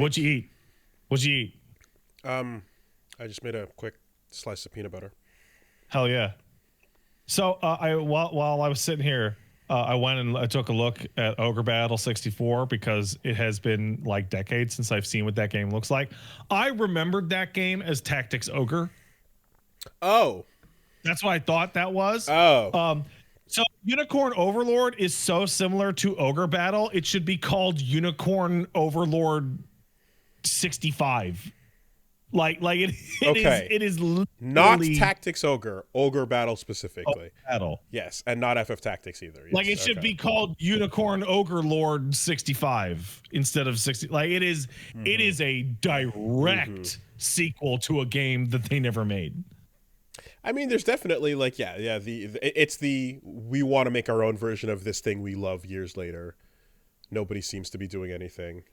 What'd you eat? What'd you eat? I just made a quick slice of peanut butter. Hell yeah. So while I was sitting here, I went and I took a look at Ogre Battle 64 because it has been like decades since I've seen what that game looks like. I remembered that game as Tactics Ogre. Oh. That's what I thought that was. Oh. So Unicorn Overlord is so similar to Ogre Battle, it should be called Unicorn Overlord 65. Like it Okay. it is not Tactics Ogre Battle specifically. Battle. Yes, and not FF Tactics either. Yes, Like it should be called Unicorn Ogre Lord 65 instead of 60. Like it is a direct sequel to a game that they never made. I mean, there's definitely like it's the we want to make our own version of this thing we love years later. Nobody seems to be doing anything.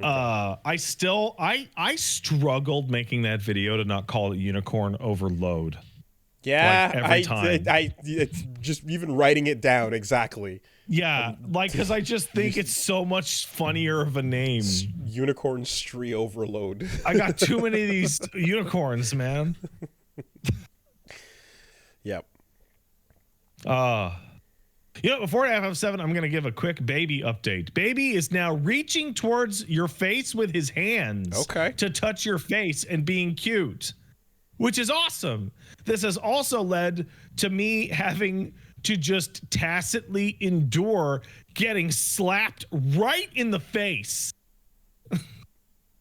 Okay. I struggled making that video to not call it Unicorn Overload. Yeah, like every time. I it's just even writing it down exactly. Yeah, like because I just think it's so much funnier of a name. Unicorn Stree Overload. I got too many of these unicorns, man. Yep. Before FF7, I'm going to give a quick baby update. Baby is now reaching towards your face with his hands to touch your face and being cute, which is awesome. This has also led to me having to just tacitly endure getting slapped right in the face.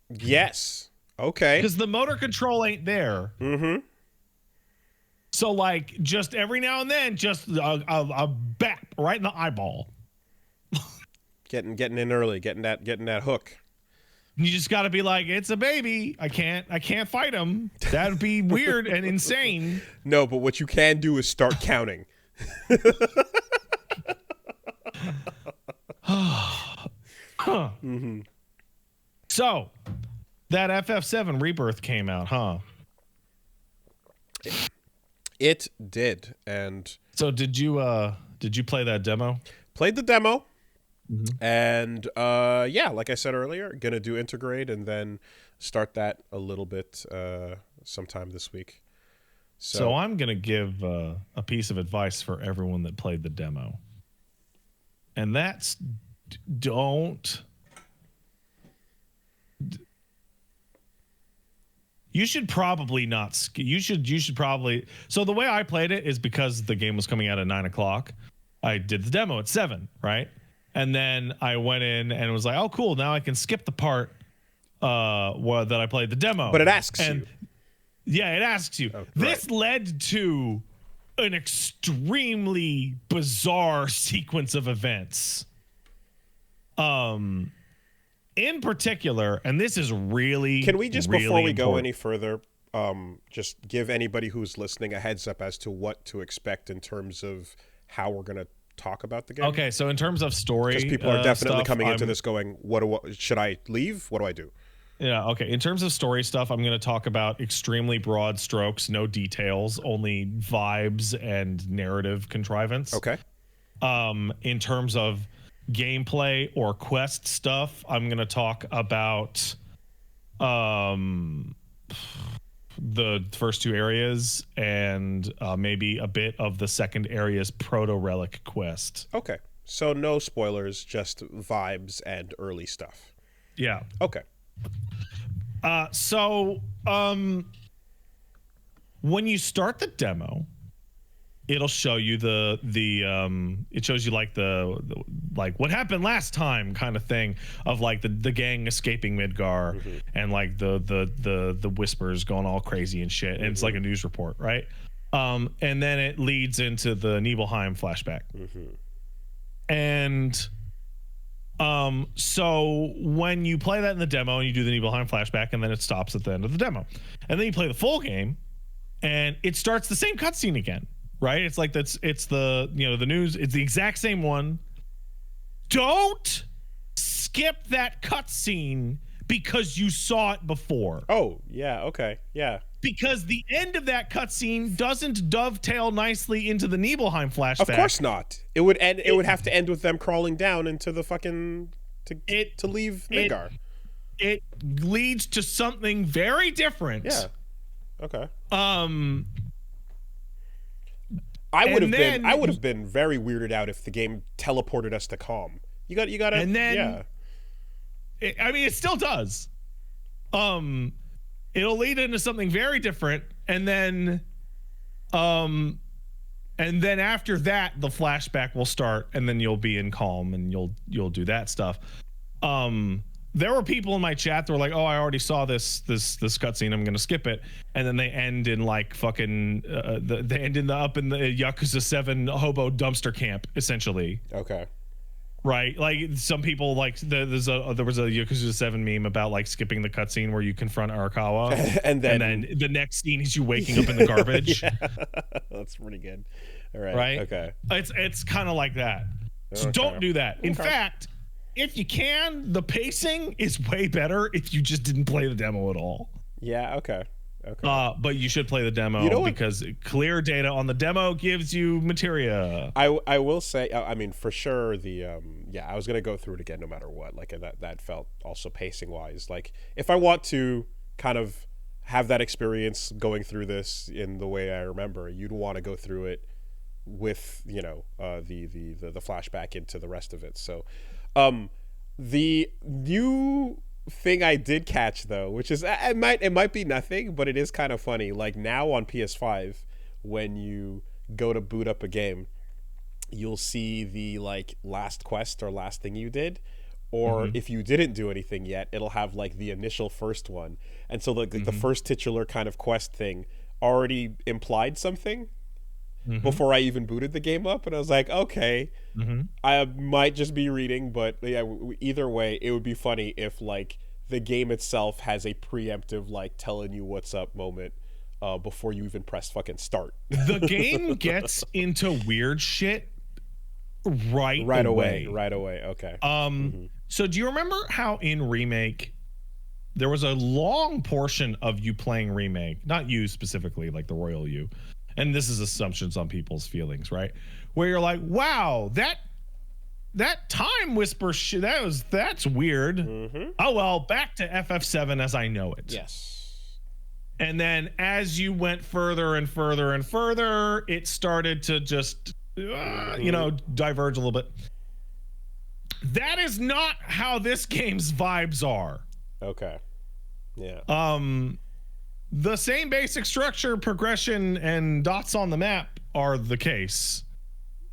Yes. Okay. Because the motor control ain't there. Mm-hmm. So, like, just every now and then, just a bap right in the eyeball. getting in early, getting that hook. You just got to be like, it's a baby. I can't fight him. That'd be weird and insane. No, but what you can do is start counting. Mm-hmm. So, that FF7 Rebirth came out, huh? It did, and so did you play that demo? Played the demo, and yeah, like I said earlier, gonna do Intergrade and then start that a little bit sometime this week. So I'm gonna give a piece of advice for everyone that played the demo, and that's don't. You should probably not. You should probably. So the way I played it is because the game was coming out at 9:00. I did the demo at 7, right? And then I went in and was like, "Oh, cool! Now I can skip the part that I played the demo." But it asks you. Yeah, it asks you. Oh, right. This led to an extremely bizarre sequence of events. In particular, and this is really, can we just, really before we important. go any further, just give anybody who's listening a heads up as to what to expect in terms of how we're going to talk about the game? Okay, so in terms of story, because people are definitely coming into I'm, this going, what should I leave? What do I do? Yeah, okay. In terms of story stuff, I'm going to talk about extremely broad strokes, no details, only vibes and narrative contrivance. Okay. In terms of gameplay or quest stuff, I'm going to talk about the first two areas and maybe a bit of the second area's proto-relic quest. Okay. So no spoilers, just vibes and early stuff. Yeah. Okay. When you start the demo, it'll show you it shows you like the what happened last time kind of thing of like the gang escaping Midgar and like the whispers going all crazy and shit. And it's like a news report, right? And then it leads into the Nibelheim flashback. And so when you play that in the demo and you do the Nibelheim flashback, and then it stops at the end of the demo, and then you play the full game and it starts the same cutscene again, right? It's like it's the the news, it's the exact same one. Don't skip that cutscene because you saw it before. Oh, yeah, okay. Yeah. Because the end of that cutscene doesn't dovetail nicely into the Nibelheim flashback. Of course not. It would end. It would have to end with them crawling down into the fucking to leave Midgar. It leads to something very different. Yeah. Okay. I would have been very weirded out if the game teleported us to Calm. You got to. And then, yeah. It still does. It'll lead into something very different, and then after that, the flashback will start, and then you'll be in Calm, and you'll do that stuff. There were people in my chat that were like, "Oh, I already saw this cutscene. I'm gonna skip it." And then they end in like fucking they end in up in the Yakuza 7 hobo dumpster camp, essentially. Okay. Right, like some people like there was a Yakuza 7 meme about like skipping the cutscene where you confront Arakawa, and then the next scene is you waking up in the garbage. Yeah. That's pretty good. All right. Right. Okay. It's kind of like that. So don't do that. In fact, if you can, the pacing is way better if you just didn't play the demo at all. Yeah. Okay. Okay. But you should play the demo because clear data on the demo gives you materia. I will say, I mean, for sure, I was gonna go through it again no matter what. Like that felt also pacing wise. Like if I want to kind of have that experience going through this in the way I remember, you'd want to go through it with the flashback into the rest of it. So, the new thing I did catch though, which is it might be nothing, but it is kind of funny. Like now on PS5, when you go to boot up a game, you'll see the like last quest or last thing you did, or if you didn't do anything yet, it'll have like the initial first one, and so like the first titular kind of quest thing already implied something before I even booted the game up, and I was like, okay, I might just be reading, but yeah, either way, it would be funny if like the game itself has a preemptive like telling you what's up moment before you even press fucking start. The game gets into weird shit right away. Okay. So do you remember how in Remake there was a long portion of you playing Remake, not you specifically, like the royal you, and this is assumptions on people's feelings, right? Where you're like, wow, that time whisper shit, that's weird. Oh well, back to FF7 as I know it. Yes. And then as you went further and further and further, it started to just diverge a little bit. That is not how this game's vibes are. Okay. Yeah. The same basic structure, progression, and dots on the map are the case,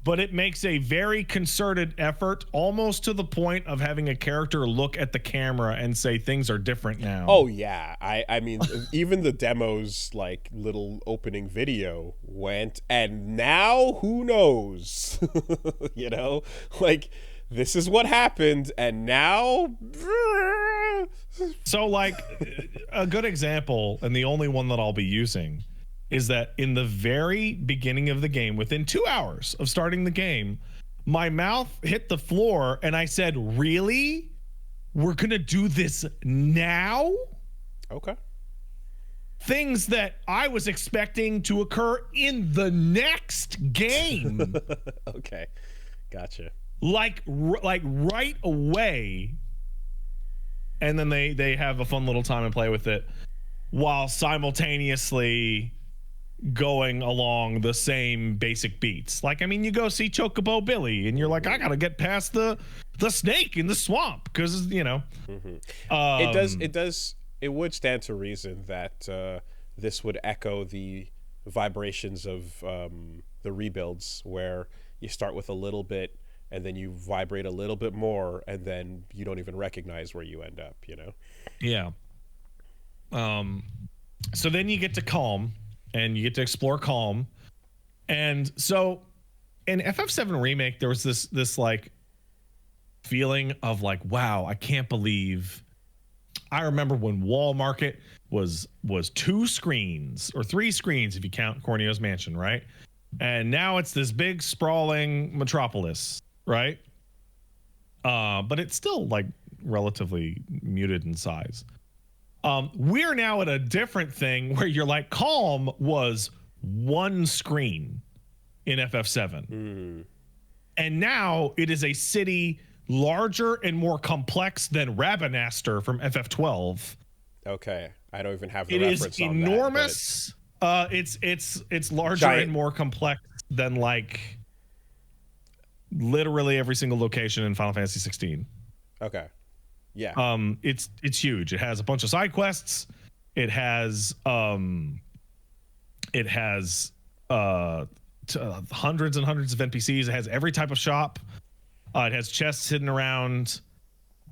but it makes a very concerted effort, almost to the point of having a character look at the camera and say things are different now. Oh yeah, I mean, even the demo's like little opening video went, and now who knows? Like this is what happened, and now. So like a good example, and the only one that I'll be using, is that in the very beginning of the game, within 2 hours of starting the game, my mouth hit the floor and I said, really? We're gonna do this now? Okay. Things that I was expecting to occur in the next game. Okay. Gotcha. Like right away. And then they have a fun little time and play with it while simultaneously going along the same basic beats. Like, I mean, you go see Chocobo Billy and you're like, I gotta get past the snake in the swamp because it would stand to reason that this would echo the vibrations of the rebuilds, where you start with a little bit and then you vibrate a little bit more, and then you don't even recognize where you end up, Yeah. So then you get to Calm, and you get to explore Calm. And so in FF7 Remake, there was this like feeling of like, wow, I can't believe. I remember when Wall Market was 2 screens or 3 screens if you count Corneo's Mansion, right? And now it's this big sprawling metropolis. Right? But it's still like relatively muted in size. We're now at a different thing where you're like, Calm was 1 screen in FF7. And now it is a city larger and more complex than Rabanaster from FF12. Okay, I don't even have the It reference is on enormous. It's larger Giant. and more complex than like literally every single location in Final Fantasy 16. Okay. Yeah. It's huge. It has a bunch of side quests. It has hundreds and hundreds of NPCs. It has every type of shop. It has chests hidden around.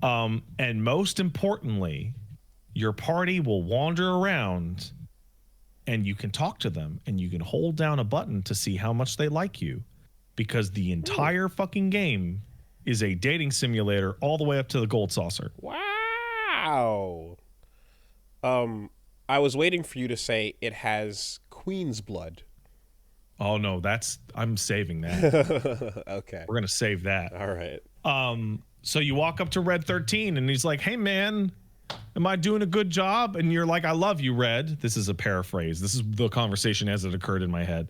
And most importantly, your party will wander around and you can talk to them and you can hold down a button to see how much they like you, because the entire fucking game is a dating simulator all the way up to the gold saucer. Wow. I was waiting for you to say it has Queen's blood. Oh no, I'm saving that. Okay. We're gonna save that. All right. So you walk up to Red 13 and he's like, "Hey man, am I doing a good job?" And you're like, "I love you, Red." This is a paraphrase. This is the conversation as it occurred in my head.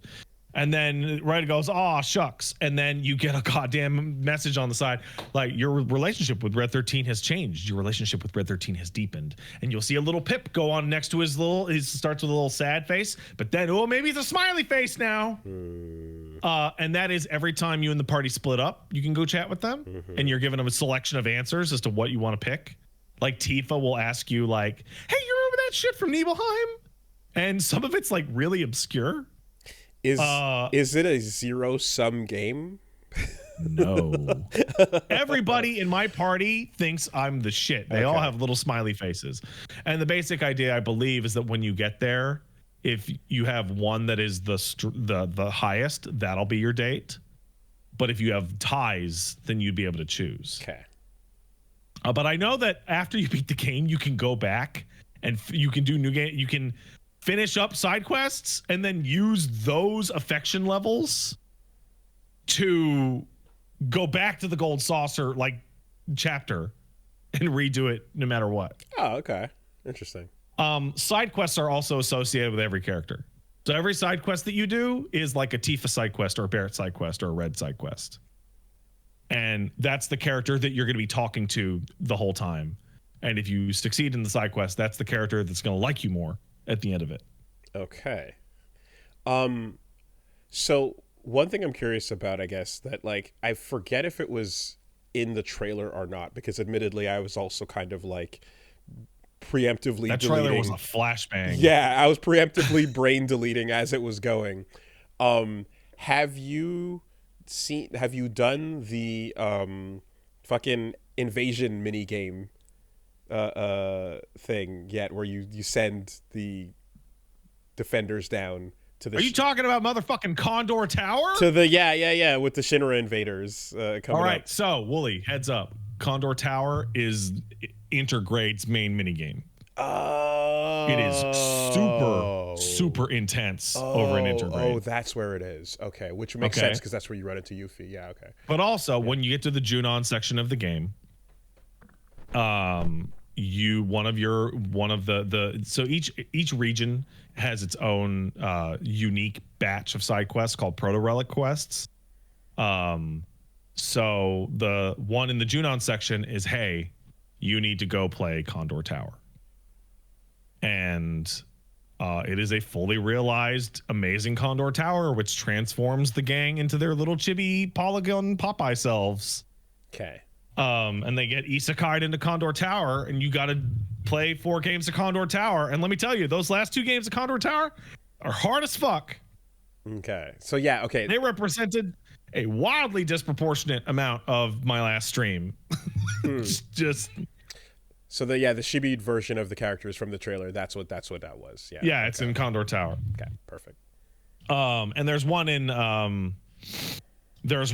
And then Red goes, "Aw, shucks." And then you get a goddamn message on the side, like, "Your relationship with Red 13 has changed. Your relationship with Red 13 has deepened." And you'll see a little pip go on next to his starts with a little sad face, but then, oh, maybe it's a smiley face now. And that is every time you and the party split up, you can go chat with them, and you're giving them a selection of answers as to what you want to pick. Like Tifa will ask you, like, "Hey, you remember that shit from Nibelheim?" And some of it's like really obscure. Is it a zero-sum game? No. Everybody in my party thinks I'm the shit. They all have little smiley faces. And the basic idea, I believe, is that when you get there, if you have one that is the highest, that'll be your date. But if you have ties, then you'd be able to choose. Okay. But I know that after you beat the game, you can go back and you can do new game. You can finish up side quests and then use those affection levels to go back to the gold saucer like chapter and redo it no matter what. Oh, okay. Interesting. Side quests are also associated with every character. So every side quest that you do is like a Tifa side quest or a Barrett side quest or a Red side quest. And that's the character that you're going to be talking to the whole time. And if you succeed in the side quest, that's the character that's going to like you more at the end of it. Okay. So one thing I'm curious about, I guess, that like I forget if it was in the trailer or not, because admittedly I was also kind of like preemptively that deleting. trailer was a flashbang. Yeah, I was preemptively brain deleting as it was going. Have you done the fucking invasion mini game thing yet, where you send the defenders down to the... Are you talking about motherfucking Condor Tower? To the yeah with the Shinra invaders coming All right, up. so Wooly, heads up. Condor Tower is Intergrade's main minigame. Oh. It is super intense over in Intergrade. Oh, that's where it is. Okay, which makes sense because that's where you run into Yuffie. Yeah, okay. But also, when you get to the Junon section of the game, so each region has its own unique batch of side quests called Proto Relic quests. So the one in the Junon section is, hey, you need to go play Condor Tower. And it is a fully realized, amazing Condor Tower, which transforms the gang into their little chibi polygon Popeye selves. Okay. And they get isekai'd into Condor Tower, and you got to play 4 games of Condor Tower. And let me tell you, those last 2 games of Condor Tower are hard as fuck. Okay. So yeah, okay. They represented a wildly disproportionate amount of my last stream. Just so the chibi'd version of the characters from the trailer, that's what that was. Yeah. Yeah, it's in Condor Tower. Okay, perfect. And there's one in so there's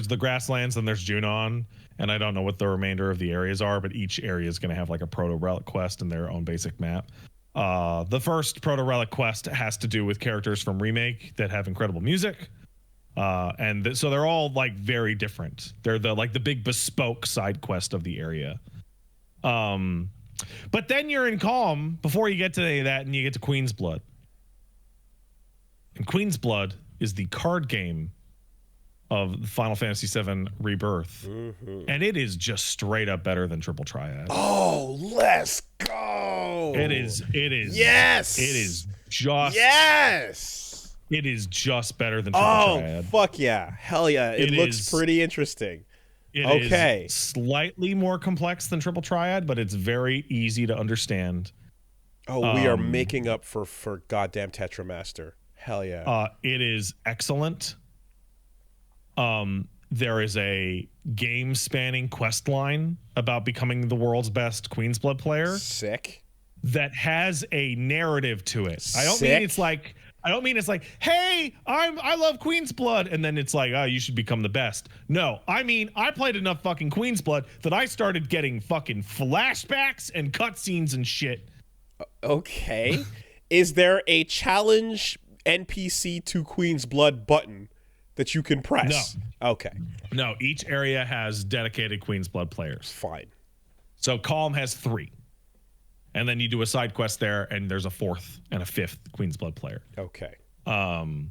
the grasslands and there's Junon, and I don't know what the remainder of the areas are, but each area is going to have like a Proto Relic quest and their own basic map. The first Proto Relic quest has to do with characters from Remake that have incredible music. So they're all like very different. They're the big bespoke side quest of the area. But then you're in Calm before you get to any of that, and you get to Queen's Blood. And Queen's Blood is the card game of Final Fantasy VII Rebirth, and it is just straight up better than Triple Triad. Oh, let's go! It is. Yes. It is just. Yes. It is just better than Triple Triad. Oh, fuck yeah! Hell yeah! It looks pretty interesting. It is slightly more complex than Triple Triad, but it's very easy to understand. Oh, we are making up for goddamn Tetramaster. Hell yeah! It is excellent. There is a game-spanning quest line about becoming the world's best Queen's Blood player. Sick. That has a narrative to it. I don't mean it's like, hey, I love Queen's Blood, and then it's like, oh, you should become the best. No, I mean, I played enough fucking Queen's Blood that I started getting fucking flashbacks and cutscenes and shit. Okay. Is there a challenge NPC to Queen's Blood button that you can press? No. Okay. No, each area has dedicated Queen's Blood players. Fine. So Calm has 3. And then you do a side quest there, and there's a 4th and a 5th Queen's Blood player. Okay. And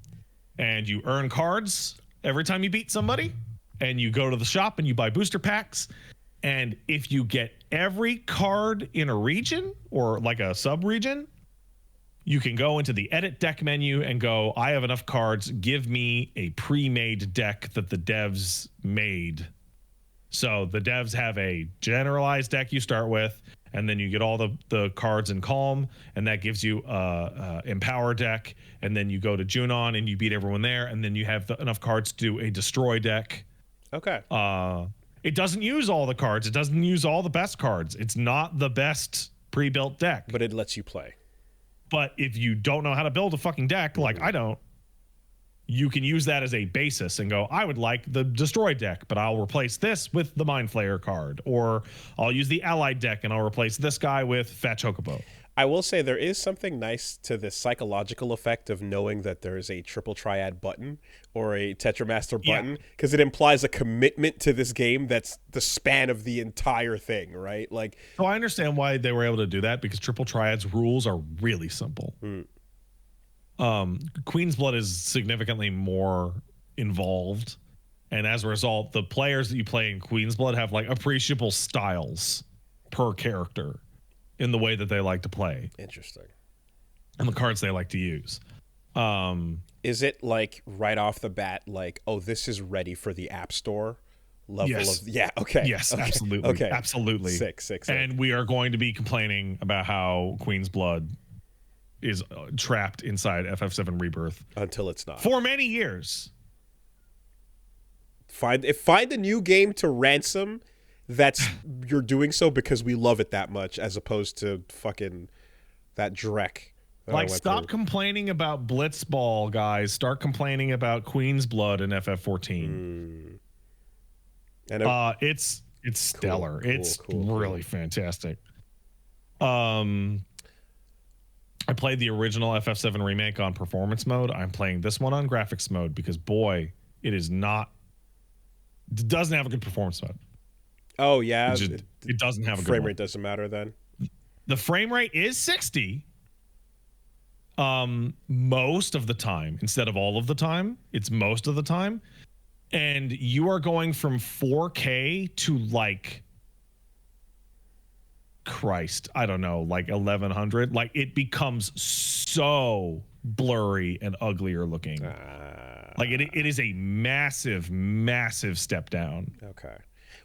you earn cards every time you beat somebody, and you go to the shop and you buy booster packs. And if you get every card in a region or like a sub-region, you can go into the edit deck menu and go, I have enough cards. Give me a pre-made deck that the devs made. So the devs have a generalized deck you start with, and then you get all the cards in Calm, and that gives you Empower deck, and then you go to Junon and you beat everyone there, and then you have enough cards to do a Destroy deck. Okay. It doesn't use all the cards. It doesn't use all the best cards. It's not the best pre-built deck. But it lets you play. But if you don't know how to build a fucking deck, like I don't, you can use that as a basis and go, I would like the Destroy deck, but I'll replace this with the Mind Flayer card. Or I'll use the Allied deck and I'll replace this guy with Fat Chocobo. I will say there is something nice to the psychological effect of knowing that there is a Triple Triad button or a Tetramaster button, because it implies a commitment to this game that's the span of the entire thing, right? Like, so I understand why they were able to do that, because Triple Triad's rules are really simple. Queen's Blood is significantly more involved, and as a result, the players that you play in Queen's Blood have like appreciable styles per character in the way that they like to play. Interesting. And the cards they like to use. Is it like right off the bat, like, oh, this is ready for the App Store level of... Yeah, okay. Yes, okay. Absolutely. Okay. Absolutely. Sick. And we are going to be complaining about how Queen's Blood is trapped inside FF7 Rebirth. Until it's not. For many years. Find a new game to ransom that's you're doing so because we love it that much, as opposed to fucking that dreck. Like, stop complaining about Blitzball, guys. Start complaining about Queen's Blood in FF14. And it's stellar. It's really fantastic. I played the original FF7 remake on performance mode. I'm playing this one on graphics mode because, boy, it doesn't have a good performance mode. Oh, yeah. It doesn't have a good frame rate. Doesn't matter then. The frame rate is 60 most of the time instead of all of the time. It's most of the time. And you are going from 4K to like, Christ, I don't know, like 1100. Like, it becomes so blurry and uglier looking. Like, it is a massive, massive step down. Okay.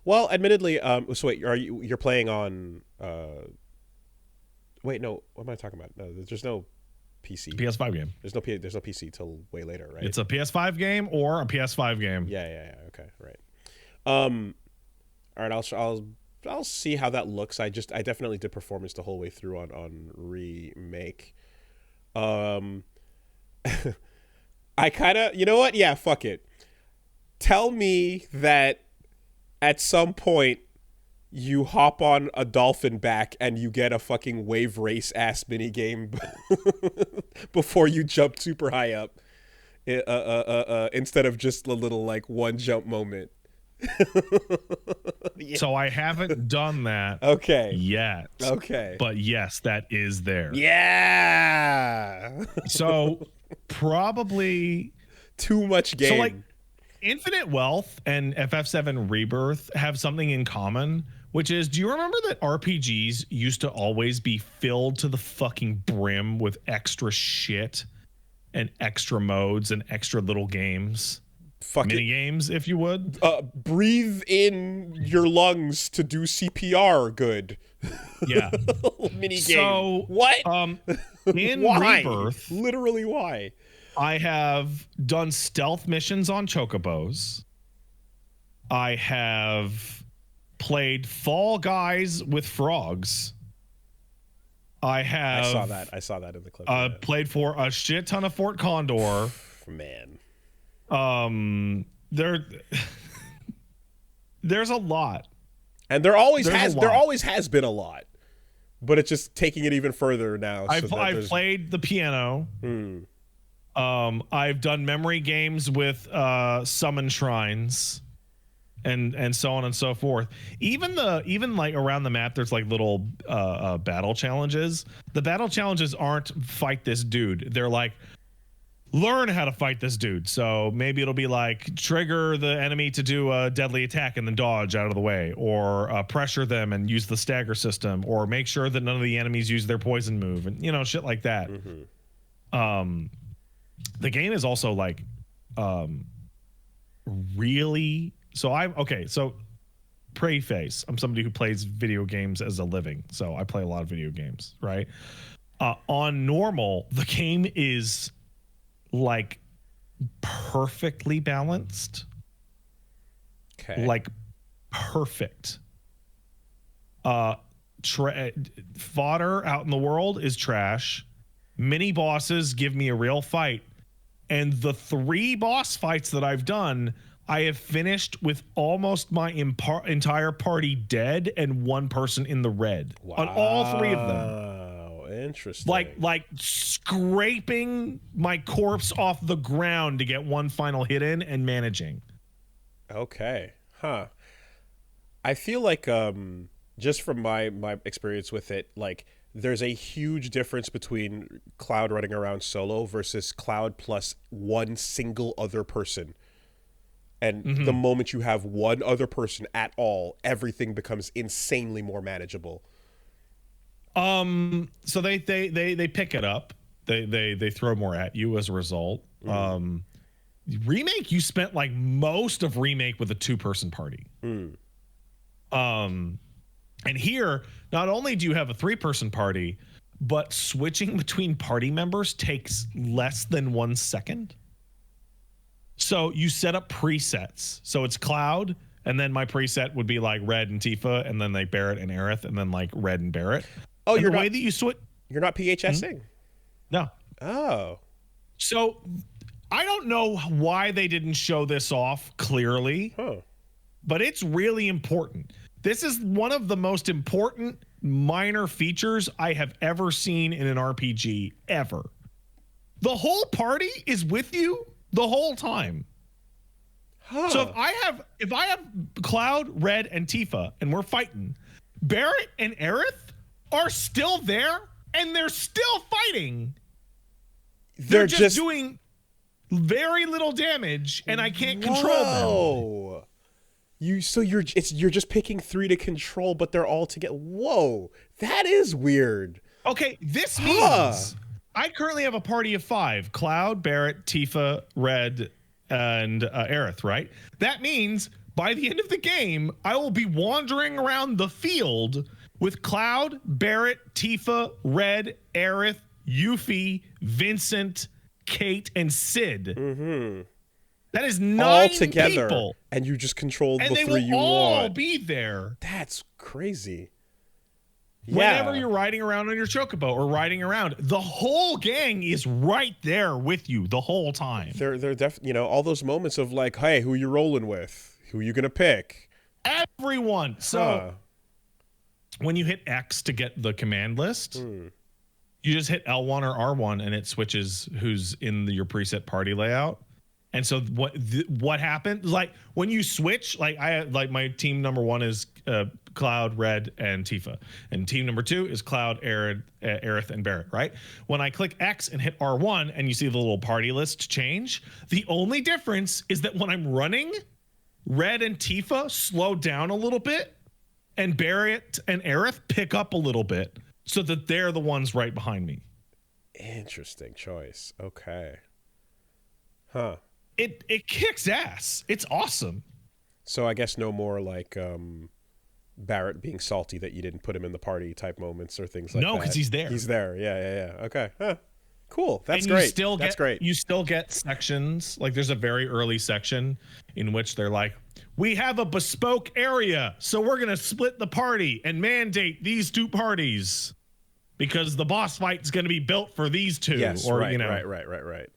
Well, admittedly, so wait, you're playing on? Wait, no. What am I talking about? No, there's no PC. PS5 game. There's no PC till way later, right? It's a PS5 game or a PS5 game. Yeah. Okay, right. All right. I'll see how that looks. I definitely did performance the whole way through on remake. I kind of, you know what? Yeah, fuck it. Tell me that at some point you hop on a dolphin back and you get a fucking wave race ass mini game before you jump super high up, instead of just a little like one jump moment. Yeah. So I haven't done that yet. Okay. But yes, that is there. Yeah. So probably too much game. So like Infinite Wealth and FF7 Rebirth have something in common, which is, do you remember that RPGs used to always be filled to the fucking brim with extra shit and extra modes and extra little games? Mini games, if you would. Breathe in your lungs to do CPR good. Yeah. Mini game. So what? In why? Rebirth, Literally why? I have done stealth missions on chocobos. I have played Fall Guys with frogs. I saw that in the clip. Played for a shit ton of Fort Condor. Man. There's a lot. And there always has been a lot. But it's just taking it even further now. I've played the piano. I've done memory games with summon shrines and so on and so forth. Even like around the map, there's like little battle challenges. The battle challenges aren't fight this dude. They're like, learn how to fight this dude. So maybe it'll be like trigger the enemy to do a deadly attack and then dodge out of the way, or pressure them and use the stagger system, or make sure that none of the enemies use their poison move, and shit like that. The game is also like really so preface, I'm somebody who plays video games as a living, so I play a lot of video games, right? On normal, the game is like perfectly balanced. Okay. Like perfect. Fodder out in the world is trash. Mini bosses give me a real fight. And the 3 boss fights that I've done, I have finished with almost my entire party dead and 1 person in the red. Wow. On all 3 of them. Interesting. Like scraping my corpse off the ground to get 1 final hit in and managing. Okay. Huh. I feel like just from my experience with it, like there's a huge difference between Cloud running around solo versus Cloud plus 1 single other person. And the moment you have 1 other person at all, everything becomes insanely more manageable. So they pick it up. They throw more at you as a result. Remake, you spent like most of Remake with a 2-person party. And here, not only do you have a 3-person party, but switching between party members takes less than 1 second. So you set up presets. So it's Cloud, and then my preset would be like Red and Tifa, and then like Barrett and Aerith, and then like Red and Barrett. Oh, and the way that you switch. You're not PHSing? No. Oh. So I don't know why they didn't show this off clearly, but it's really important. This is one of the most important minor features I have ever seen in an RPG ever. The whole party is with you the whole time. So if I have Cloud, Red, and Tifa, and we're fighting, Barrett and Aerith are still there, and they're still fighting. They're just doing very little damage, and I can't control them. You're just picking 3 to control, but they're all together. Whoa, that is weird. Okay, this means I currently have a party of 5: Cloud, Barrett, Tifa, Red, and Aerith, right? That means by the end of the game, I will be wandering around the field with Cloud, Barrett, Tifa, Red, Aerith, Yuffie, Vincent, Kate, and Sid. That is 9 all together, people. And you just control the 3 you want. And they will all be there. That's crazy. Whenever you're riding around on your chocobo or riding around, the whole gang is right there with you the whole time. They're definitely, all those moments of like, hey, who you rolling with? Who you gonna pick? Everyone. So when you hit X to get the command list, you just hit L1 or R1 and it switches who's in your preset party layout. And so what happened? Like when you switch, like my team number 1 is Cloud, Red, and Tifa. And team number 2 is Cloud, Aerith, and Barret, right? When I click X and hit R1 and you see the little party list change, the only difference is that when I'm running, Red and Tifa slow down a little bit, and Barret and Aerith pick up a little bit so that they're the ones right behind me. Interesting choice. Okay. Huh. It kicks ass. It's awesome. So I guess no more like Barret being salty that you didn't put him in the party type moments or things like that. No, because he's there. He's there. Yeah. Okay. Huh. Cool. That's and great. That's great. You still get sections. Like there's a very early section in which they're like, we have a bespoke area, so we're going to split the party and mandate these 2 parties because the boss fight is going to be built for these 2. Yes, or, right, you know. right.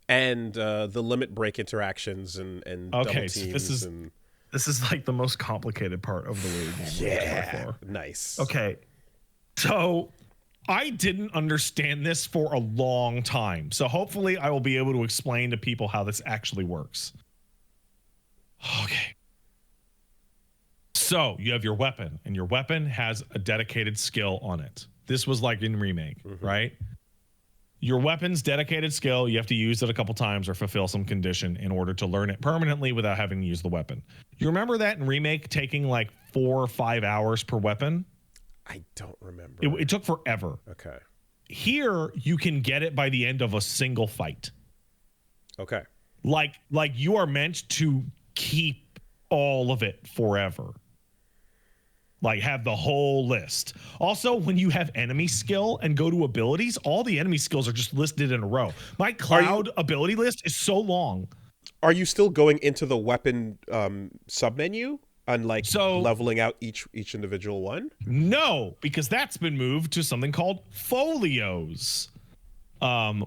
And the limit break interactions and double teams. So this is like the most complicated part of the league. Yeah, nice. Okay, so I didn't understand this for a long time. So hopefully I will be able to explain to people how this actually works. Okay. So you have your weapon, and your weapon has a dedicated skill on it. This was like in Remake, right? Your weapon's dedicated skill, you have to use it a couple times or fulfill some condition in order to learn it permanently without having to use the weapon. You remember that in Remake taking like 4 or 5 hours per weapon? I don't remember. It took forever. Okay. Here, you can get it by the end of a single fight. Okay. Like you are meant to keep all of it forever. Like have the whole list. Also, when you have enemy skill and go to abilities, all the enemy skills are just listed in a row. My Cloud ability list is so long. Are you still going into the weapon submenu and like leveling out each individual one? No, because that's been moved to something called folios.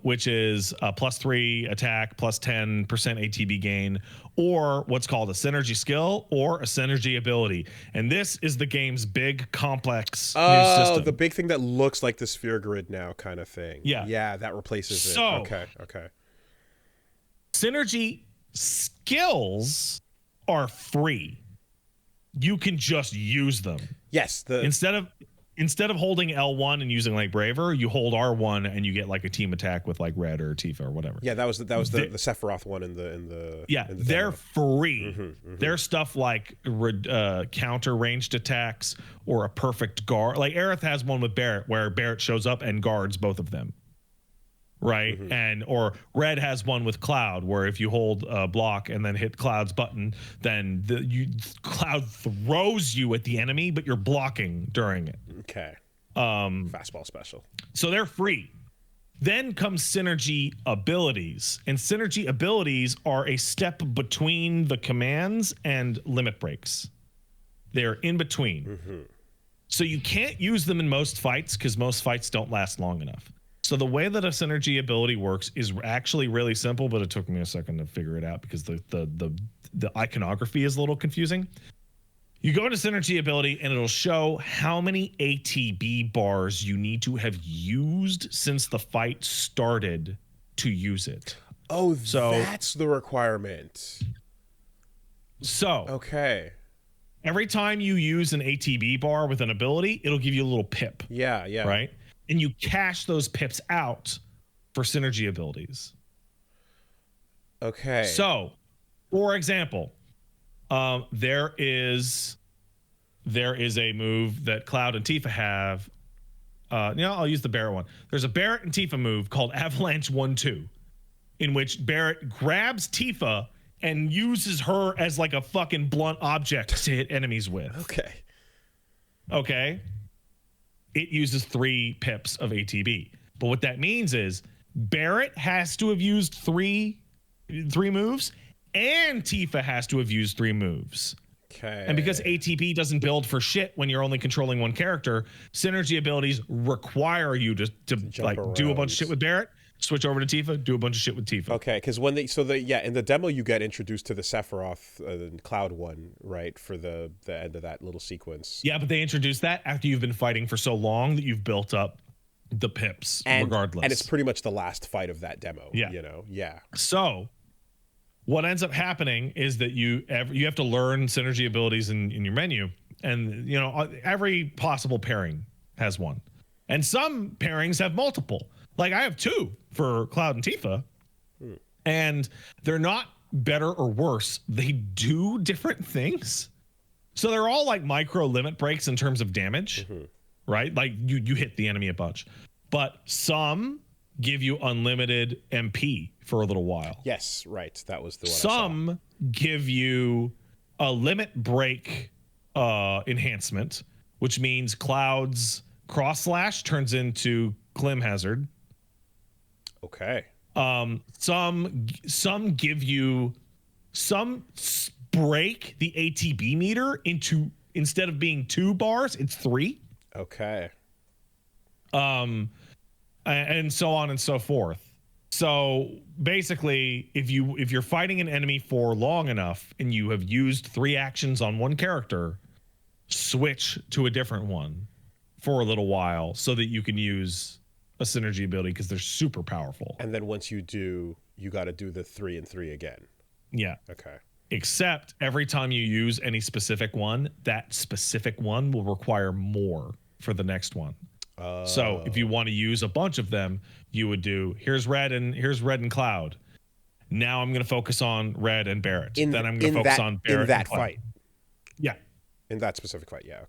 Which is a +3 attack, +10% ATB gain, or what's called a synergy skill or a synergy ability. And this is the game's big, complex new system. The big thing that looks like the sphere grid now kind of thing. Yeah. Yeah, that replaces it. Okay. Synergy skills are free. You can just use them. Yes. Instead of holding L1 and using like Braver, you hold R1 and you get like a team attack with like Red or Tifa or whatever. Yeah, that was the Sephiroth one in the they're free. Mm-hmm. They're stuff like counter ranged attacks or a perfect guard. Like Aerith has one with Barret where Barret shows up and guards both of them. Right. Or Red has one with Cloud where if you hold block and then hit Cloud's button, then Cloud throws you at the enemy, but you're blocking during it. Okay. Fastball special. So they're free. Then comes synergy abilities, and synergy abilities are a step between the commands and limit breaks. They're in between. So you can't use them in most fights because most fights don't last long enough. So the way that a synergy ability works is actually really simple, but it took me a second to figure it out because the iconography is a little confusing. You go into synergy ability and it'll show how many ATB bars you need to have used since the fight started to use it. Oh, so that's the requirement. So okay. Every time you use an ATB bar with an ability, it'll give you a little pip. Yeah. Right? And you cash those pips out for synergy abilities. Okay. So, for example, there is a move that Cloud and Tifa have. I'll use the Barret one. There's a Barret and Tifa move called Avalanche 1-2, in which Barret grabs Tifa and uses her as like a fucking blunt object to hit enemies with. Okay. It uses 3 pips of ATB. But what that means is Barret has to have used three moves, and Tifa has to have used 3 moves. Okay. And because ATB doesn't build for shit when you're only controlling one character, synergy abilities require you to like around. Do a bunch of shit with Barret, switch over to Tifa, do a bunch of shit with Tifa. Okay, because in the demo you get introduced to the Sephiroth Cloud one, right, for the end of that little sequence. Yeah, but they introduced that after you've been fighting for so long that you've built up the pips regardless. And it's pretty much the last fight of that demo. Yeah. Yeah. So what ends up happening is that you have to learn synergy abilities in your menu, and you know every possible pairing has one, and some pairings have multiple. Like I have two for Cloud and Tifa, and they're not better or worse. They do different things, so they're all like micro limit breaks in terms of damage, right? Like you hit the enemy a bunch, but some give you unlimited MP for a little while. Yes, right. That was the one. Some give you a limit break enhancement, which means Cloud's cross slash turns into Clim Hazard. Okay. Some give you break the ATB meter into, instead of being 2 bars, it's 3. Okay. And so on and so forth. So basically, if you're fighting an enemy for long enough and you have used 3 actions on one character, switch to a different one for a little while so that you can use a synergy ability, because they're super powerful. And then once you do, you got to do the 3 and 3 again. Yeah. Okay. Except every time you use any specific one, that specific one will require more for the next one. So if you want to use a bunch of them, you would do here's red and Cloud. Now I'm going to focus on Red and Barrett. Then I'm going to focus on Barrett in that and Cloud. fight. Yeah. In that specific fight. Yeah.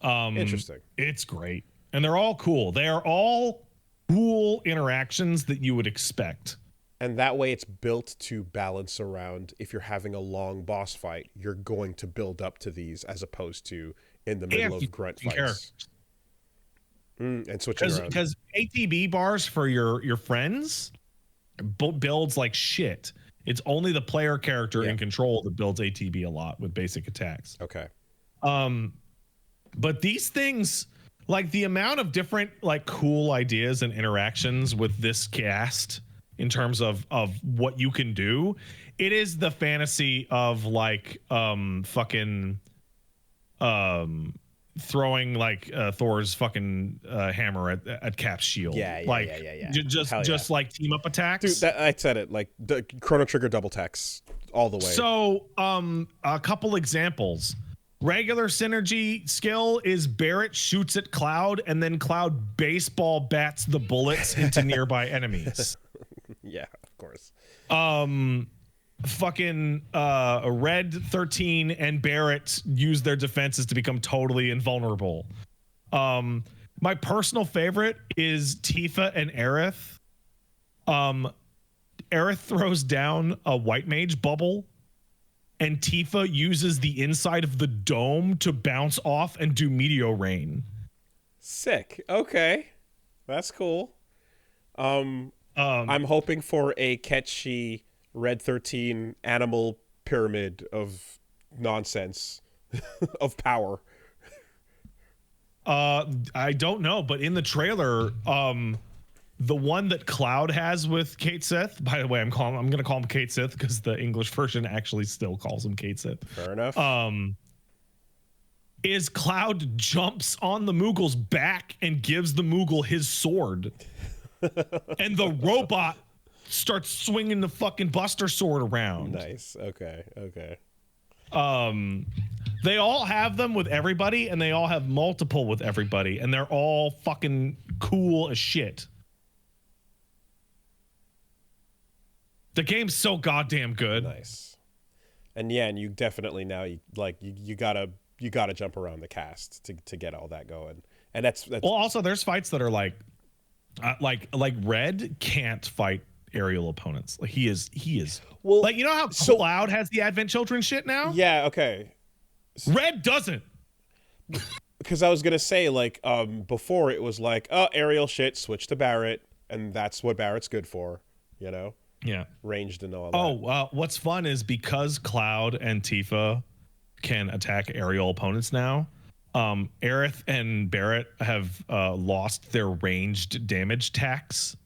Okay. Interesting. It's great. And they're all cool. They are all cool interactions that you would expect. And that way it's built to balance around, if you're having a long boss fight, you're going to build up to these as opposed to in the middle of grunt fights. And switching around. Because ATB bars for your friends builds like shit. It's only the player character in control that builds ATB a lot with basic attacks. Okay. But these things, like the amount of different like cool ideas and interactions with this cast in terms of what you can do, it is the fantasy of like throwing like Thor's fucking hammer at Cap's shield. Yeah. Just like team up attacks. Dude, I said it, like the Chrono Trigger double text all the way. So a couple examples. Regular synergy skill is Barrett shoots at Cloud and then Cloud baseball bats the bullets into nearby enemies. Yeah, of course. Fucking Red 13 and Barrett use their defenses to become totally invulnerable. My personal favorite is Tifa and Aerith. Aerith throws down a white mage bubble, and Tifa uses the inside of the dome to bounce off and do meteor rain. Sick. Okay, that's cool. I'm hoping for a catchy Red 13 animal pyramid of nonsense of power. I don't know, but in the trailer, the one that Cloud has with Kate Sith, by the way, I'm going to call him Kate Sith because the English version actually still calls him Kate Sith. Fair enough. Is Cloud jumps on the Moogle's back and gives the Moogle his sword. And the robot starts swinging the fucking Buster sword around. Nice. Okay. They all have them with everybody, and they all have multiple with everybody, and they're all fucking cool as shit. The game's so goddamn good. Nice. And yeah, and you definitely now you gotta jump around the cast to get all that going. And that's well, also there's fights that are like Red can't fight aerial opponents. Like he is well, like, you know how Cloud has the Advent Children shit now? Yeah, okay. Red doesn't. Because I was gonna say, like, before it was like, oh, aerial shit, switch to Barrett, and that's what Barrett's good for, you know? Yeah. Ranged and all that. Oh, what's fun is because Cloud and Tifa can attack aerial opponents now, Aerith and Barrett have lost their ranged damage tax.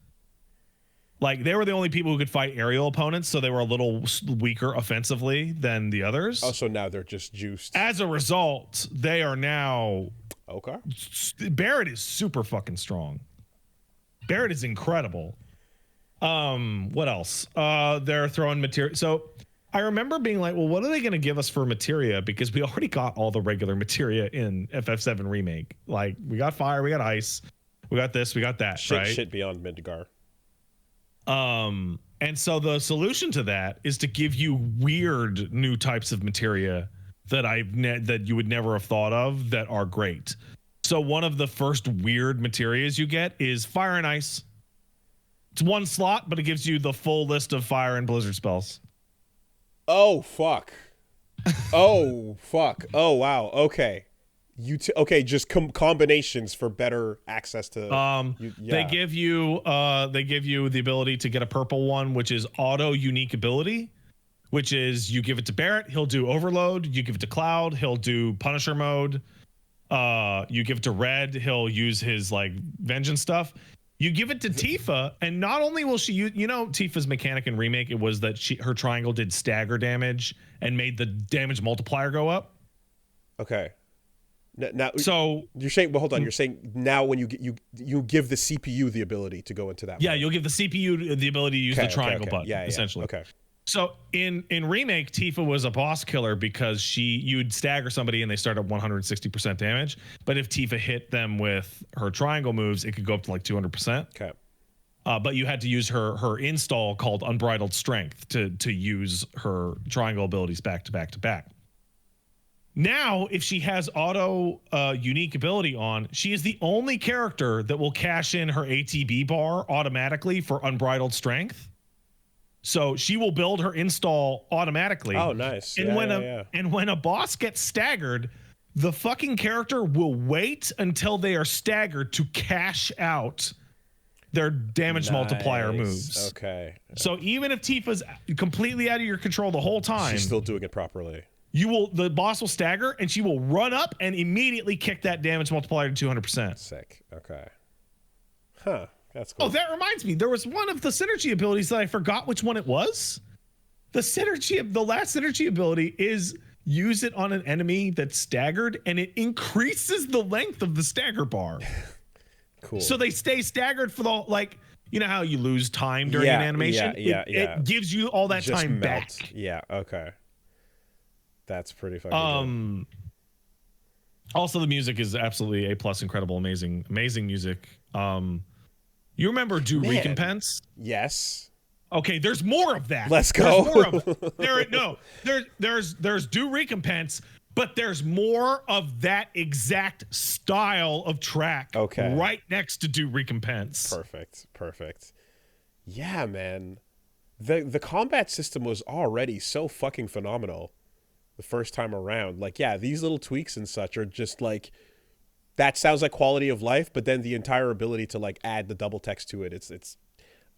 Like, they were the only people who could fight aerial opponents, so they were a little weaker offensively than the others. Oh, so now they're just juiced. As a result, they are now... Okay. Barrett is super fucking strong. Barrett is incredible. What else? They're throwing materia. So I remember being like, well, what are they going to give us for materia? Because we already got all the regular materia in FF7 Remake. Like, we got fire, we got ice, we got this, we got that, right? Shit beyond Midgar. And so the solution to that is to give you weird new types of materia that that you would never have thought of that are great. So one of the first weird materias you get is fire and ice. It's one slot, but it gives you the full list of fire and blizzard spells. Oh fuck. Oh fuck. Oh wow. Okay. Okay, just combinations for better access to. They give you the ability to get a purple one, which is auto unique ability, which is you give it to Barrett, he'll do overload. You give it to Cloud, he'll do Punisher mode. You give it to Red, he'll use his like vengeance stuff. You give it to Tifa, and not only will she use, Tifa's mechanic in Remake, it was that her triangle did stagger damage and made the damage multiplier go up. Okay. Now, so you're saying, well, hold on. You're saying now when you give the CPU the ability to go into that. Yeah, mode. you'll give the CPU the ability to use the triangle button. Yeah, essentially. Okay. So in Remake, Tifa was a boss killer because you'd stagger somebody and they start at 160% damage. But if Tifa hit them with her triangle moves, it could go up to like 200%. Okay. But you had to use her install called Unbridled Strength to use her triangle abilities back to back to back. Now, if she has auto unique ability on, she is the only character that will cash in her ATB bar automatically for Unbridled Strength. So she will build her install automatically. Oh, nice. And when a boss gets staggered, the fucking character will wait until they are staggered to cash out their damage multiplier moves. Okay. So even if Tifa's completely out of your control the whole time, she's still doing it properly. The boss will stagger and she will run up and immediately kick that damage multiplier to 200%. Sick. Okay. Huh. That's cool. Oh, that reminds me. There was one of the synergy abilities that I forgot which one it was. The last synergy ability is use it on an enemy that's staggered and it increases the length of the stagger bar. Cool. So they stay staggered for how you lose time during an animation? Yeah. It gives you all that just time melt. back. Yeah. Okay. That's pretty fucking good. Also, the music is absolutely A+, incredible, amazing music. You remember Do Recompense? Yes. Okay, there's more of that. Let's go. There's more of it. There's Do Recompense, but there's more of that exact style of track. Okay. Right next to Do Recompense. Perfect. Yeah, man. The combat system was already so fucking phenomenal the first time around. Like, yeah, these little tweaks and such are just like, that sounds like quality of life, but then the entire ability to like add the double text to it, it's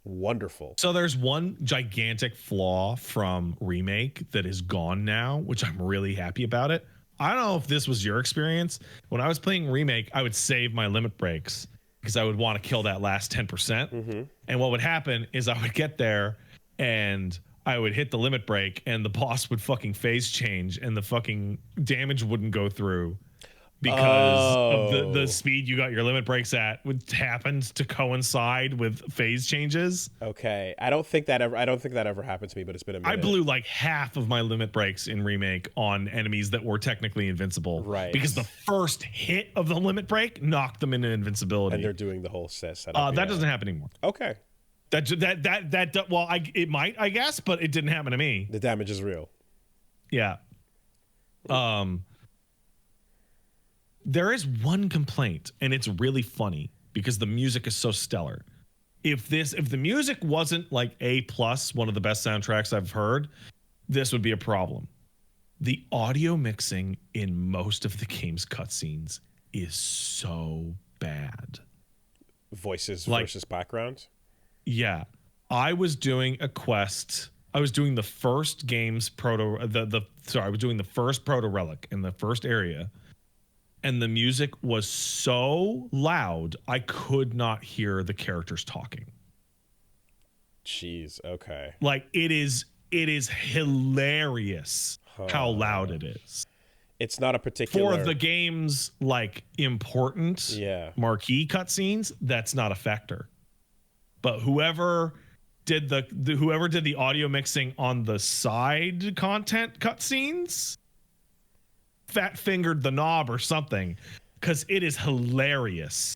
wonderful. So there's one gigantic flaw from Remake that is gone now, which I'm really happy about it. I don't know if this was your experience. When I was playing Remake, I would save my limit breaks because I would want to kill that last 10%. Mm-hmm. And what would happen is I would get there and I would hit the limit break and the boss would fucking phase change and the fucking damage wouldn't go through because of the speed you got your limit breaks at happened to coincide with phase changes. Okay. I don't think that ever happened to me, but it's been a minute. I blew like half of my limit breaks in Remake on enemies that were technically invincible. Right. Because the first hit of the limit break knocked them into invincibility. And they're doing the whole setup. That doesn't happen anymore. Okay. It might, I guess, but it didn't happen to me. The damage is real. Yeah. There is one complaint, and it's really funny because the music is so stellar. If the music wasn't like A+, one of the best soundtracks I've heard, this would be a problem. The audio mixing in most of the game's cutscenes is so bad. Voices versus background? Yeah. I was doing a quest. I was doing the first game's I was doing the first proto relic in the first area. And the music was so loud, I could not hear the characters talking. Jeez, okay. Like it is hilarious how loud it is. It's not a particular for the game's like important marquee cutscenes. That's not a factor. But whoever did the whoever did the audio mixing on the side content cutscenes fat fingered the knob or something, because it is hilarious.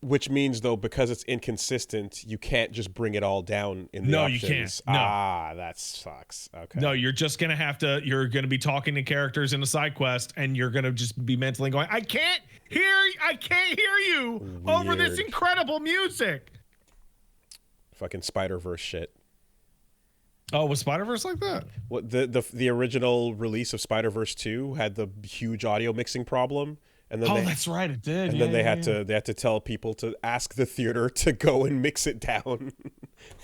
Which means, though, because it's inconsistent, you can't just bring it all down in the options. You can't. No. That sucks. Okay. No, you're just going to have to, you're going to be talking to characters in a side quest, and you're going to just be mentally going, I can't hear you Weird. over this incredible music. Fucking Spider-Verse shit. Oh, was Spider-Verse like that? What the original release of Spider-Verse 2 had the huge audio mixing problem. And then that's right, it did. And then they had to tell people to ask the theater to go and mix it down,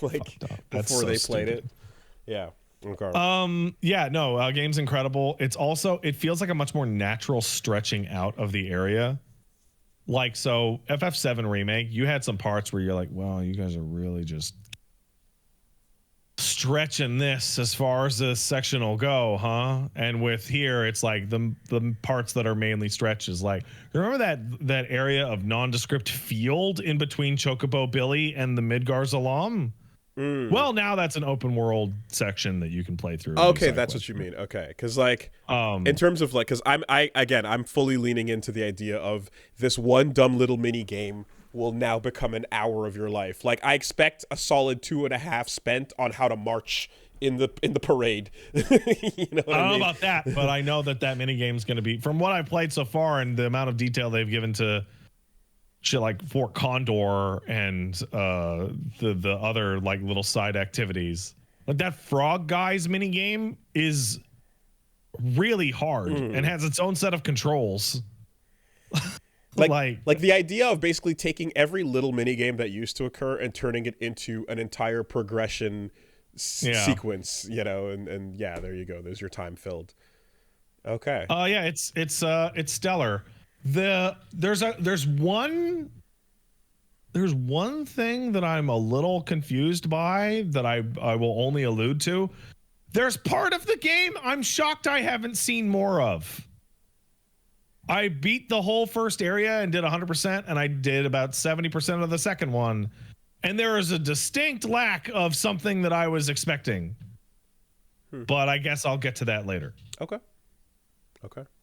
like before they played it. Yeah. Okay. Yeah. No. Game's incredible. It's also, it feels like a much more natural stretching out of the area. Like, so FF7 remake, you had some parts where you're like, wow, you guys are really just stretching this as far as this section will go, huh? And with here, it's like the parts that are mainly stretches. Like, remember that area of nondescript field in between Chocobo Billy and the Midgar Zalam? Well, now that's an open world section that you can play through. Okay, that's what you mean. Okay, because like in terms of like, because I'm fully leaning into the idea of this one dumb little mini game will now become an hour of your life. Like, I expect a solid 2.5 spent on how to march in the parade. You know what I don't mean? know about that, but I know that mini game is going to be, from what I've played so far and the amount of detail they've given to shit like Fort Condor and the other like little side activities. Like that Frog Guys mini game is really hard and has its own set of controls. Like the idea of basically taking every little mini game that used to occur and turning it into an entire progression sequence, you know, and yeah, there you go. There's your time filled. Okay. Yeah, it's stellar. There's one thing that I'm a little confused by that I will only allude to. There's part of the game I'm shocked I haven't seen more of. I beat the whole first area and did 100%, and I did about 70% of the second one. And there is a distinct lack of something that I was expecting. But I guess I'll get to that later. Okay,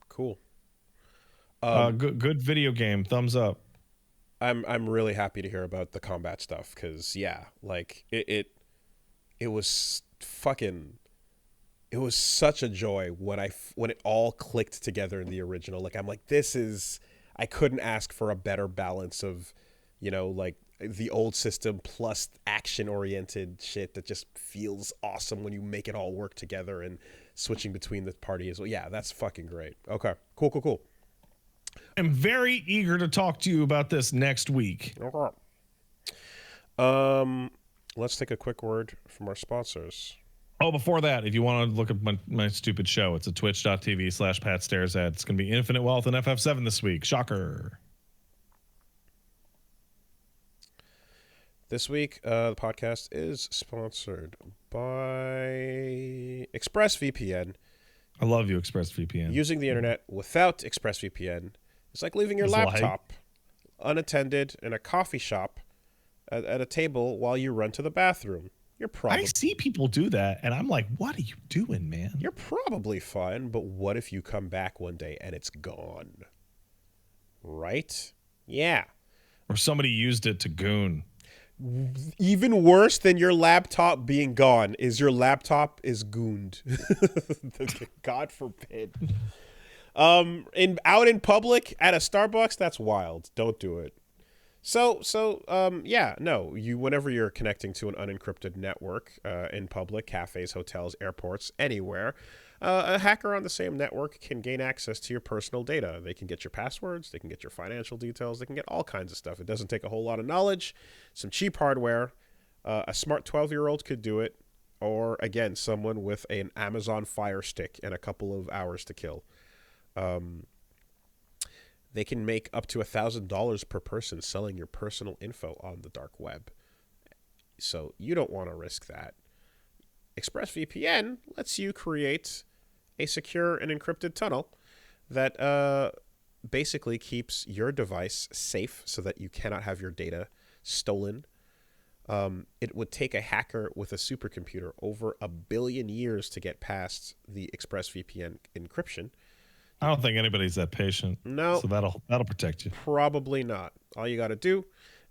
cool. Good video game. Thumbs up. I'm really happy to hear about the combat stuff, because yeah, like it was fucking. It was such a joy when it all clicked together in the original. Like, I'm like, I couldn't ask for a better balance of, you know, like the old system plus action-oriented shit that just feels awesome when you make it all work together and switching between the parties. Well, yeah, that's fucking great. Okay, cool. I'm very eager to talk to you about this next week. Let's take a quick word from our sponsors. Oh, before that, if you want to look at my stupid show, it's at twitch.tv/PatStaresAt. It's going to be Infinite Wealth and FF7 this week. Shocker. This week, the podcast is sponsored by ExpressVPN. I love you, ExpressVPN. Using the internet without ExpressVPN is like leaving your laptop unattended in a coffee shop at a table while you run to the bathroom. I see people do that, and I'm like, what are you doing, man? You're probably fine, but what if you come back one day and it's gone? Right? Yeah. Or somebody used it to goon. Even worse than your laptop being gone is your laptop is gooned. God forbid. Out in public at a Starbucks, that's wild. Don't do it. Whenever you're connecting to an unencrypted network in public, cafes, hotels, airports, anywhere, a hacker on the same network can gain access to your personal data. They can get your passwords, they can get your financial details, they can get all kinds of stuff. It doesn't take a whole lot of knowledge, some cheap hardware. A smart 12-year-old could do it, or, again, someone with an Amazon Fire Stick and a couple of hours to kill. They can make up to $1,000 per person selling your personal info on the dark web. So you don't want to risk that. ExpressVPN lets you create a secure and encrypted tunnel that basically keeps your device safe so that you cannot have your data stolen. It would take a hacker with a supercomputer over 1 billion years to get past the ExpressVPN encryption. I don't think anybody's that patient. No, So that'll protect you. probably not. All you got to do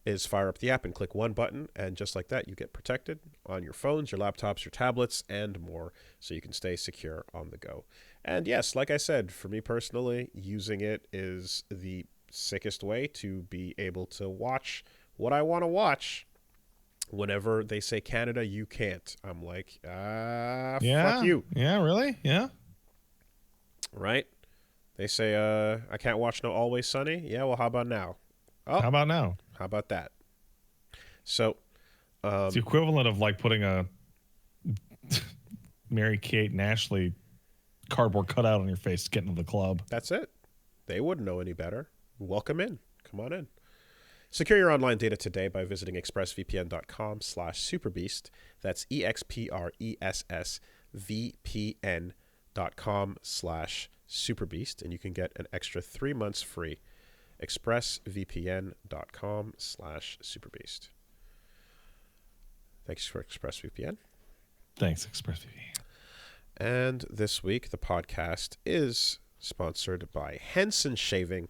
is fire up the app and click one button, and just like that, you get protected on your phones, your laptops, your tablets, and more, so you can stay secure on the go. And yes, like I said, for me personally, using it is the sickest way to be able to watch what I want to watch. Whenever they say Canada, you can't. I'm like, fuck you. Yeah, really? Yeah. Right? They say, I can't watch no Always Sunny. Yeah, well, how about now? Oh, How about now? how about that? So, It's the equivalent of like putting a Mary-Kate and Ashley cardboard cutout on your face to get into the club. that's it. They wouldn't know any better. Welcome in. Come on in. Secure your online data today by visiting expressvpn.com/superbeast. That's expressvpn.com/superbeast, and you can get an extra 3 months free. expressvpn.com/superbeast. Thanks for ExpressVPN. Thanks, ExpressVPN. And this week, the podcast is sponsored by Henson Shaving.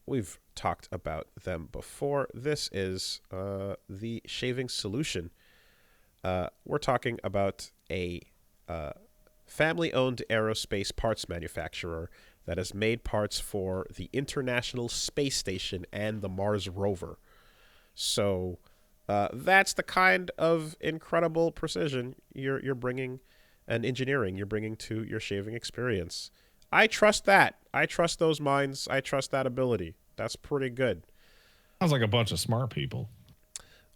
We've talked about them before. This is the shaving solution. We're talking about a family-owned aerospace parts manufacturer that has made parts for the International Space Station and the Mars rover. So that's the kind of incredible precision you're bringing, and engineering you're bringing to your shaving experience. I trust that. I trust those minds. I trust that ability. That's pretty good. Sounds like a bunch of smart people.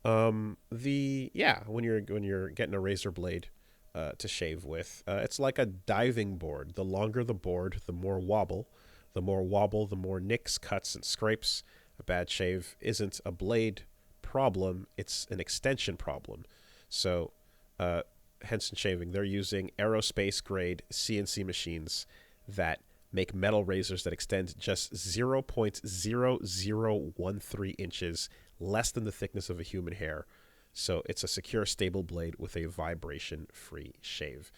When you're getting a razor blade to shave with, it's like a diving board. The longer the board, the more wobble. The more wobble, the more nicks, cuts, and scrapes. A bad shave isn't a blade problem, it's an extension problem. So Henson Shaving, they're using aerospace grade CNC machines that make metal razors that extend just 0.0013 inches, less than the thickness of a human hair. So it's a secure, stable blade with a vibration-free shave.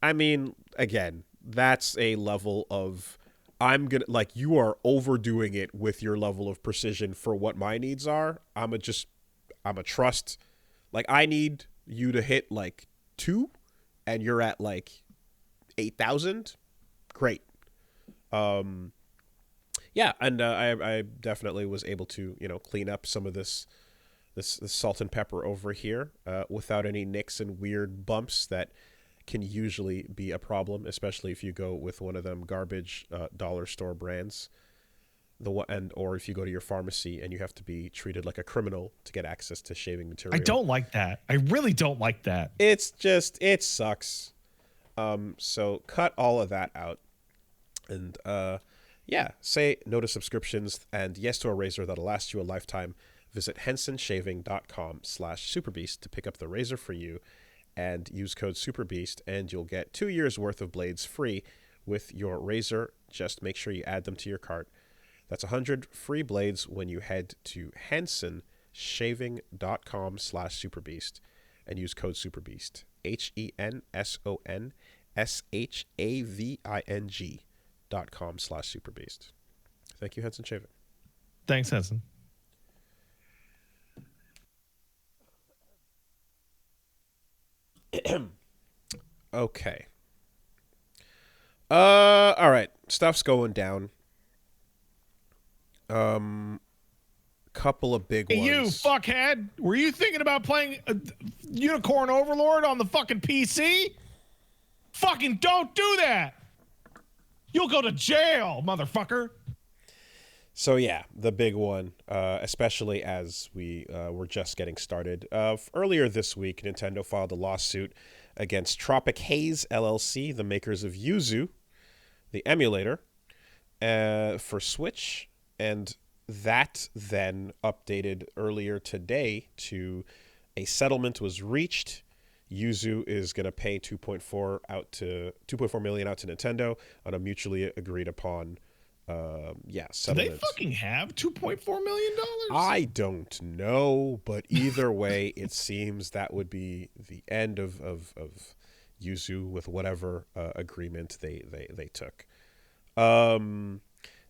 I mean, again, that's a level of, you are overdoing it with your level of precision for what my needs are. I'm a trust. Like, I need you to hit like 2 and you're at like 8,000. Great. Yeah, and I definitely was able to, clean up some of this salt and pepper over here without any nicks and weird bumps that can usually be a problem, especially if you go with one of them garbage dollar store brands. Or if you go to your pharmacy and you have to be treated like a criminal to get access to shaving material. I don't like that. I really don't like that. It sucks. So cut all of that out. And say no to subscriptions and yes to a razor that'll last you a lifetime. Visit hensonshaving.com/superbeast to pick up the razor for you and use code SUPERBEAST, and you'll get 2 years worth of blades free with your razor. Just make sure you add them to your cart. That's 100 free blades when you head to hensonshaving.com/superbeast and use code SUPERBEAST. HENSONSHAVING.com/superbeast. Thank you, Henson Shaving. Thanks, Henson. Okay. All right. Stuff's going down. Couple of big Hey, ones. you fuckhead! Were you thinking about playing Unicorn Overlord on the fucking PC? Fucking don't do that! You'll go to jail, motherfucker! So yeah, the big one, especially as we were just getting started. Earlier this week, Nintendo filed a lawsuit against Tropic Haze LLC, the makers of Yuzu, the emulator, for Switch, and that then updated earlier today to a settlement was reached. Yuzu is going to pay 2.4 million out to Nintendo on a mutually agreed upon Yeah, Do they settlement. fucking have $2.4 million? I don't know, but either way, it seems that would be the end of Yuzu with whatever agreement they took.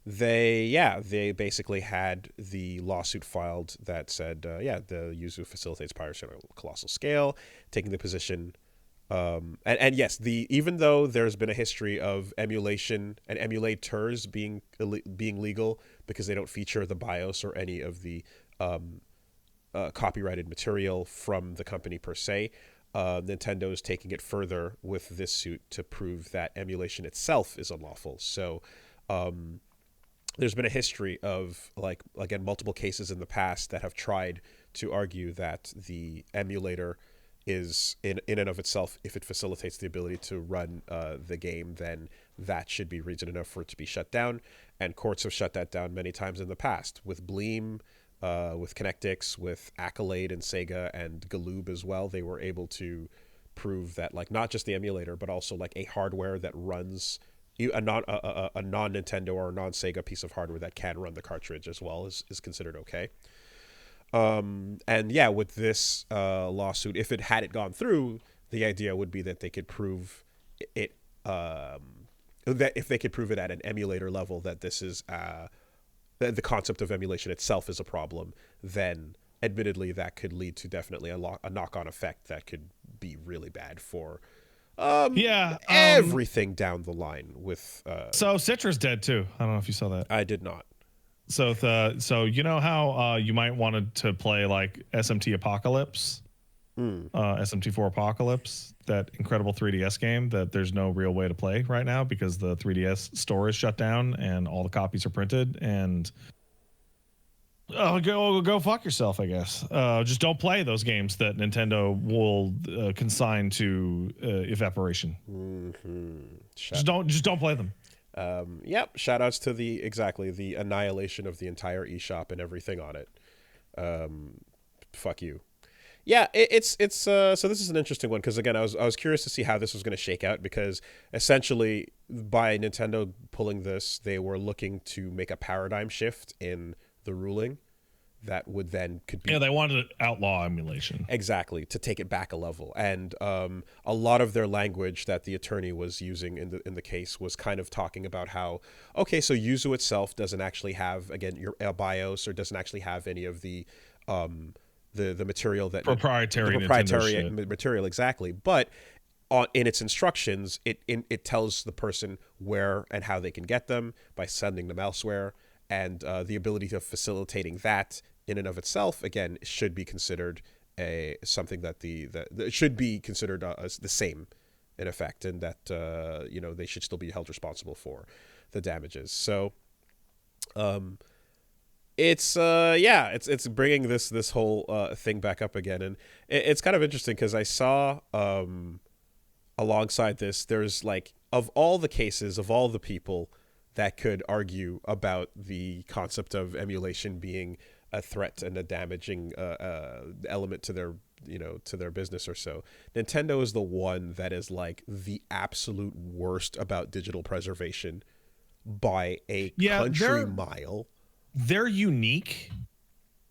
They basically had the lawsuit filed that said, the Yuzu facilitates piracy on a colossal scale, taking the position. And yes, even though there's been a history of emulation and emulators being legal because they don't feature the BIOS or any of the copyrighted material from the company per se, Nintendo is taking it further with this suit to prove that emulation itself is unlawful. So there's been a history of, like, again, multiple cases in the past that have tried to argue that the emulator is in and of itself, if it facilitates the ability to run the game, then that should be reason enough for it to be shut down. And courts have shut that down many times in the past with Bleem, with Connectix, with Accolade and Sega and Galoob as well. They were able to prove that, like, not just the emulator, but also like a hardware that runs a non-Nintendo or non-Sega piece of hardware that can run the cartridge as well is considered okay. And yeah, with this lawsuit, if it had gone through, the idea would be that they could prove it, that if they could prove it at an emulator level that this is the concept of emulation itself is a problem, then admittedly that could lead to definitely a knock-on effect that could be really bad for everything down the line with So Citra's dead too. I don't know if you saw that. I did not. So you know how you might want to play like SMT Apocalypse, SMT4 Apocalypse, that incredible 3DS game that there's no real way to play right now because the 3DS store is shut down and all the copies are printed, and go fuck yourself, I guess. Just don't play those games that Nintendo will consign to evaporation. Just don't play them. Yep. Shout outs to the annihilation of the entire eShop and everything on it. Fuck you. Yeah, it's so this is an interesting one because, again, I was curious to see how this was going to shake out, because essentially by Nintendo pulling this, they were looking to make a paradigm shift in the ruling that would then could be, they wanted to outlaw emulation, exactly, to take it back a level. And a lot of their language that the attorney was using in the case was kind of talking about how, okay, so Yuzu itself doesn't actually have, again, your BIOS, or doesn't actually have any of the material that proprietary material, exactly, but in its instructions, it tells the person where and how they can get them by sending them elsewhere, and the ability of facilitating that in and of itself, again, should be considered something that that should be considered as the same in effect, and that they should still be held responsible for the damages. So it's bringing this whole thing back up again, and it's kind of interesting because I saw alongside this, there's like, of all the cases, of all the people that could argue about the concept of emulation being a threat and a damaging element to their business or so, Nintendo is the one that is like the absolute worst about digital preservation by a country mile. They're unique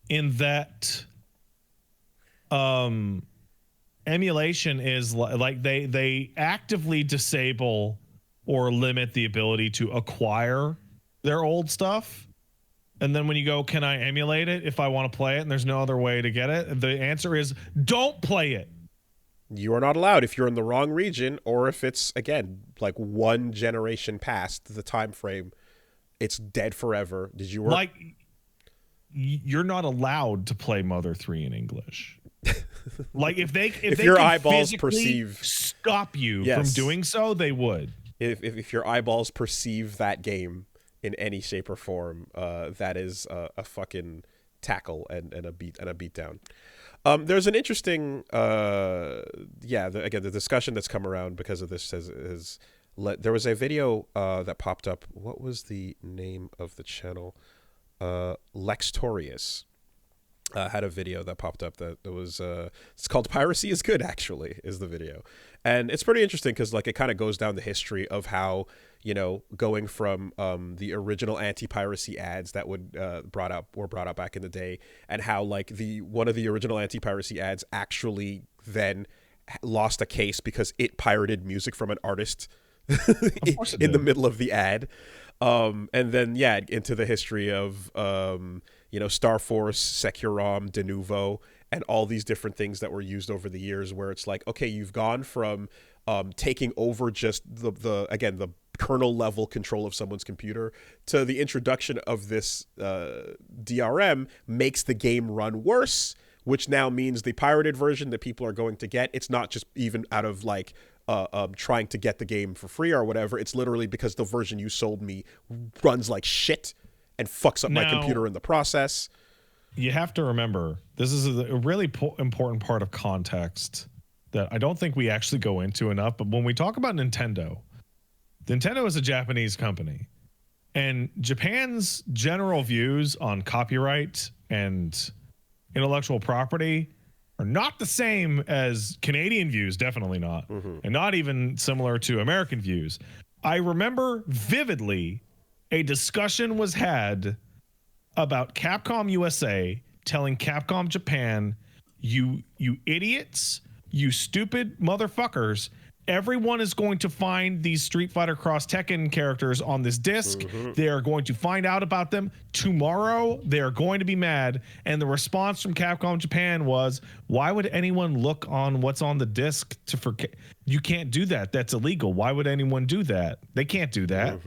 in that emulation is like they actively disable or limit the ability to acquire their old stuff. And then when you go, can I emulate it if I want to play it and there's no other way to get it? The answer is don't play it. You are not allowed if you're in the wrong region, or if it's, again, like one generation past the time frame, it's dead forever. Did you work? Like, you're not allowed to play Mother 3 in English. Like, if they your eyeballs stop you from doing so, they would. If your eyeballs perceive that game in any shape or form, that is a fucking tackle and a beat down. There's an interesting the discussion that's come around because of this there was a video that popped up. What was the name of the channel? Lextorious. had a video that popped up that was it's called "Piracy is Good," actually, is the video. And it's pretty interesting because like it kind of goes down the history of how, you know, going from the original anti-piracy ads that were brought up back in the day, and how like one of the original anti-piracy ads actually then lost a case because it pirated music from an artist in the middle of the ad. And then yeah, into the history of you know, Star Force, Securom, De Nouveau, and all these different things that were used over the years, where it's like, okay, you've gone from taking over just the kernel level control of someone's computer to the introduction of this DRM makes the game run worse, which now means the pirated version that people are going to get, it's not just even out of like trying to get the game for free or whatever. It's literally because the version you sold me runs like shit and fucks up my computer in the process. You have to remember, this is a really important part of context that I don't think we actually go into enough. But when we talk about Nintendo is a Japanese company, and Japan's general views on copyright and intellectual property are not the same as Canadian views, definitely not, and not even similar to American views. I remember vividly a discussion was had about Capcom USA telling Capcom Japan, you idiots, you stupid motherfuckers, everyone is going to find these Street Fighter Cross Tekken characters on this disc. They are going to find out about them tomorrow. They are going to be mad. And the response from Capcom Japan was, why would anyone look on what's on the disc to forget? You can't do that. That's illegal. Why would anyone do that? They can't do that.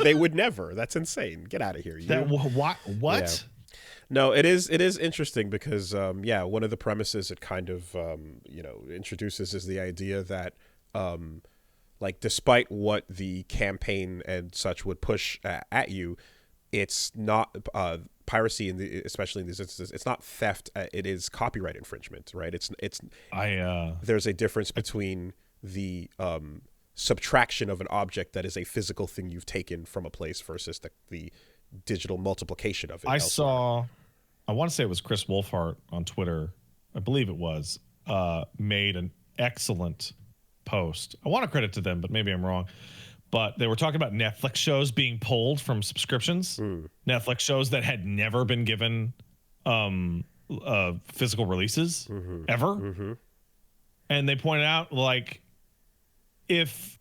They would never. That's insane. Get out of here. What? Yeah. No, it is interesting because yeah, one of the premises it kind of you know, introduces is the idea that like despite what the campaign and such would push at you, it's not piracy especially in these instances. It's not theft. It is copyright infringement, right? There's a difference between the subtraction of an object that is a physical thing you've taken from a place versus the digital multiplication of it. I want to say it was Chris Wolfhart on Twitter, I believe it was, made an excellent post. I want to credit to them, but maybe I'm wrong. But they were talking about Netflix shows being pulled from subscriptions, Netflix shows that had never been given physical releases ever. And they pointed out, like, if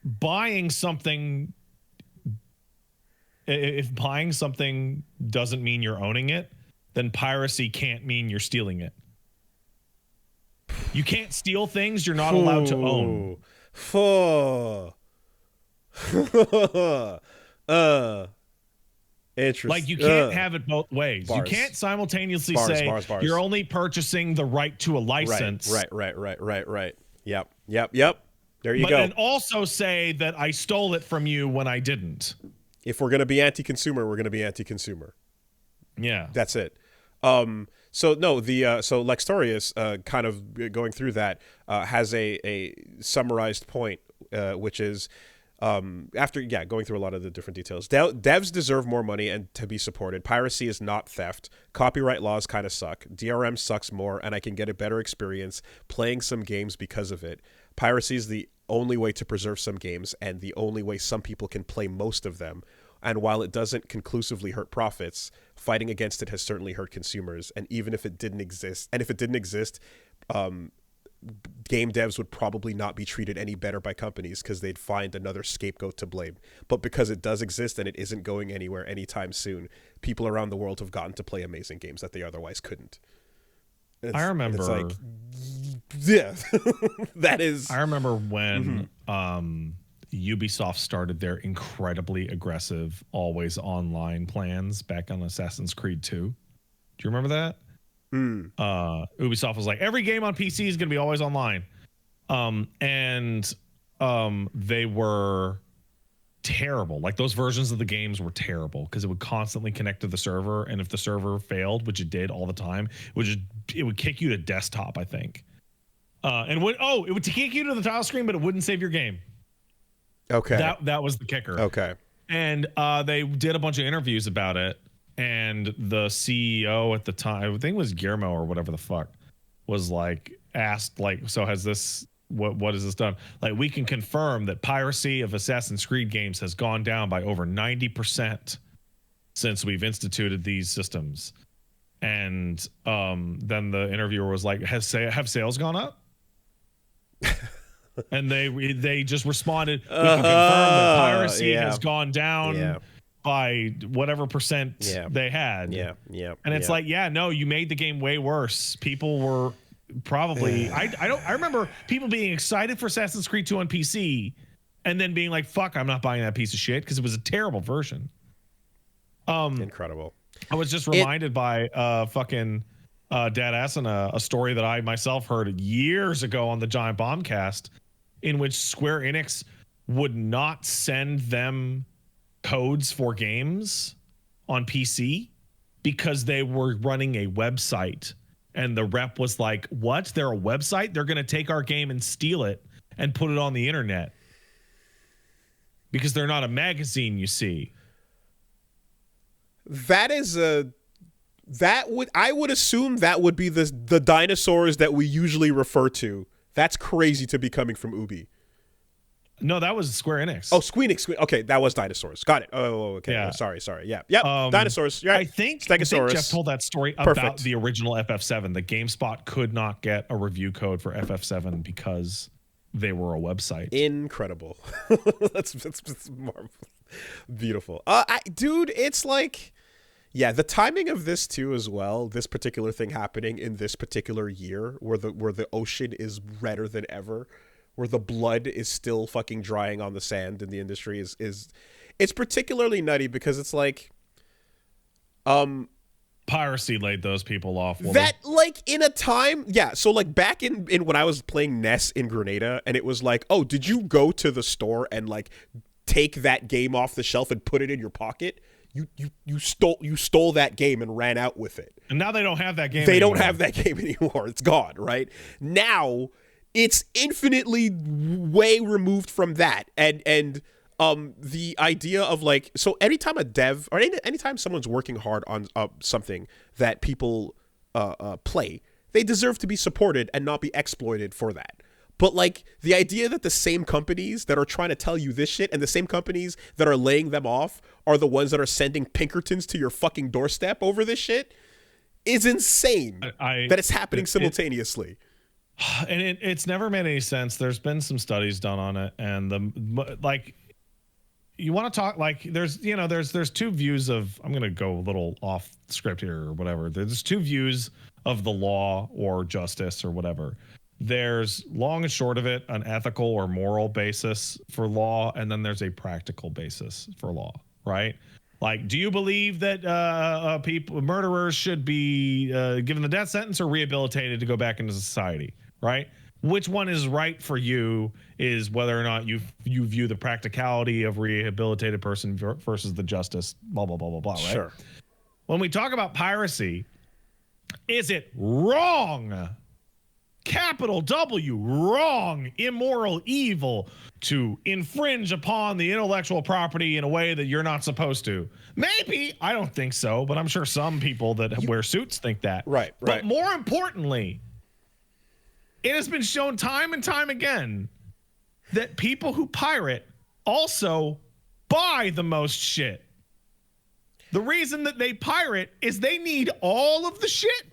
buying something doesn't mean you're owning it, then piracy can't mean you're stealing it. You can't steal things you're not allowed to own. Interesting. Like, you can't have it both ways. Bars. You can't simultaneously say you're only purchasing the right to a license. Right. Yep. There you go. And also say that I stole it from you when I didn't. If we're going to be anti-consumer, we're going to be anti-consumer. Yeah. That's it. So Lextorius, kind of going through that, has a summarized point, which is, after going through a lot of the different details, devs deserve more money and to be supported. Piracy is not theft. Copyright laws kind of suck. DRM sucks more, and I can get a better experience playing some games because of it. Piracy is the only way to preserve some games and the only way some people can play most of them. And while it doesn't conclusively hurt profits, fighting against it has certainly hurt consumers. And even if it didn't exist, game devs would probably not be treated any better by companies because they'd find another scapegoat to blame. But because it does exist and it isn't going anywhere anytime soon, people around the world have gotten to play amazing games that they otherwise couldn't. I remember. It's like, yeah, that is. I remember when Ubisoft started their incredibly aggressive always online plans back on Assassin's Creed 2. Do you remember that? Ubisoft was like, every game on PC is going to be always online. They were terrible. Like, those versions of the games were terrible because it would constantly connect to the server, and if the server failed, which it did all the time, it would kick you to desktop, I think. It would kick you to the title screen, but it wouldn't save your game. Okay. That was the kicker. Okay. And they did a bunch of interviews about it, And the CEO at the time, I think it was Guillermo or whatever the fuck, was like asked like, so has this, what has this done? Like, we can confirm that piracy of Assassin's Creed games has gone down by over 90% since we've instituted these systems. And then the interviewer was like, have sales gone up? And they just responded, we can confirm that piracy has gone down by whatever percent they had. And it's like, no, you made the game way worse. People were probably I remember people being excited for Assassin's Creed 2 on PC and then being like, fuck, I'm not buying that piece of shit, because it was a terrible version. Incredible. I was just reminded by fucking Dadass and a story that I myself heard years ago on the Giant Bombcast, in which Square Enix would not send them codes for games on PC because they were running a website. And the rep was like, what? They're a website? They're going to take our game and steal it and put it on the internet. Because they're not a magazine, you see. I would assume that would be the dinosaurs that we usually refer to. That's crazy to be coming from Ubi. No, that was Square Enix. Oh, Squeenix. Okay, that was dinosaurs. Got it. Oh, okay. Yeah. Sorry. Yeah. Yep. Dinosaurs. Yeah. I think Jeff told that story about the original FF7. The GameSpot could not get a review code for FF7 because they were a website. Incredible. that's marvelous. Beautiful. Dude, it's like, yeah, the timing of this too as well. This particular thing happening in this particular year, where the ocean is redder than ever, where the blood is still fucking drying on the sand in the industry is it's particularly nutty because it's like, piracy laid those people off. Like in a time, so like back in when I was playing NES in Grenada, and it was like, oh, did you go to the store and like take that game off the shelf and put it in your pocket? You stole that game and ran out with it. And now they don't have that game. They don't have that game anymore. It's gone, right? Now it's infinitely way removed from that. And the idea of like, so anytime a dev or anytime someone's working hard on something that people play, they deserve to be supported and not be exploited for that. But like the idea that the same companies that are trying to tell you this shit and the same companies that are laying them off are the ones that are sending Pinkertons to your fucking doorstep over this shit is insane. That it's happening simultaneously. And it's never made any sense. There's been some studies done on it, and you want to talk like there's two views of, I'm going to go a little off script here or whatever. There's two views of the law or justice or whatever. There's, long and short of it, an ethical or moral basis for law, and then there's a practical basis for law, right? Like, do you believe that murderers should be given the death sentence or rehabilitated to go back into society, right? Which one is right for you is whether or not you view the practicality of rehabilitated person versus the justice, blah, blah, blah, blah, blah, right? Sure. When we talk about piracy, is it wrong? Capital W, wrong, immoral, evil, to infringe upon the intellectual property in a way that you're not supposed to? Maybe. I don't think so, but I'm sure some people that wear suits think that. Right. But more importantly, it has been shown time and time again that people who pirate also buy the most shit. The reason that they pirate is they need all of the shit.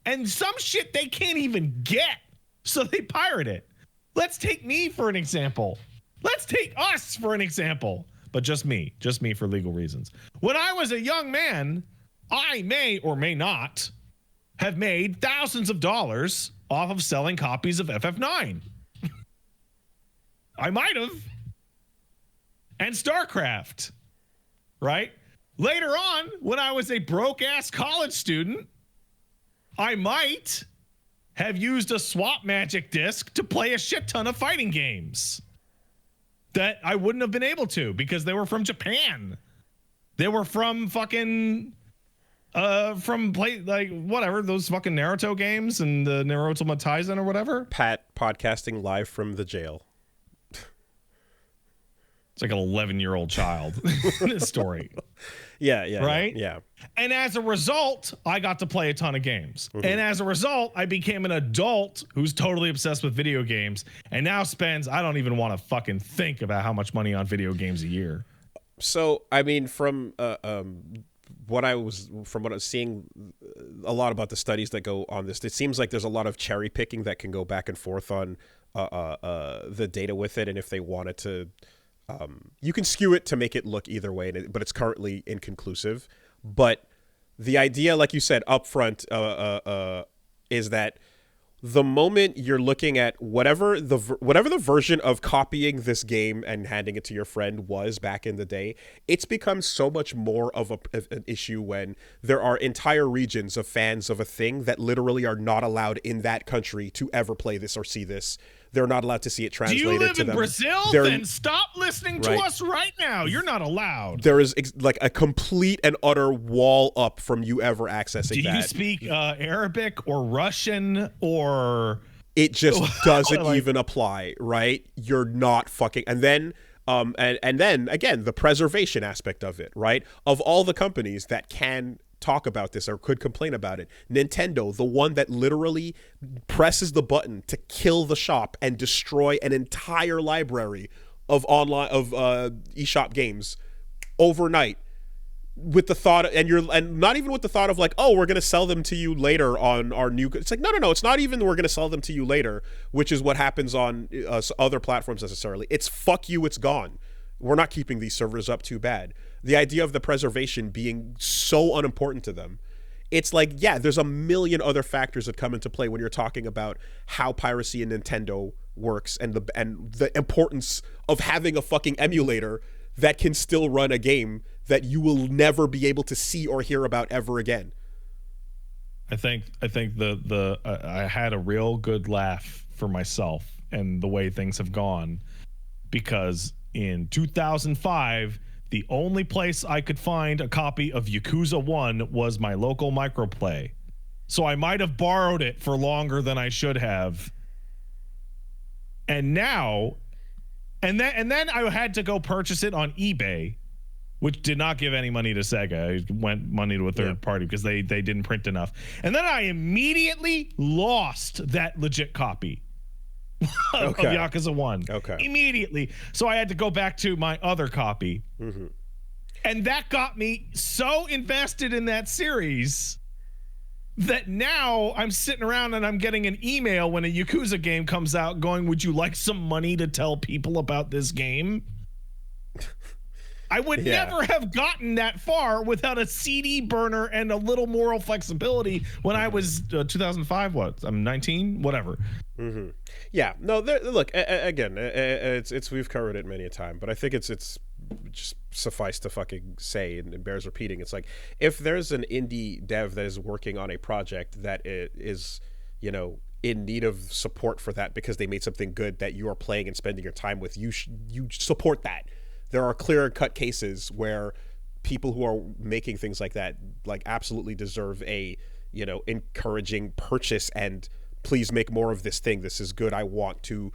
And some shit they can't even get, so they pirate it. Let's take me for an example. Let's take us for an example. But just me for legal reasons. When I was a young man, I may or may not have made thousands of dollars off of selling copies of FF9. I might have. And StarCraft, right? Later on, when I was a broke-ass college student, I might have used a swap magic disc to play a shit ton of fighting games that I wouldn't have been able to because they were from Japan. They were from fucking whatever, those fucking Naruto games and the Naruto Mataizen or whatever. Pat podcasting live from the jail. It's like an 11-year-old child in this story. Yeah. Right? Yeah. And as a result, I got to play a ton of games. Mm-hmm. And as a result, I became an adult who's totally obsessed with video games and now spends, I don't even want to fucking think about how much money on video games a year. So, I mean, from what I was seeing a lot about the studies that go on this, it seems like there's a lot of cherry picking that can go back and forth on the data with it. And if they wanted to, you can skew it to make it look either way, but it's currently inconclusive. But the idea, like you said, up front, is that the moment you're looking at whatever the version of copying this game and handing it to your friend was back in the day, it's become so much more of an issue when there are entire regions of fans of a thing that literally are not allowed in that country to ever play this or see this. They're not allowed to see it translated to them. Do you live in Brazil? Then stop listening to us right now. You're not allowed. There is like a complete and utter wall up from you ever accessing that. Do you speak Arabic or Russian or... It just doesn't even apply, right? You're not fucking... And then... and then, again, the preservation aspect of it, right? Of all the companies that can talk about this or could complain about it, Nintendo, the one that literally presses the button to kill the shop and destroy an entire library of eShop games overnight, with the thought, and not even with the thought of like, oh, we're gonna sell them to you later on our new. It's like no, it's not even we're gonna sell them to you later, which is what happens on other platforms necessarily. It's fuck you, it's gone. We're not keeping these servers up too bad. The idea of the preservation being so unimportant to them, it's like, yeah, there's a million other factors that come into play when you're talking about how piracy in Nintendo works and the importance of having a fucking emulator that can still run a game that you will never be able to see or hear about ever again. I think I had a real good laugh for myself and the way things have gone, because in 2005, the only place I could find a copy of Yakuza 1 was my local microplay. So I might have borrowed it for longer than I should have. And now, and then I had to go purchase it on eBay, which did not give any money to Sega. It went money to a third party because they didn't print enough. And then I immediately lost that legit copy of Yakuza 1. Okay. Immediately. So I had to go back to my other copy. Mm-hmm. And that got me so invested in that series that now I'm sitting around and I'm getting an email when a Yakuza game comes out going, would you like some money to tell people about this game? I would never have gotten that far without a CD burner and a little moral flexibility when I was 2005. What? I'm 19. Whatever. Mm-hmm. Yeah. No. Look. Again, it's we've covered it many a time, but I think it's just suffice to fucking say, and it bears repeating. It's like, if there's an indie dev that is working on a project that is, in need of support for that because they made something good that you are playing and spending your time with, you support that. There are clear-cut cases where people who are making things like that, like, absolutely deserve a, encouraging purchase and please make more of this thing. This is good. I want to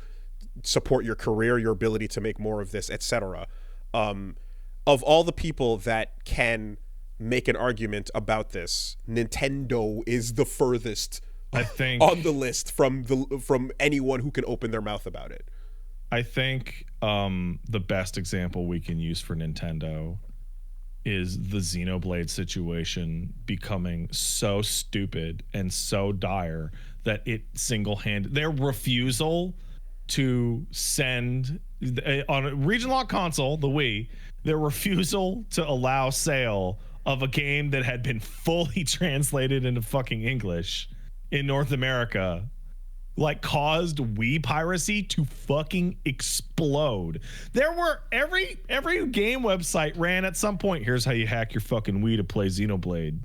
support your career, your ability to make more of this, etc. Of all the people that can make an argument about this, Nintendo is the furthest, I think, on the list from anyone who can open their mouth about it. I think the best example we can use for Nintendo is the Xenoblade situation becoming so stupid and so dire that it their refusal to send on a regional console, the Wii, their refusal to allow sale of a game that had been fully translated into fucking English in North America, like, caused Wii piracy to fucking explode. There were every game website ran at some point, here's how you hack your fucking Wii to play Xenoblade.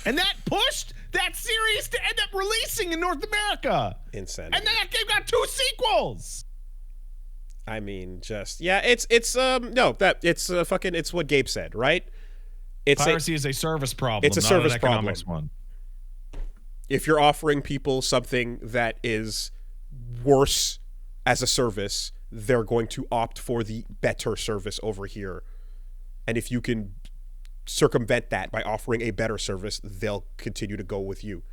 And that pushed that series to end up releasing in North America. Insanity. And then that game got 2 sequels. I mean, it's what Gabe said, right? Piracy is a service problem. It's a service problem. Economics one. If you're offering people something that is worse as a service they're going to opt for the better service over here. And if you can circumvent that by offering a better service, they'll continue to go with you.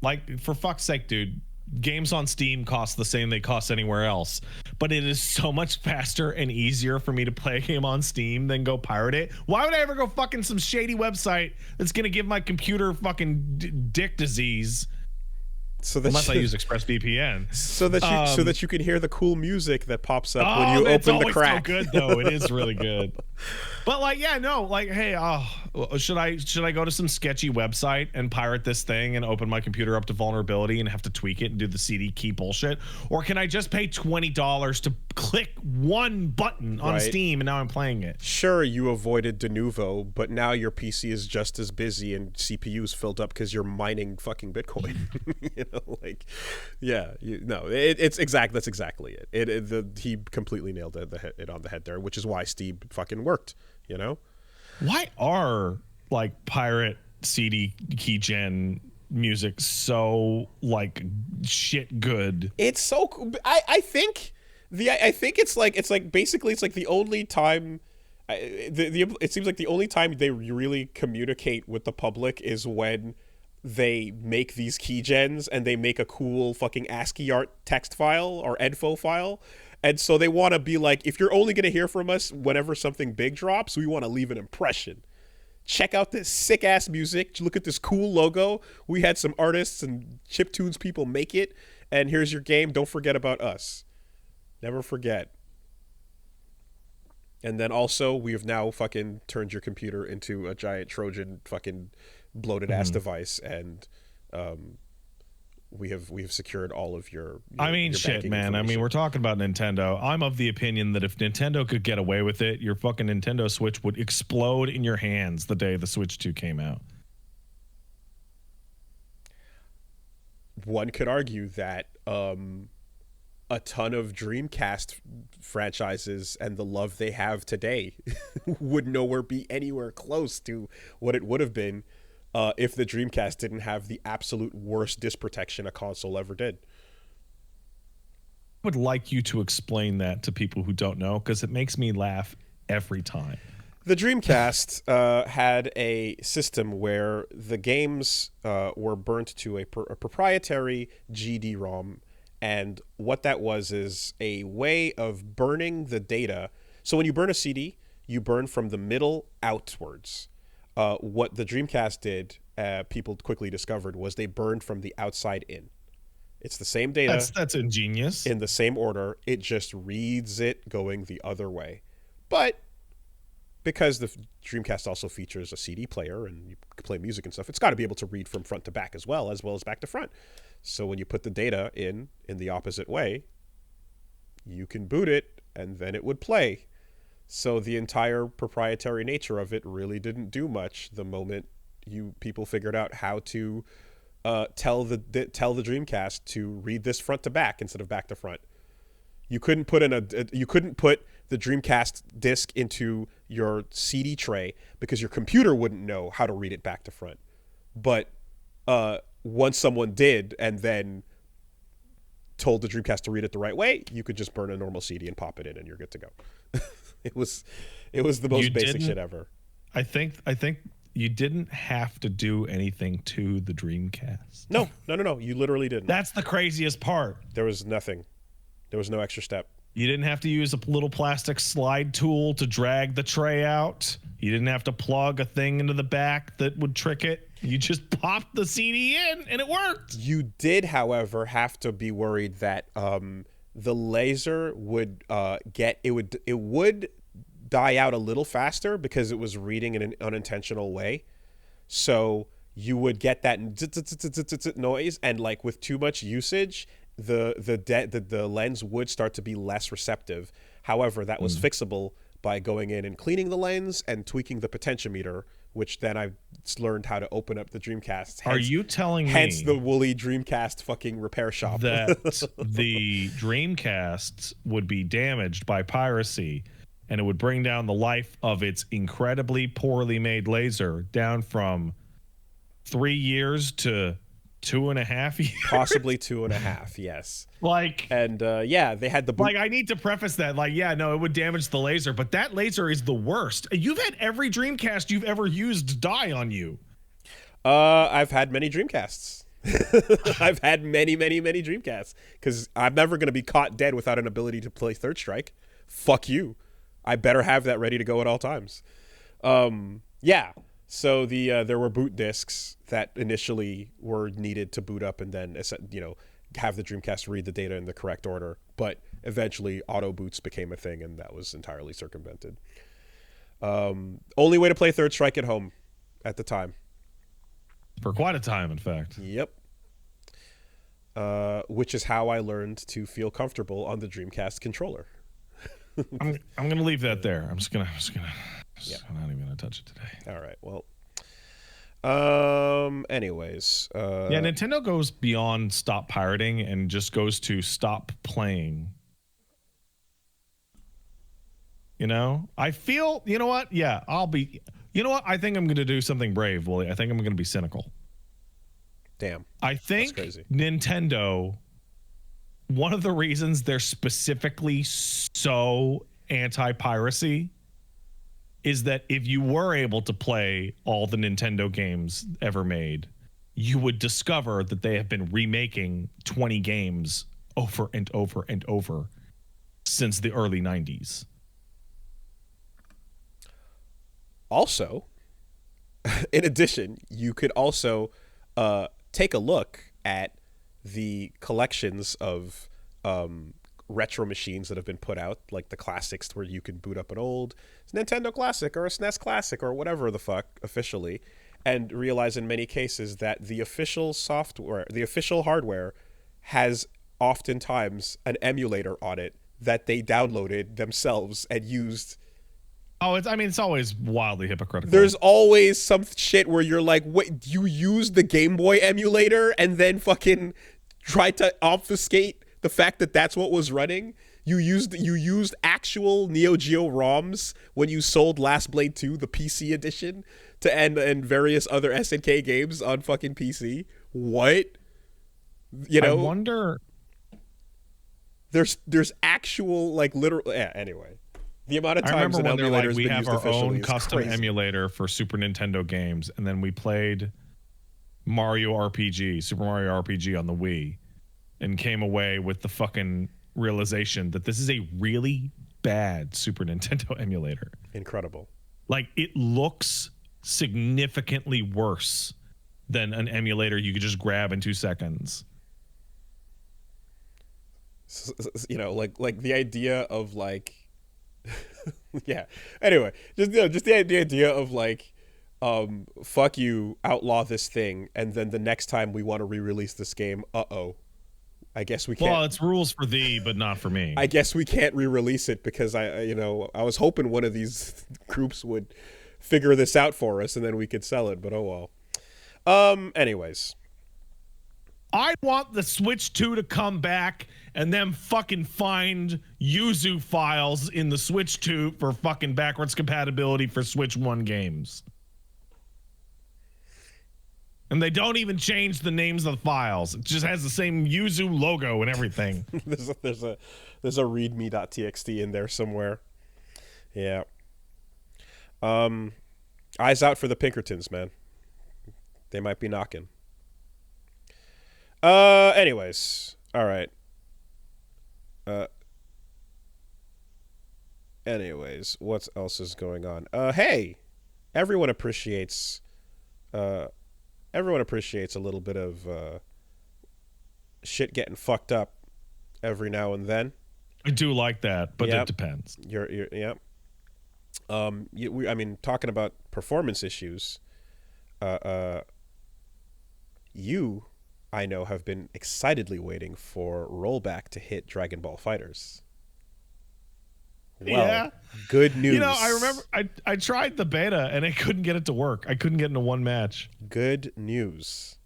Like, for fuck's sake, dude, games on Steam cost the same they cost anywhere else, but it is so much faster and easier for me to play a game on Steam than go pirate it. Why would I ever go fucking some shady website that's gonna give my computer fucking dick disease? Unless I use ExpressVPN, so that you can hear the cool music that pops up when you open the crack. So good though. It is really good. But like, yeah, no, like, hey, should I go to some sketchy website and pirate this thing and open my computer up to vulnerability and have to tweak it and do the CD key bullshit, or can I just pay $20 to click one button on Steam and now I'm playing it? Sure, you avoided de novo, but now your PC is just as busy and CPU's filled up because you're mining fucking Bitcoin. You know, like, yeah, it's exact. That's exactly it. He completely nailed it on the head there, which is why Steam fucking worked. You know, why are like pirate CD keygen music so like shit good? It's so cool. I think it's like basically it's like the only time. It seems like the only time they really communicate with the public is when they make these keygens and they make a cool fucking ASCII art text file or EDFO file. And so they want to be like, if you're only going to hear from us whenever something big drops, we want to leave an impression. Check out this sick ass music. Look at this cool logo. We had some artists and chiptunes people make it. And here's your game. Don't forget about us. Never forget. And then also, we have now fucking turned your computer into a giant Trojan fucking bloated ass device, and we have secured all of your I mean, shit, man. I mean, we're talking about Nintendo. I'm of the opinion that if Nintendo could get away with it, your fucking Nintendo Switch would explode in your hands the day the Switch 2 came out. One could argue that a ton of Dreamcast franchises and the love they have today would nowhere be anywhere close to what it would have been if the Dreamcast didn't have the absolute worst disk protection a console ever did. I would like you to explain that to people who don't know, because it makes me laugh every time. The Dreamcast had a system where the games were burnt to a proprietary GD-ROM. And what that was is a way of burning the data. So when you burn a CD, you burn from the middle outwards. What the Dreamcast did, people quickly discovered, was they burned from the outside in. It's the same data. That's ingenious. In the same order. It just reads it going the other way. But because the Dreamcast also features a CD player and you can play music and stuff, it's got to be able to read from front to back as well as back to front. So when you put the data in the opposite way, you can boot it and then it would play. So the entire proprietary nature of it really didn't do much the moment people figured out how to tell the Dreamcast to read this front to back instead of back to front. You couldn't put the Dreamcast disc into your CD tray because your computer wouldn't know how to read it back to front. But once someone did and then told the Dreamcast to read it the right way, you could just burn a normal CD and pop it in and you're good to go. It was the most basic shit ever. I think you didn't have to do anything to the Dreamcast. No. You literally didn't. That's the craziest part. There was nothing. There was no extra step. You didn't have to use a little plastic slide tool to drag the tray out. You didn't have to plug a thing into the back that would trick it. You just popped the CD in and it worked. You did, however, have to be worried that the laser would it would die out a little faster because it was reading in an unintentional way. So you would get that noise, and like with too much usage, the lens would start to be less receptive. However, that was fixable by going in and cleaning the lens and tweaking the potentiometer, which then I learned how to open up the Dreamcast. Are you telling me? Hence the woolly Dreamcast fucking repair shop. That the Dreamcast would be damaged by piracy, and it would bring down the life of its incredibly poorly made laser down from 3 years to 2.5 years. Possibly 2.5, yes. Like, and yeah, they had the boot. Like, I need to preface that, like, yeah, no, it would damage the laser, but that laser is the worst. You've had every Dreamcast you've ever used die on you. I've had many Dreamcasts. I've had many Dreamcasts, because I'm never going to be caught dead without an ability to play Third Strike. Fuck you. I better have that ready to go at all times. Yeah. So there were boot disks that initially were needed to boot up and then, have the Dreamcast read the data in the correct order. But eventually auto boots became a thing, and that was entirely circumvented. Only way to play Third Strike at home at the time. For quite a time, in fact. Yep. Which is how I learned to feel comfortable on the Dreamcast controller. I'm gonna leave that there. I'm not even gonna touch it today. All right. Well. Anyways. Yeah, Nintendo goes beyond stop pirating and just goes to stop playing. You know, I feel. You know what? Yeah, You know what? I think I'm going to do something brave, Wooly. I think I'm going to be cynical. Damn. I think Nintendo, one of the reasons they're specifically so anti-piracy is that if you were able to play all the Nintendo games ever made, you would discover that they have been remaking 20 games over and over and over since the early 90s. Also, in addition, you could also take a look at the collections of retro machines that have been put out, like the classics where you can boot up an old Nintendo Classic or a SNES Classic or whatever the fuck officially, and realize in many cases that the official software, the official hardware, has oftentimes an emulator on it that they downloaded themselves and used. Oh, it's always wildly hypocritical. There's always some shit where you're like, wait, you used the Game Boy emulator and then fucking tried to obfuscate the fact that that's what was running? You used actual Neo Geo ROMs when you sold Last Blade 2, the PC edition, to and various other SNK games on fucking PC. What? You know? I wonder. There's actual, like, literal. Yeah, anyway. The amount of times an emulator has been used officially is crazy. We have our own custom emulator for Super Nintendo games, and then we played Super Mario RPG on the Wii, and came away with the fucking realization that this is a really bad Super Nintendo emulator. Incredible. Like, it looks significantly worse than an emulator you could just grab in 2 seconds. You know, like the idea of, like, yeah. Anyway, just the idea of, like, fuck you, outlaw this thing, and then the next time we want to re-release this game, I guess we can't. Well, it's rules for thee, but not for me. I guess we can't re-release it because I was hoping one of these groups would figure this out for us and then we could sell it, but oh well. Anyways. I want the Switch 2 to come back and then fucking find Yuzu files in the Switch 2 for fucking backwards compatibility for Switch 1 games. And they don't even change the names of the files. It just has the same Yuzu logo and everything. there's a readme.txt in there somewhere. Yeah. Eyes out for the Pinkertons, man. They might be knocking. Anyways. All right. Anyways, what else is going on? Hey, everyone appreciates a little bit of shit getting fucked up every now and then. I do like that, but it depends. Yeah. I mean, talking about performance issues, you, I know, have been excitedly waiting for rollback to hit Dragon Ball FighterZ. Well, yeah. Good news. You know, I remember I tried the beta and I couldn't get it to work. I couldn't get into one match. Good news.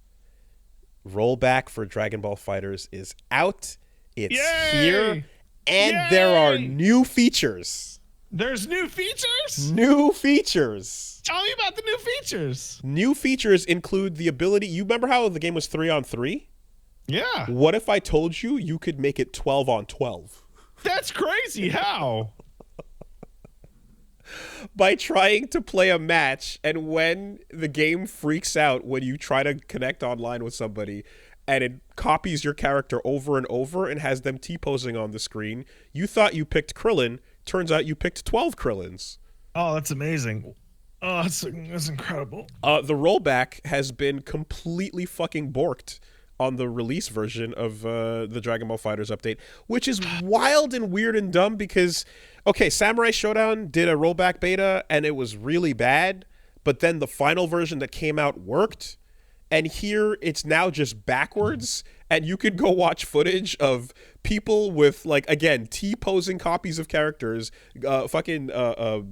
Rollback for Dragon Ball FighterZ is out. It's here. And there are new features. There's new features? New features. Tell me about the new features. New features include the ability. You remember how the game was 3-on-3? Yeah. What if I told you you could make it 12-on-12? That's crazy. How? By trying to play a match, and when the game freaks out when you try to connect online with somebody and it copies your character over and over and has them T-posing on the screen, you thought you picked Krillin. Turns out you picked 12 Krillins. Oh, that's amazing. Oh, that's incredible. The rollback has been completely fucking borked on the release version of the Dragon Ball FighterZ update, which is wild and weird and dumb because, okay, Samurai Showdown did a rollback beta and it was really bad, but then the final version that came out worked. And here it's now just backwards, and you could go watch footage of people with, like, again, T-posing copies of characters, Gogeta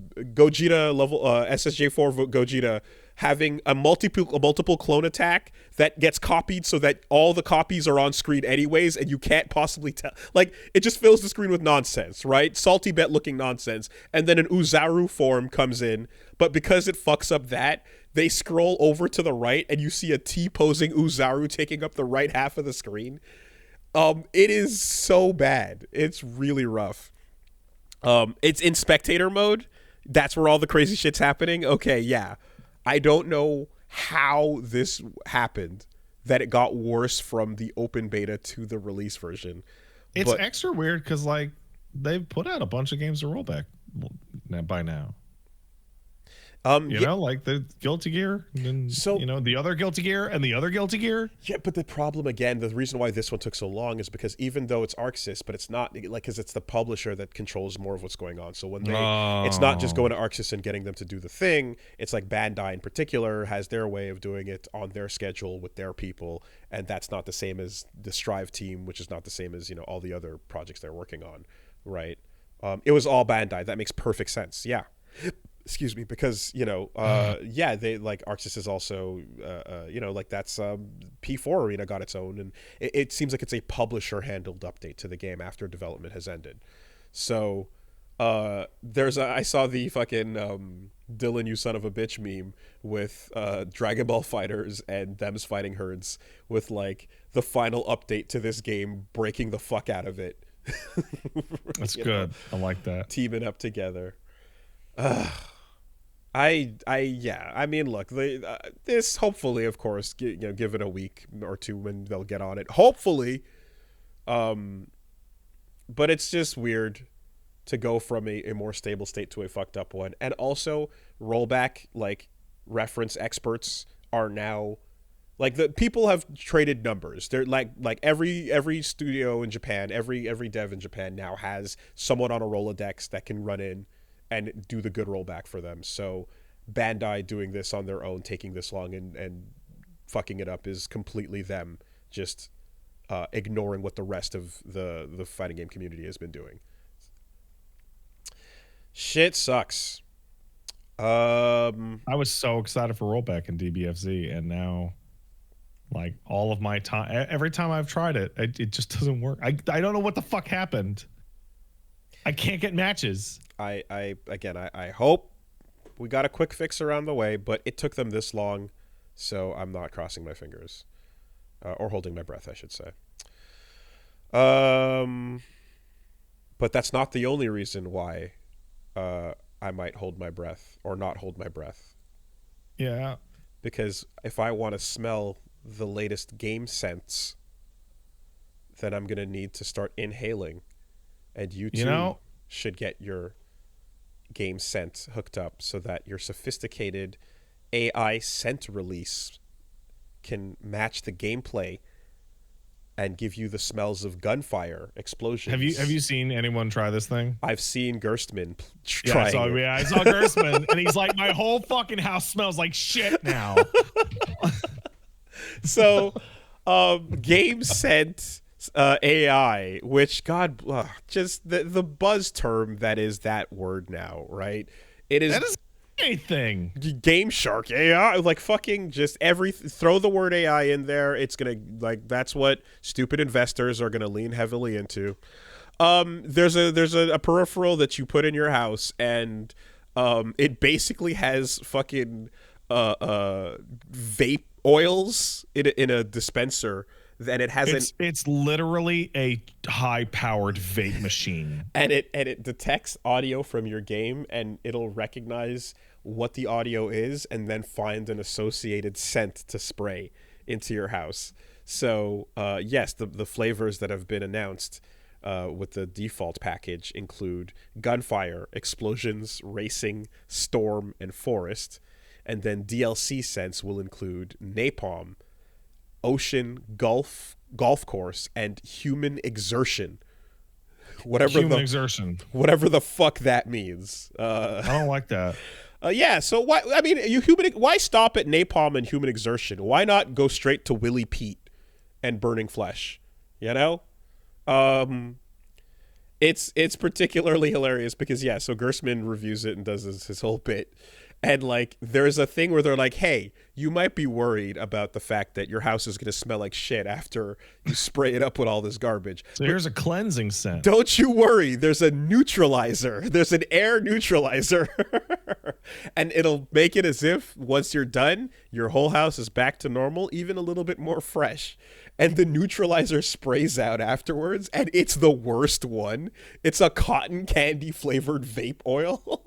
level, SSJ4 Gogeta having a multiple clone attack that gets copied so that all the copies are on screen anyways, and you can't possibly tell. Like, it just fills the screen with nonsense, right? Salty Bet looking nonsense. And then an Uzaru form comes in, but because it fucks up that, they scroll over to the right and you see a T-posing Uzaru taking up the right half of the screen. It is so bad. It's really rough. It's in spectator mode. That's where all the crazy shit's happening. Okay, yeah. I don't know how this happened, that it got worse from the open beta to the release version. It's extra weird because, like, they've put out a bunch of games to rollback by now. You know, like the Guilty Gear, and so, you know, the other Guilty Gear and the other Guilty Gear. Yeah, but the problem, again, the reason why this one took so long is because even though it's ArcSys, but it's not, like, because it's the publisher that controls more of what's going on. So when it's not just going to ArcSys and getting them to do the thing. It's like Bandai in particular has their way of doing it on their schedule with their people, and that's not the same as the Strive team, which is not the same as, you know, all the other projects they're working on, right? It was all Bandai. That makes perfect sense. Yeah. Excuse me, because, you know, yeah, they, like, ArcSys is also, you know, like, that's P4 Arena got its own, and it seems like it's a publisher-handled update to the game after development has ended. So, I saw the fucking Dylan, you son of a bitch meme with Dragon Ball FighterZ and them's fighting herds with, like, the final update to this game breaking the fuck out of it. That's good. Know, I like that. Teaming up together. I mean, look, this hopefully, of course, you know, give it a week or two when they'll get on it. Hopefully, but it's just weird to go from a more stable state to a fucked up one, and also rollback, like, reference experts are now, like, the people have traded numbers. They're like every studio in Japan, every dev in Japan now has someone on a Rolodex that can run in and do the good rollback for them. So Bandai doing this on their own, taking this long and fucking it up, is completely them just ignoring what the rest of the fighting game community has been doing. Shit sucks. I was so excited for rollback in DBFZ, and now, like, all of my time, every time I've tried it, it just doesn't work. I don't know what the fuck happened. I can't get matches. I hope we got a quick fix around the way, but it took them this long, so I'm not crossing my fingers, or holding my breath, I should say. But that's not the only reason why I might hold my breath or not hold my breath. Yeah. Because if I want to smell the latest game scents, then I'm going to need to start inhaling, and you too should get your game scent hooked up so that your sophisticated AI scent release can match the gameplay and give you the smells of gunfire, explosions. Have you seen anyone try this thing? I've seen Gerstmann trying it. I saw Gerstmann, and he's like, my whole fucking house smells like shit now. So, game scent AI, which, God, just the buzz term that is that word now, right? It is. That is anything. Game Shark AI, like, fucking just throw the word AI in there. It's gonna, like, that's what stupid investors are gonna lean heavily into. There's a peripheral that you put in your house, and it basically has fucking vape oils in a dispenser. And it has it's literally a high-powered vape machine. and it detects audio from your game, and it'll recognize what the audio is and then find an associated scent to spray into your house. So yes, the flavors that have been announced with the default package include gunfire, explosions, racing, storm, and forest. And then DLC scents will include napalm, ocean, golf course, and human exertion. Whatever the fuck that means. I don't like that. Yeah, so why? I mean, why stop at napalm and human exertion? Why not go straight to Willy Pete and burning flesh? You know, it's particularly hilarious because so Gersman reviews it and does his whole bit. And, like, there's a thing where they're like, hey, you might be worried about the fact that your house is going to smell like shit after you spray it up with all this garbage. So here's a cleansing scent. Don't you worry. There's a neutralizer. There's an air neutralizer. And it'll make it as if once you're done, your whole house is back to normal, even a little bit more fresh. And the neutralizer sprays out afterwards, and it's the worst one. It's a cotton candy flavored vape oil.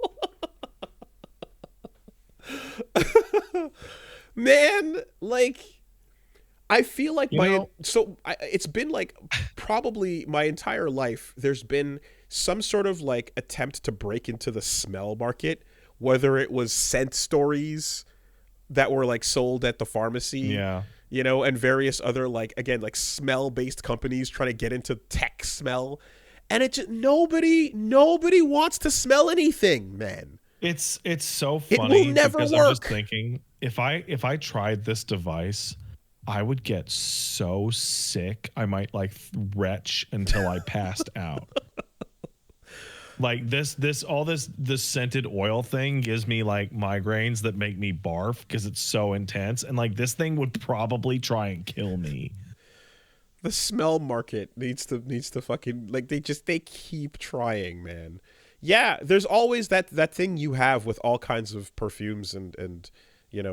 Man, like, I feel like it's been like probably my entire life there's been some sort of like attempt to break into the smell market, whether it was scent stories that were like sold at the pharmacy, and various other like smell based companies trying to get into tech smell, and it just nobody wants to smell anything, man. It's so funny. It will never because work. I'm just thinking if I tried this device, I would get so sick I might like retch until I passed out. Like this scented oil thing gives me like migraines that make me barf because it's so intense, and like this thing would probably try and kill me. The smell market needs to fucking like they keep trying, man. Yeah, there's always that thing you have with all kinds of perfumes and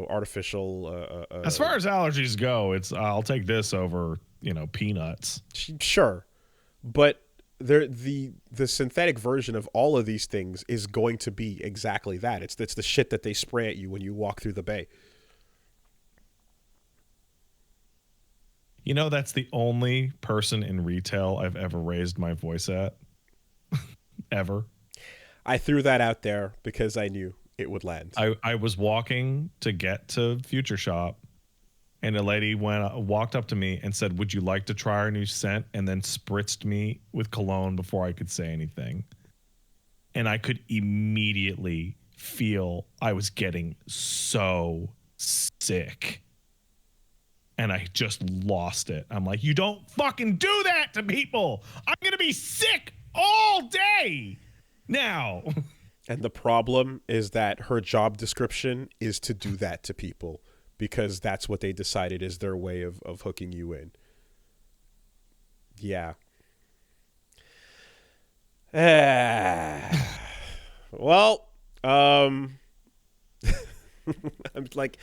artificial. As far as allergies go, I'll take this over peanuts. Sure, but the synthetic version of all of these things is going to be exactly that. It's the shit that they spray at you when you walk through the bay. That's the only person in retail I've ever raised my voice at. Ever. I threw that out there because I knew it would land. I was walking to get to Future Shop, and a lady walked up to me and said, "Would you like to try our new scent?" and then spritzed me with cologne before I could say anything. And I could immediately feel I was getting so sick. And I just lost it. I'm like, you don't fucking do that to people. I'm going to be sick all day now. And the problem is that her job description is to do that to people because that's what they decided is their way of hooking you in. Yeah. Well, I'm like,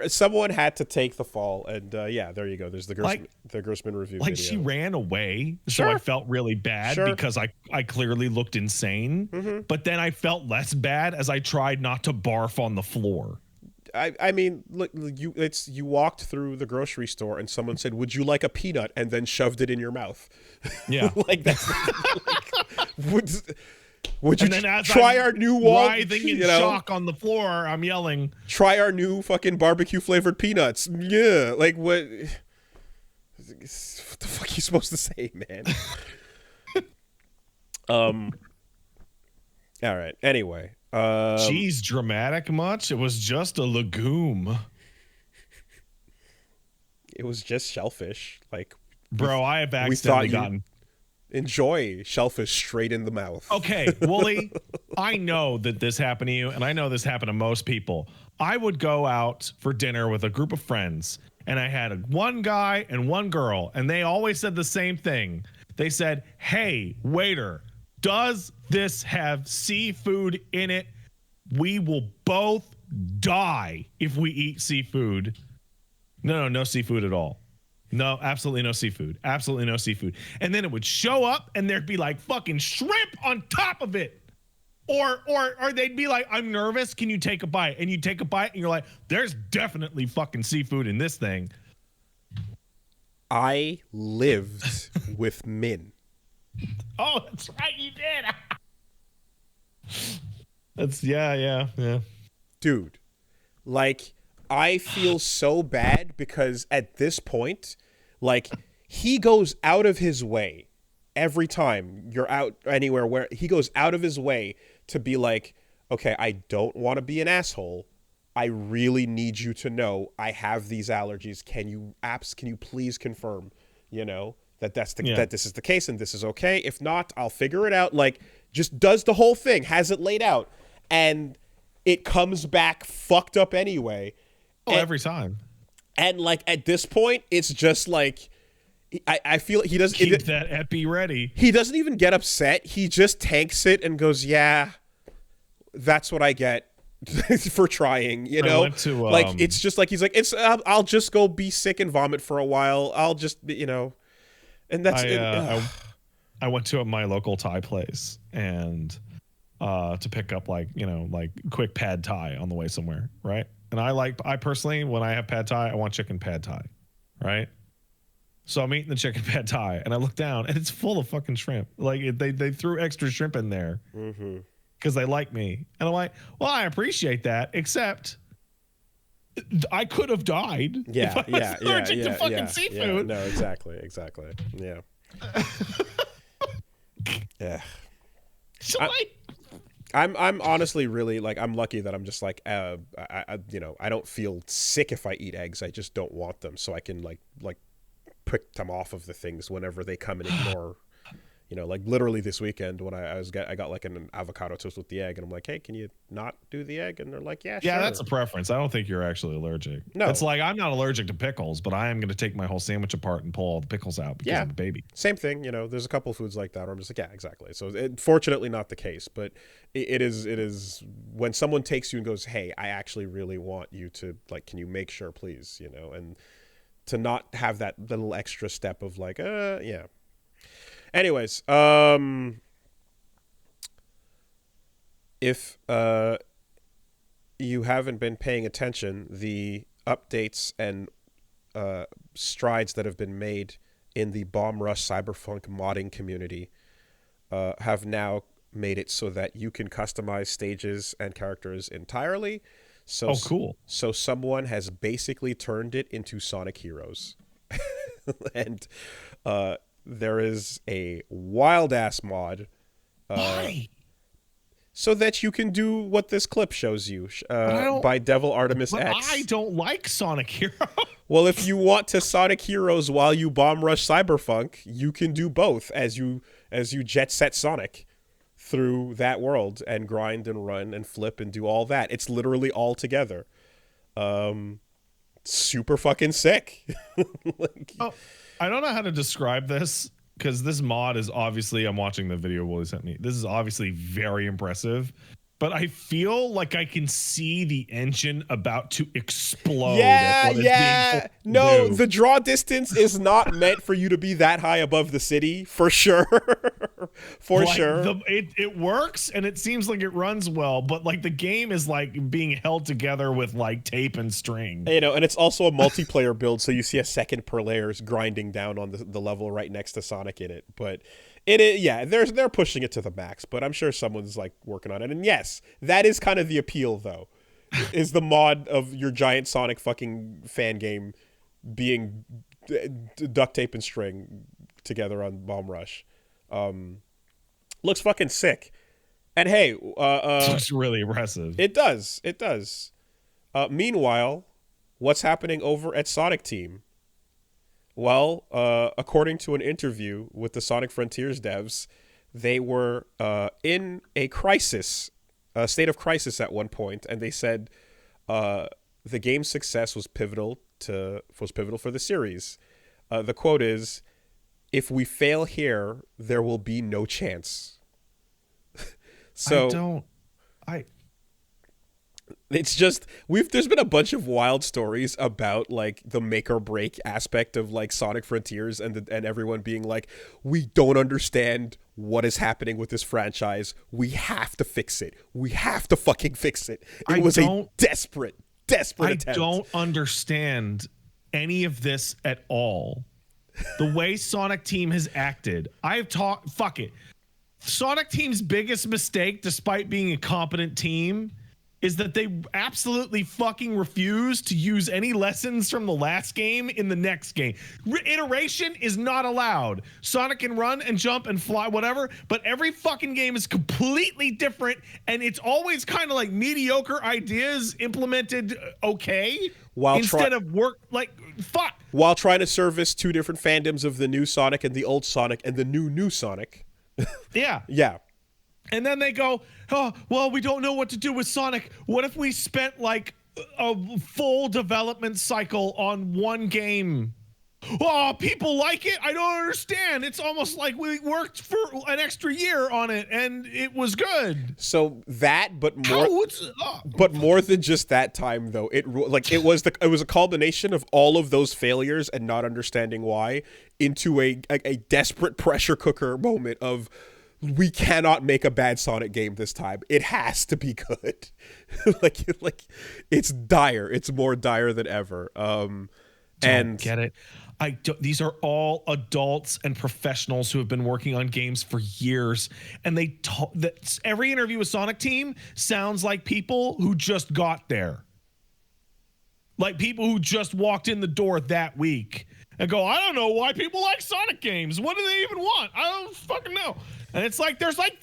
someone had to take the fall, and there you go. There's the Gersman review. Like video. She ran away, sure. So I felt really bad because I clearly looked insane. Mm-hmm. But then I felt less bad as I tried not to barf on the floor. I mean, look, you walked through the grocery store and someone said, "Would you like a peanut?" and then shoved it in your mouth. Yeah, like that's. Would you try our new wall? Writhing in shock on the floor, I'm yelling, "Try our new fucking barbecue flavored peanuts!" Yeah, like what? What the fuck are you supposed to say, man? All right. Anyway, Geez, dramatic much? It was just a legume. It was just shellfish. Like, bro, I have accidentally gotten. Enjoy shellfish straight in the mouth. Okay, Wooly, I know that this happened to you, and I know this happened to most people. I would go out for dinner with a group of friends, and I had one guy and one girl, and they always said the same thing. They said, hey, waiter, does this have seafood in it? We will both die if we eat seafood. No seafood at all. No, absolutely no seafood. Absolutely no seafood. And then it would show up and there'd be like fucking shrimp on top of it. Or they'd be like, I'm nervous. Can you take a bite? And you take a bite and you're like, there's definitely fucking seafood in this thing. I lived with Min. Oh, that's right. You did. That's yeah. Dude, like, I feel so bad because at this point, like, he goes out of his way every time you're out anywhere where he goes out of his way to be like, okay, I don't want to be an asshole. I really need you to know I have these allergies. Can you please confirm, that that this is the case and this is okay? If not, I'll figure it out. Like, just does the whole thing, has it laid out, and it comes back fucked up anyway. Every time. And like at this point, it's just like I feel he doesn't keep that epi ready. He doesn't even get upset. He just tanks it and goes, "Yeah, that's what I get for trying." I went to, like it's just like he's like, "It's I'll just go be sick and vomit for a while. I'll just and that's I went to my local Thai place and to pick up like quick pad Thai on the way somewhere, right? And I personally, when I have pad Thai, I want chicken pad Thai, right? So I'm eating the chicken pad Thai, and I look down, and it's full of fucking shrimp. Like they threw extra shrimp in there because they like me, and I'm like, well, I appreciate that, except I could have died. Yeah, if I was allergic to fucking seafood. Yeah, no, exactly, yeah, yeah. So I'm honestly really like, I'm lucky that I'm just like I don't feel sick if I eat eggs. I just don't want them, so I can like pick them off of the things whenever they come and ignore. Like literally this weekend when I got like an avocado toast with the egg, and I'm like, hey, can you not do the egg? And they're like, yeah, yeah, sure. That's a preference. I don't think you're actually allergic. No, it's like I'm not allergic to pickles, but I am going to take my whole sandwich apart and pull all the pickles out because I'm a baby. Same thing. There's a couple foods like that where I'm just like, yeah, exactly. So fortunately not the case, but it is when someone takes you and goes, hey, I actually really want you to, like, can you make sure, please, and to not have that little extra step of like, yeah. Anyways, if you haven't been paying attention, the updates and strides that have been made in the Bomb Rush Cyberfunk modding community have now made it so that you can customize stages and characters entirely. So, cool. So someone has basically turned it into Sonic Heroes. And there is a wild-ass mod. Why? So that you can do what this clip shows you by Devil Artemis X. I don't like Sonic Heroes. Well, if you want to Sonic Heroes while you Bomb Rush Cyberfunk, you can do both as you jet set Sonic through that world and grind and run and flip and do all that. It's literally all together. Super fucking sick. I don't know how to describe this because this mod is obviously, I'm watching the video Wooly sent me. This is obviously very impressive, but I feel like I can see the engine about to explode. Yeah. No, the draw distance is not meant for you to be that high above the city, for sure. Sure. It works and it seems like it runs well, but like the game is like being held together with like tape and string. And it's also a multiplayer build, so you see a second per layers grinding down on the level right next to Sonic in it. But they're pushing it to the max, but I'm sure someone's like working on it. And yes, that is kind of the appeal though, is the mod of your giant Sonic fucking fan game being duct tape and string together on Bomb Rush. Looks fucking sick. And hey, looks really impressive. It does. Meanwhile, what's happening over at Sonic Team? Well, according to an interview with the Sonic Frontiers devs, they were in a state of crisis at one point, and they said the game's success was pivotal for the series. The quote is, if we fail here, there will be no chance. So it's just there's been a bunch of wild stories about like the make or break aspect of like Sonic Frontiers and everyone being like, we don't understand what is happening with this franchise. We have to fix it. We have to fucking fix it. It was a desperate attempt. I don't understand any of this at all. The way Sonic Team has acted. Fuck it. Sonic Team's biggest mistake, despite being a competent team, is that they absolutely fucking refuse to use any lessons from the last game in the next game. Iteration is not allowed. Sonic can run and jump and fly, whatever, but every fucking game is completely different, and it's always kind of like mediocre ideas implemented okay instead of work. Like, fuck. While trying to service two different fandoms of the new Sonic and the old Sonic and the new Sonic. Yeah. Yeah. And then they go, oh, well, we don't know what to do with Sonic. What if we spent like a full development cycle on one game? Oh, people like it? I don't understand. It's almost like we worked for an extra year on it and it was good. So that, but more than just that time though, it was a culmination of all of those failures and not understanding why into a desperate pressure cooker moment of, we cannot make a bad Sonic game this time. It has to be good. like it's dire. It's more dire than ever. And get it. These are all adults and professionals who have been working on games for years, and every interview with Sonic Team sounds like people who just got there, like people who just walked in the door that week and go, I don't know why people like Sonic games. What do they even want? I don't fucking know. And it's like, there's like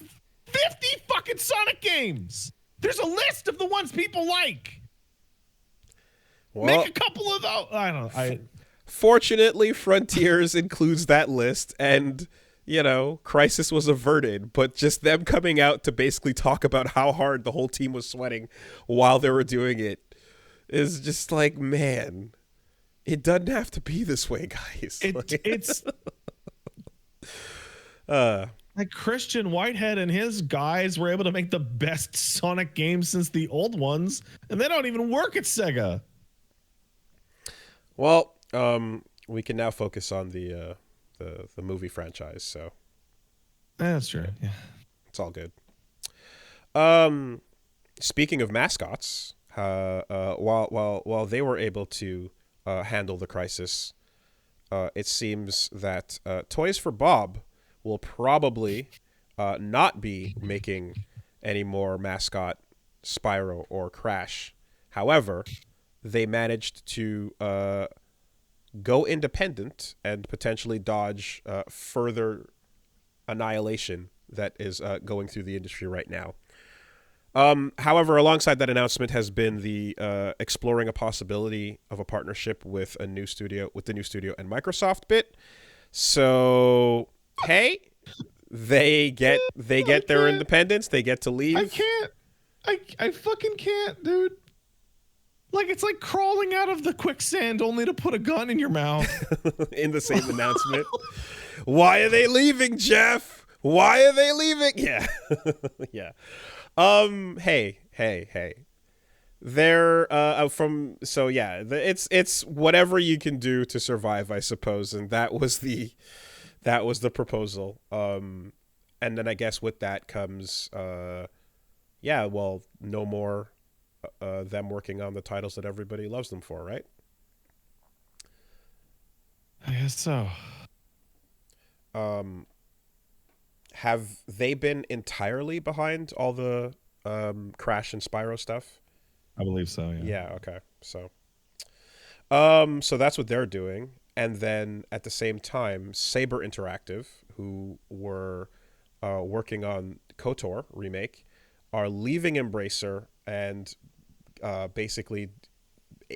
50 fucking Sonic games. There's a list of the ones people like. Well, make a couple of those. I don't know. Fortunately, Frontiers includes that list, and, you know, Crisis was averted, but just them coming out to basically talk about how hard the whole team was sweating while they were doing it is just like, man, it doesn't have to be this way, guys. It's like Christian Whitehead and his guys were able to make the best Sonic games since the old ones, and they don't even work at Sega. Well, we can now focus on the movie franchise, so that's true. Yeah, it's all good. Speaking of mascots, while they were able to handle the crisis, it seems that Toys for Bob will probably not be making any more mascot Spyro or Crash. However, they managed to go independent and potentially dodge further annihilation that is going through the industry right now. However, alongside that announcement has been the exploring a possibility of a partnership with the new studio and Microsoft bit. So, hey, they get their independence. They get to leave. I can't. I fucking can't, dude. Like, it's like crawling out of the quicksand only to put a gun in your mouth. In the same announcement. Why are they leaving, Jeff? Why are they leaving? Yeah. Yeah. Hey. They're it's whatever you can do to survive, I suppose, and that was the proposal. And then I guess with that comes no more them working on the titles that everybody loves them for, right? I guess so. Have they been entirely behind all the Crash and Spyro stuff? I believe so, yeah. Yeah, okay. So that's what they're doing. And then at the same time, Saber Interactive, who were working on KOTOR remake, are leaving Embracer and basically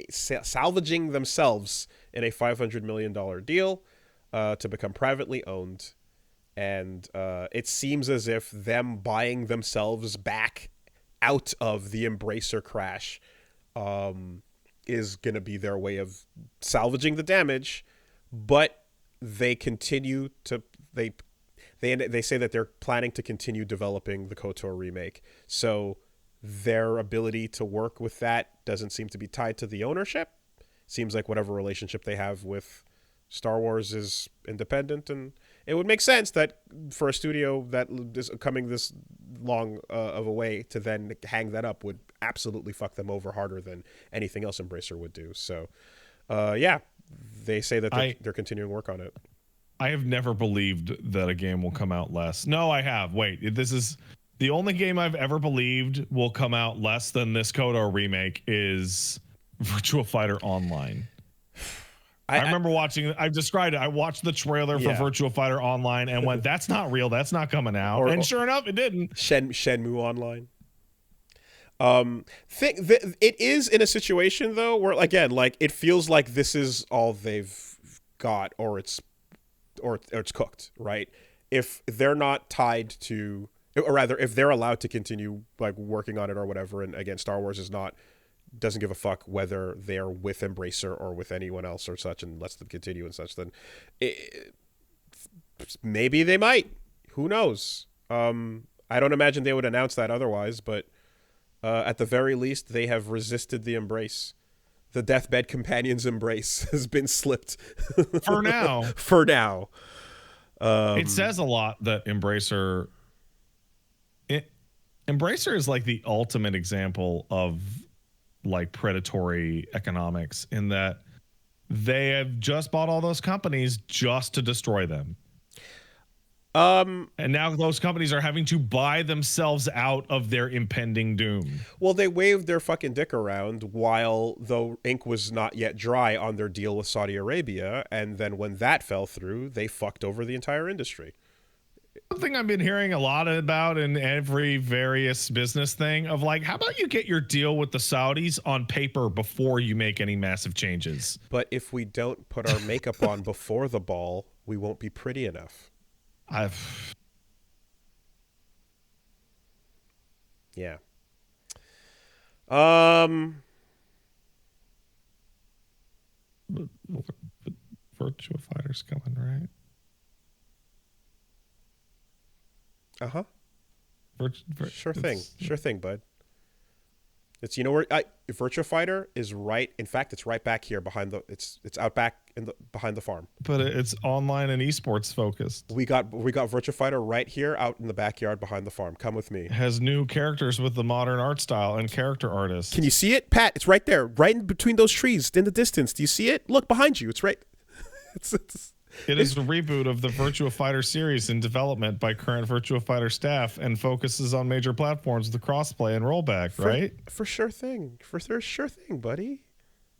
salvaging themselves in a $500 million deal to become privately owned. And it seems as if them buying themselves back out of the Embracer crash is going to be their way of salvaging the damage. But they continue to they say that they're planning to continue developing the KOTOR remake. So their ability to work with that doesn't seem to be tied to the ownership. Seems like whatever relationship they have with Star Wars is independent, and it would make sense that for a studio that is coming this long of a way to then hang that up would absolutely fuck them over harder than anything else Embracer would do. So, yeah, they say that they're continuing work on it. I have never believed that a game will come out less. No, I have. Wait, this is the only game I've ever believed will come out less than this KOTOR remake is Virtua Fighter Online. I remember watching. I've described it. I watched the trailer for Virtua Fighter Online and went, "That's not real. That's not coming out." And sure enough, it didn't. Shenmue Online. It is in a situation though where again, like it feels like this is all they've got, or it's cooked, right? If they're not tied to, or rather, if they're allowed to continue like working on it or whatever, and again, Star Wars doesn't give a fuck whether they're with Embracer or with anyone else or such, and lets them continue and such, then maybe they might. Who knows? I don't imagine they would announce that otherwise, but at the very least, they have resisted the embrace. The deathbed companion's embrace has been slipped. For now. For now. It says a lot that Embracer is like the ultimate example of like predatory economics, in that they have just bought all those companies just to destroy them. And now those companies are having to buy themselves out of their impending doom. Well, they waved their fucking dick around while the ink was not yet dry on their deal with Saudi Arabia, and then when that fell through, they fucked over the entire industry. Something I've been hearing a lot about in every various business thing of like, how about you get your deal with the Saudis on paper before you make any massive changes? But if we don't put our makeup on before the ball, we won't be pretty enough. Yeah. Virtua Fighter's coming, right? Uh-huh. Sure thing, bud. It's, you know where Virtua Fighter is, right? In fact, it's right back here behind the. It's out back behind the farm. But it's online and esports focused. We got Virtua Fighter right here out in the backyard behind the farm. Come with me. It has new characters with the modern art style and character artists. Can you see it, Pat? It's right there, right in between those trees in the distance. Do you see it? Look behind you. It's right. It is a reboot of the Virtua Fighter series in development by current Virtua Fighter staff and focuses on major platforms with crossplay and rollback, right? For sure thing. For sure thing, buddy.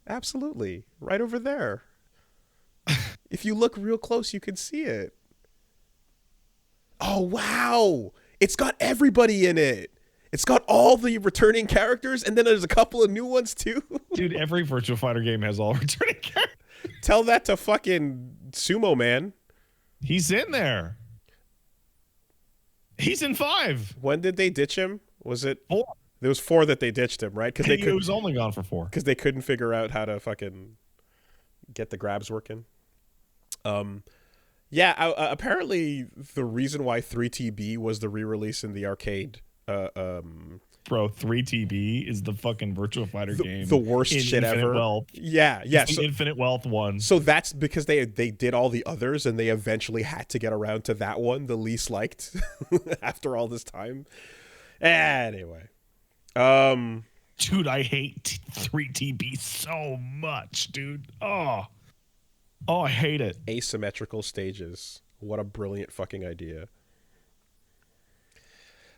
Absolutely. Right over there. If you look real close, you can see it. Oh, wow. It's got everybody in it. It's got all the returning characters, and then there's a couple of new ones, too. Dude, every Virtua Fighter game has all returning characters. Tell that to fucking Sumo Man. He's in there. He's in 5. When did they ditch him? Was it 4? There was 4 that they ditched him, right? Because he was only gone for 4. Because they couldn't figure out how to fucking get the grabs working. Yeah. Apparently, the reason why 3TB was the re-release in the arcade. Bro, 3TB is the fucking Virtua Fighter game. The worst shit ever. Wealth. Yeah. It's the Infinite Wealth one. So that's because they did all the others, and they eventually had to get around to that one, the least liked, after all this time. Anyway. Dude, I hate 3TB so much, dude. Oh, I hate it. Asymmetrical stages. What a brilliant fucking idea.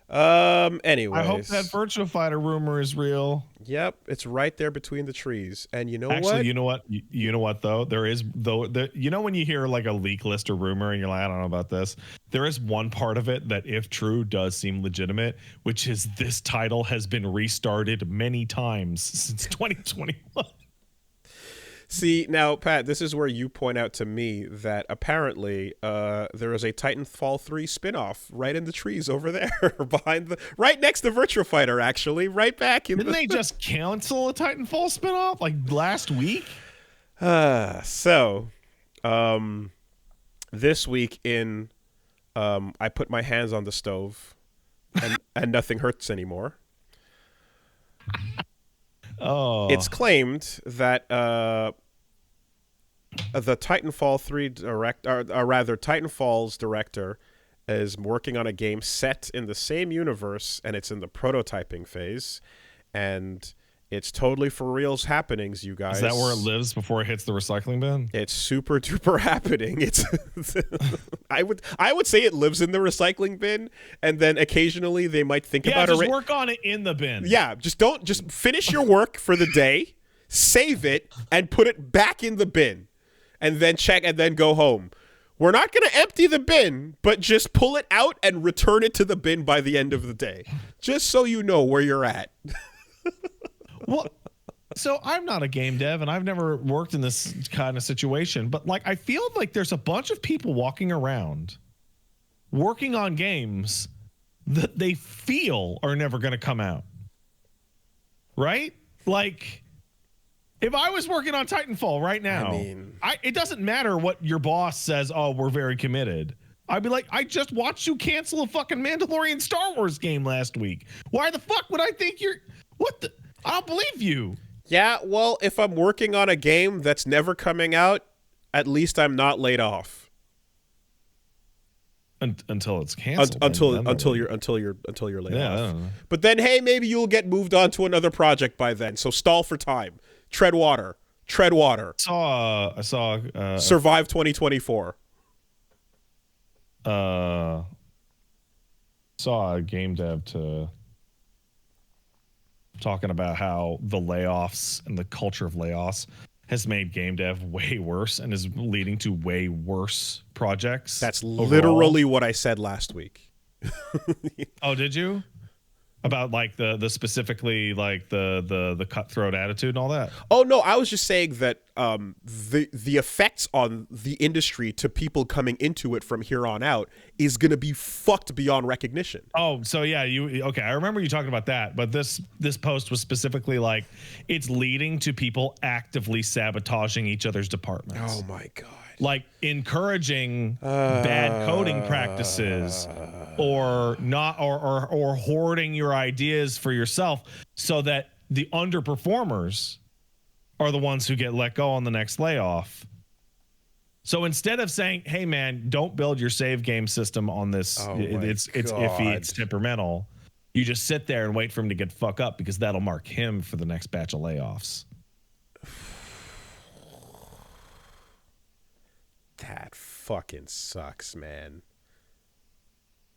Anyways. I hope that Virtua Fighter rumor is real. Yep, it's right there between the trees. And you know Actually, what? You know what though? There is you know when you hear like a leak list or rumor and you're like, I don't know about this. There is one part of it that, if true, does seem legitimate, which is this title has been restarted many times since 2021. See, now, Pat, this is where you point out to me that apparently there is a Titanfall 3 spinoff right in the trees over there, right next to Virtua Fighter, actually, right back in. Didn't they just cancel a Titanfall spinoff like last week? this week in I put my hands on the stove and nothing hurts anymore. Oh, It's claimed that the Titanfall 3 Titanfall's director is working on a game set in the same universe, and it's in the prototyping phase, and it's totally for reals happenings, you guys. is that where it lives before it hits the recycling bin? It's super duper happening. It's I would say it lives in the recycling bin, and then occasionally they might think about it. Yeah, just work on it in the bin. Yeah, just finish your work for the day, save it, and put it back in the bin, and then check and then go home. We're not going to empty the bin, but just pull it out and return it to the bin by the end of the day, just so you know where you're at. Well, so I'm not a game dev, and I've never worked in this kind of situation, but like I feel like there's a bunch of people walking around working on games that they feel are never going to come out. Right? Like, if I was working on Titanfall right now, it doesn't matter what your boss says, oh, we're very committed. I'd be like, I just watched you cancel a fucking Mandalorian Star Wars game last week. Why the fuck would I think you're... What the... I don't believe you. Yeah, well, if I'm working on a game that's never coming out, at least I'm not laid off. Until it's canceled. Until you're laid off. But then, hey, maybe you'll get moved on to another project by then. So stall for time. Tread water. I saw Survive 2024. Saw a game dev talking about how the layoffs and the culture of layoffs has made game dev way worse and is leading to way worse projects. That's literally what I said last week. Oh, did you? About like the specifically like the cutthroat attitude and all that? Oh no, I was just saying that the effects on the industry to people coming into it from here on out is going to be fucked beyond recognition. Oh, so yeah, okay, I remember you talking about that, but this post was specifically like it's leading to people actively sabotaging each other's departments. Oh my god. Like encouraging bad coding practices or not or hoarding your ideas for yourself so that the underperformers are the ones who get let go on the next layoff. So instead of saying, hey man, don't build your save game system on this, it's iffy, it's temperamental, you just sit there and wait for him to get fuck up because that'll mark him for the next batch of layoffs. That fucking sucks, man.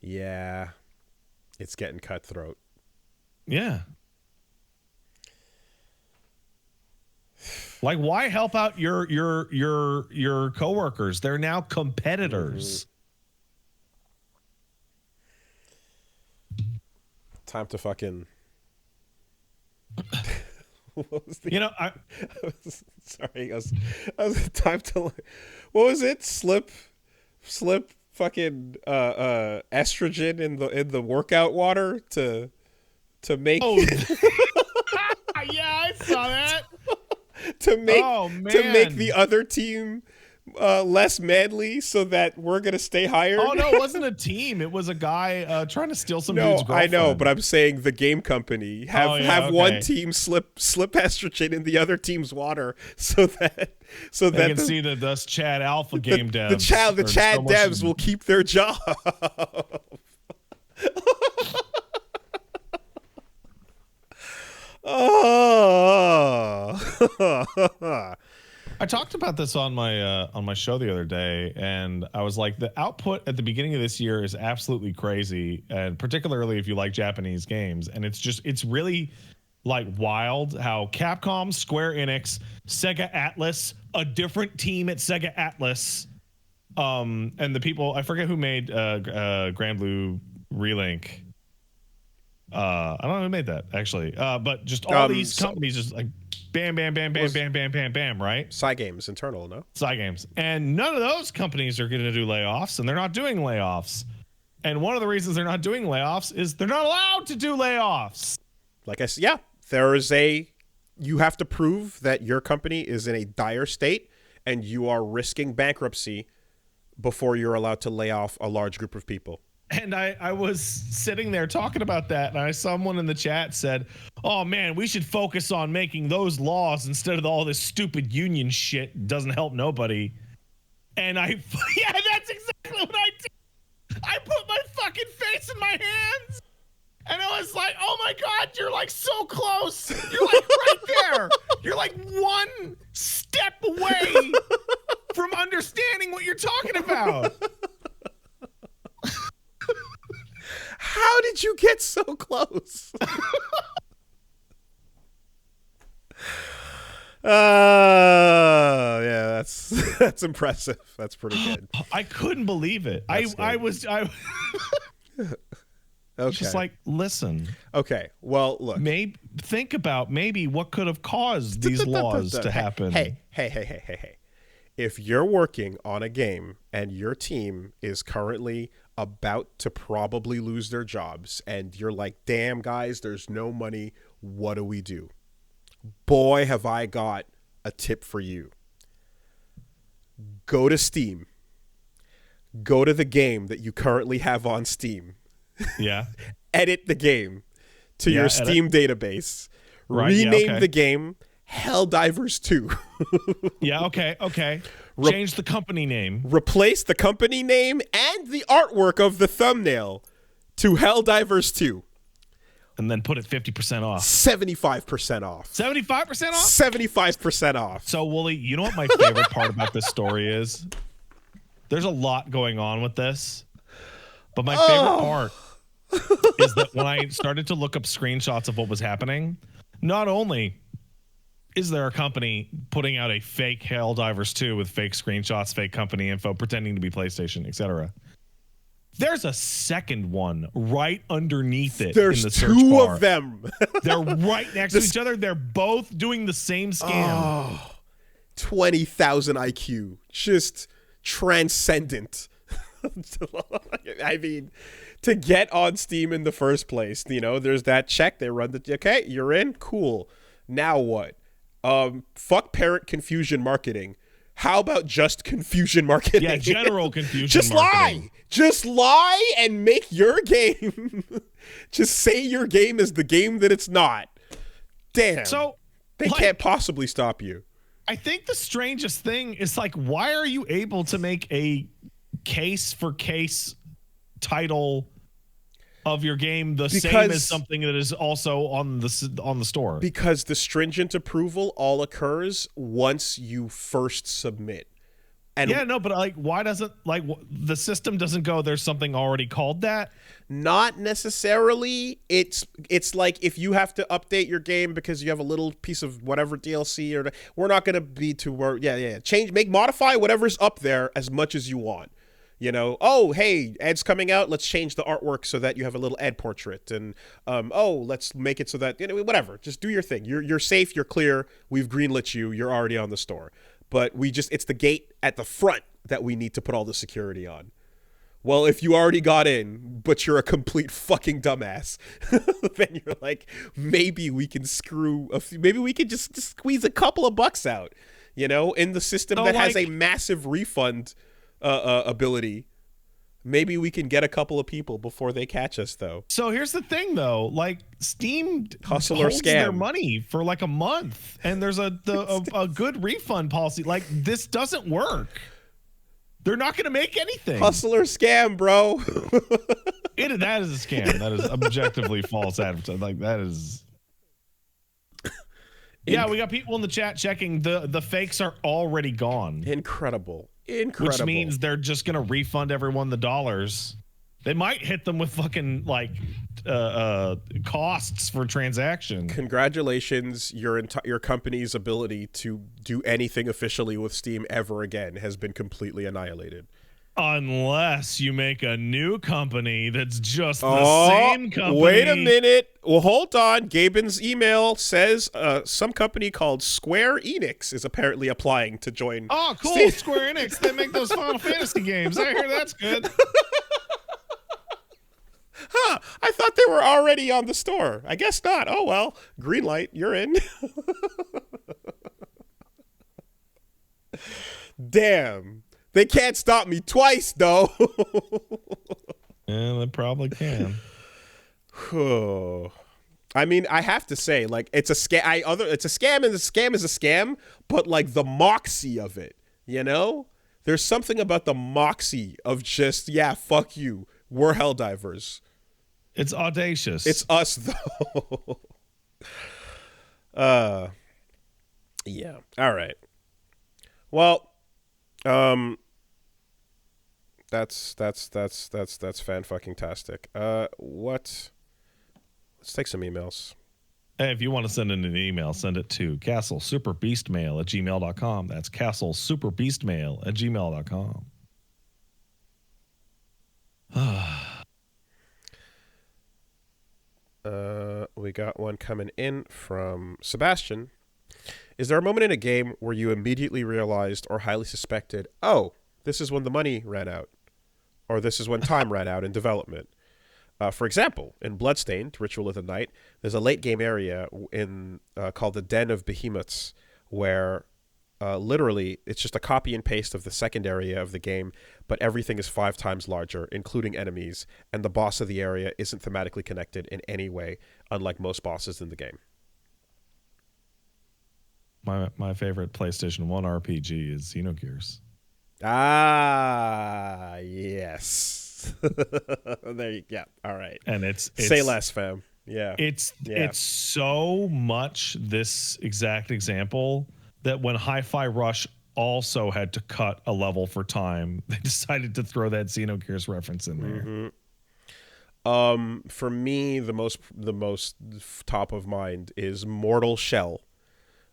Yeah. It's getting cutthroat. Yeah. Like, why help out your coworkers? They're now competitors. Time to fucking... What was the... I was time to... What was it? Slip fucking estrogen in the workout water to make... Oh. Yeah, I saw that. to make the other team less manly so that we're gonna stay hired. Oh no, it wasn't a team. It was a guy trying to steal some dude's girlfriend. I know, but I'm saying the game company have one team slip estrogen in the other team's water so that they can see that us Chad Alpha game devs. The Chad devs will keep their job. Oh. I talked about this on my show the other day, and I was like, the output at the beginning of this year is absolutely crazy, and particularly if you like Japanese games. And it's really like wild how Capcom, Square Enix, Sega Atlas, a different team at Sega Atlas, and the people, I forget who made Grand Blue Relink. I don't know who made that actually, but just all these companies just like bam, bam, bam, bam, bam, bam, bam, bam, right? Cygames internal, no? Cygames. And none of those companies are going to do layoffs, and they're not doing layoffs. And one of the reasons they're not doing layoffs is they're not allowed to do layoffs. Like I said, yeah, you have to prove that your company is in a dire state and you are risking bankruptcy before you're allowed to lay off a large group of people. And I was sitting there talking about that, and I someone in the chat said, "Oh man, we should focus on making those laws instead of all this stupid union shit. Doesn't help nobody." And yeah, that's exactly what I did. I put my fucking face in my hands, and I was like, "Oh my god, you're like so close. You're like right there. You're like one step away from understanding what you're talking about." How did you get so close? Yeah, that's impressive. That's pretty good. I couldn't believe it. I was Okay. just like, listen. Okay. Well, look. Think about maybe what could have caused these laws to happen. Hey. If you're working on a game and your team is currently about to probably lose their jobs and you're like, damn, guys, there's no money. What do we do? Boy, have I got a tip for you. Go to Steam. Go to the game that you currently have on Steam. Yeah. Edit the game to your Steam database. Right, Rename the game Helldivers 2. Yeah, okay. Change the company name. Replace the company name and the artwork of the thumbnail to Helldivers 2. And then put it 50% off. 75% off. 75% off? 75% off. So, Wooly, you know what my favorite part about this story is? There's a lot going on with this. But my favorite part is that when I started to look up screenshots of what was happening, not only is there a company putting out a fake Helldivers 2 with fake screenshots, fake company info, pretending to be PlayStation, etc. There's a second one right underneath it. There's in the search two bar. of them. They're right next to each other. They're both doing the same scam. 20,000 IQ. Just transcendent. I mean, to get on Steam in the first place, there's that check. They run okay, you're in? Cool. Now what? Fuck parent confusion marketing. How about just confusion marketing? Yeah, general confusion marketing. Just lie and make your game. Just say your game is the game that it's not. Damn. So they can't possibly stop you. I think the strangest thing is, like, why are you able to make a case for case title of your game the same as something that is also on the store? Because the stringent approval all occurs once you first submit. And yeah, no, but like, why doesn't the system doesn't go, there's something already called that? Not necessarily. It's like if you have to update your game because you have a little piece of whatever DLC we're not going to be too worried. Yeah. Modify whatever's up there as much as you want. Oh, hey, Ed's coming out. Let's change the artwork so that you have a little Ed portrait. And, let's make it so that, whatever. Just do your thing. You're safe. You're clear. We've greenlit you. You're already on the store. But it's the gate at the front that we need to put all the security on. Well, if you already got in, but you're a complete fucking dumbass, then you're like, maybe we can maybe we can just squeeze a couple of bucks out, in the system that has a massive refund ability. Maybe we can get a couple of people before they catch us, though. So here's the thing, though. Like, Steam hustle or holds scam their money for like a month, and there's a good refund policy. Like, this doesn't work. They're not going to make anything. Hustle or scam, bro. That is a scam. That is objectively false advertising. Like, that is. Yeah, we got people in the chat checking. The fakes are already gone. Incredible. Which means they're just going to refund everyone the dollars. They might hit them with fucking costs for transaction. Congratulations, your company's ability to do anything officially with Steam ever again has been completely annihilated. Unless you make a new company that's just the same company. Wait a minute. Well, hold on. Gaben's email says some company called Square Enix is apparently applying to join. Oh, cool. Steam. Square Enix. They make those Final Fantasy games. I hear that's good. Huh. I thought they were already on the store. I guess not. Oh, well. Green light. You're in. Damn. They can't stop me twice, though. Yeah, they probably can. I mean, I have to say, like, it's a scam. It's a scam, and the scam is a scam. But like the moxie of it, you know, there's something about the moxie of just, yeah, fuck you. We're Helldivers. It's audacious. It's us, though. Yeah. All right. Well, that's fan fucking tastic. Let's take some emails. Hey, if you want to send in an email, send it to castlesuperbeastmail@gmail.com. That's castlesuperbeastmail@gmail.com. We got one coming in from Sebastian. Is there a moment in a game where you immediately realized or highly suspected, oh, this is when the money ran out, or this is when time ran out in development? For example, in Bloodstained, Ritual of the Night, there's a late game area called the Den of Behemoths, where literally it's just a copy and paste of the second area of the game, but everything is 5 times larger, including enemies, and the boss of the area isn't thematically connected in any way, unlike most bosses in the game. My favorite PlayStation 1 RPG is Xenogears. Ah, yes. There you go. All right. And it's say less, fam. Yeah. It's so much this exact example that when Hi-Fi Rush also had to cut a level for time, they decided to throw that Xenogears reference in there. Mm-hmm. For me, the most top of mind is Mortal Shell.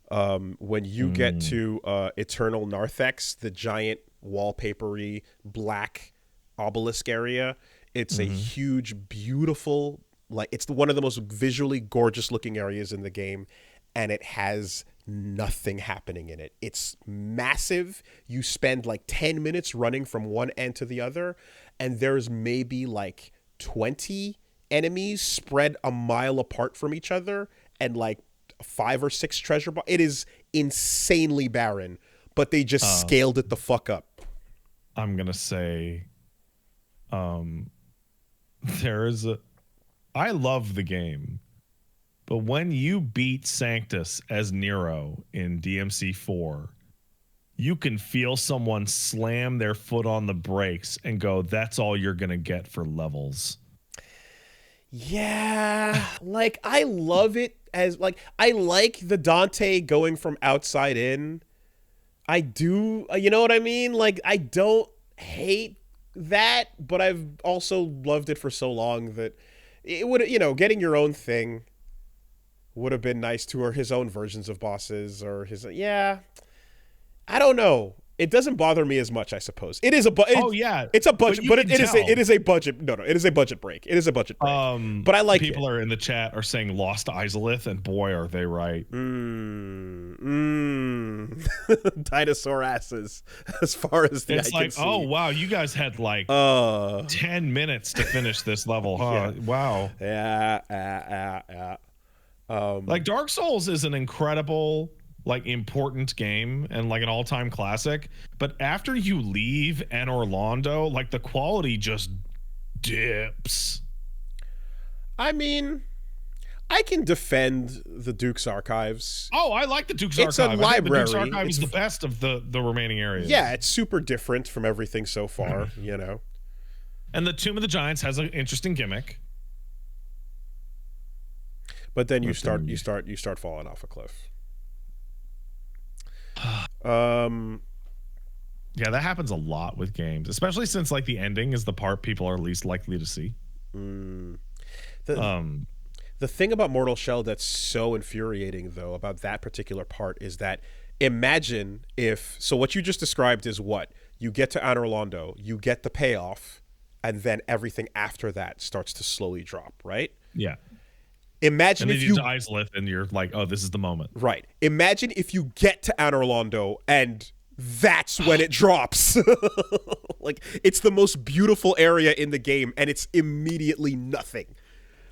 When you get to Eternal Narthex, the giant wallpapery black obelisk area, it's a huge, beautiful, like, it's one of the most visually gorgeous looking areas in the game, and it has nothing happening in it. It's massive. You spend like 10 minutes running from one end to the other, and there's maybe like 20 enemies spread a mile apart from each other, and like 5 or 6 treasure boxes. It is insanely barren, but they just scaled it the fuck up. I'm gonna say, I love the game, but when you beat Sanctus as Nero in DMC4, you can feel someone slam their foot on the brakes and go, "That's all you're gonna get for levels." Yeah, like, I love it as, like, I like the Dante going from outside in. I do, you know what I mean? Like, I don't hate that, but I've also loved it for so long that it would, you know, getting your own thing would have been nice too, or his own versions of bosses, or his, yeah. I don't know. It doesn't bother me as much, I suppose. It is a it's a budget, but it is a budget. No, it is a budget break. It is a budget break. But I like people are in the chat are saying Lost Izalith, and boy, are they right. Dinosaur asses, as far as the it's eye like, can see. oh wow, you guys had like 10 minutes to finish this level, huh? Yeah. Wow. Yeah. Like Dark Souls is an incredible, like, important game and like an all-time classic, but after you leave Anor Londo, like, the quality just dips. I mean, I can defend the Duke's Archives. Oh, I like the Duke's It's Archive. a library. The Duke's Archive is the best of the remaining areas. Yeah, it's super different from everything so far, you know. And the Tomb of the Giants has an interesting gimmick. But then you start falling off a cliff. Yeah, that happens a lot with games, especially since, like, the ending is the part people are least likely to see. The thing about Mortal Shell that's so infuriating, though, about that particular part is that, imagine if, so what you just described is what? You get to Anor Londo, you get the payoff, and then everything after that starts to slowly drop, right? Yeah. Imagine and if then you to Izalith and you're like, oh, this is the moment. Right. Imagine if you get to Anor Londo and that's when it drops. Like, it's the most beautiful area in the game, and it's immediately nothing.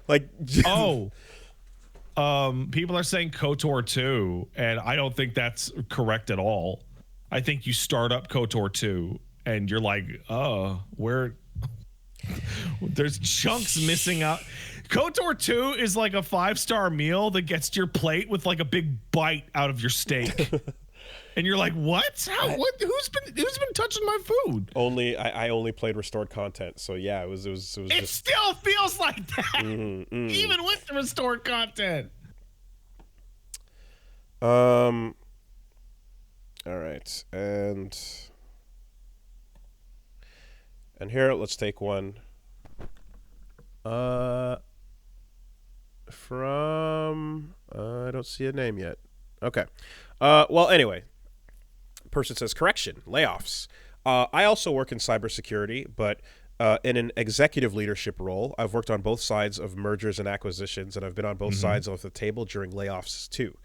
Like, people are saying KOTOR 2, and I don't think that's correct at all. I think you start up KOTOR 2 and you're like, oh, where? There's chunks missing out. KOTOR 2 is like a 5-star meal that gets to your plate with like a big bite out of your steak. And you're like, what? How? What? Who's been touching my food? I only played restored content, so yeah, it was It just still feels like that, even with the restored content. All right, and here, let's take one. From I don't see a name yet. Okay. Well, anyway, person says correction, layoffs. I also work in cybersecurity, but in an executive leadership role. I've worked on both sides of mergers and acquisitions, and I've been on both sides of the table during layoffs too.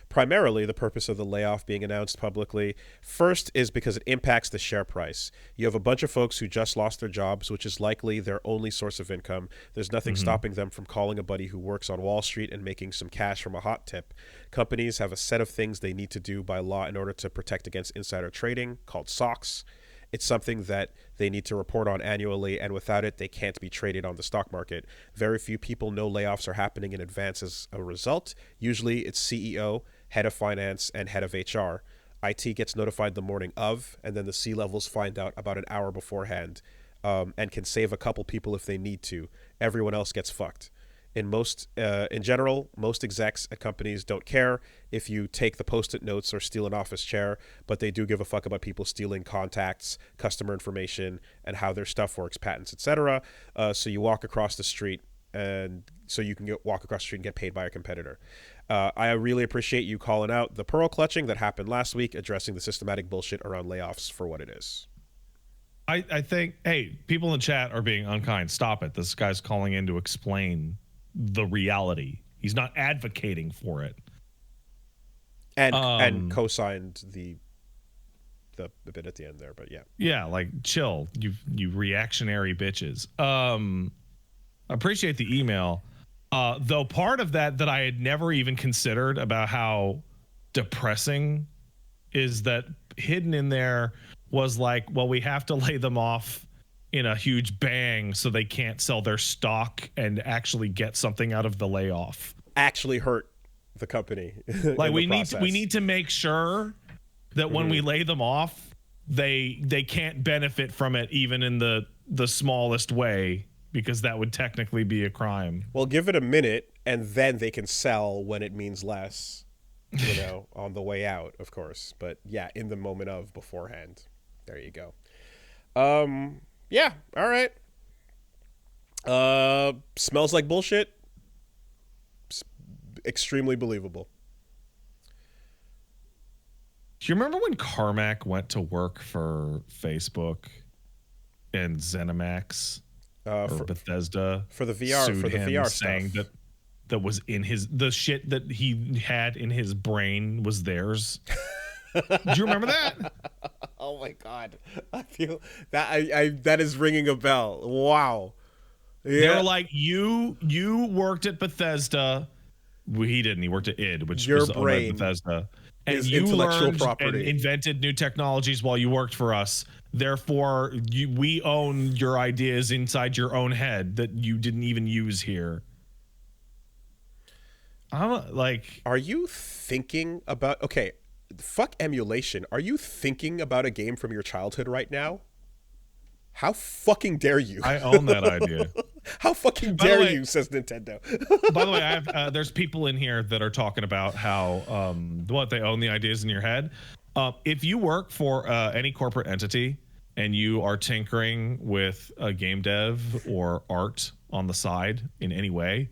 Primarily, the purpose of the layoff being announced publicly first is because it impacts the share price. You have a bunch of folks who just lost their jobs, which is likely their only source of income. There's nothing stopping them from calling a buddy who works on Wall Street and making some cash from a hot tip. Companies have a set of things they need to do by law in order to protect against insider trading, called SOX. It's something that they need to report on annually, and without it, they can't be traded on the stock market. Very few people know layoffs are happening in advance as a result. Usually, it's CEO, head of finance, and head of HR. IT gets notified the morning of, and then the C-levels find out about an hour beforehand, and can save a couple people if they need to. Everyone else gets fucked. In general, most execs at companies don't care if you take the post-it notes or steal an office chair, but they do give a fuck about people stealing contacts, customer information, and how their stuff works, patents, etc. So you walk across the street, and so you can walk across the street and get paid by a competitor. I really appreciate you calling out the pearl clutching that happened last week, addressing the systematic bullshit around layoffs for what it is. I think, hey, people in chat are being unkind. Stop it. This guy's calling in to explain the reality. He's not advocating for it. And co-signed the bit at the end there, but yeah. Yeah, like chill, you reactionary bitches. Appreciate the email. Though part of that I had never even considered about how depressing is that hidden in there was like, well, we have to lay them off in a huge bang so they can't sell their stock and actually get something out of the layoff. Actually hurt the company. Like we need to make sure that when we lay them off, they can't benefit from it even in the smallest way, because that would technically be a crime. Well, give it a minute and then they can sell when it means less, on the way out, of course. But yeah, in the moment of beforehand. There you go. Yeah, all right. Smells like bullshit. Extremely believable. Do you remember when Carmack went to work for Facebook and ZeniMax or Bethesda for the VR saying stuff that was in the shit that he had in his brain was theirs? Do you remember that? Oh my god, I feel that I that is ringing a bell. Wow. Yeah. They were like, you worked at Bethesda. Well, he didn't. He worked at id, which was owned by Bethesda. And you learned property and invented new technologies while you worked for us. Therefore, we own your ideas inside your own head that you didn't even use here. Are you thinking about... Okay, fuck emulation. Are you thinking about a game from your childhood right now? How fucking dare you? I own that idea. How fucking dare you, says Nintendo. By the way, there's people in here that are talking about how they own the ideas in your head. If you work for any corporate entity and you are tinkering with a game dev or art on the side in any way,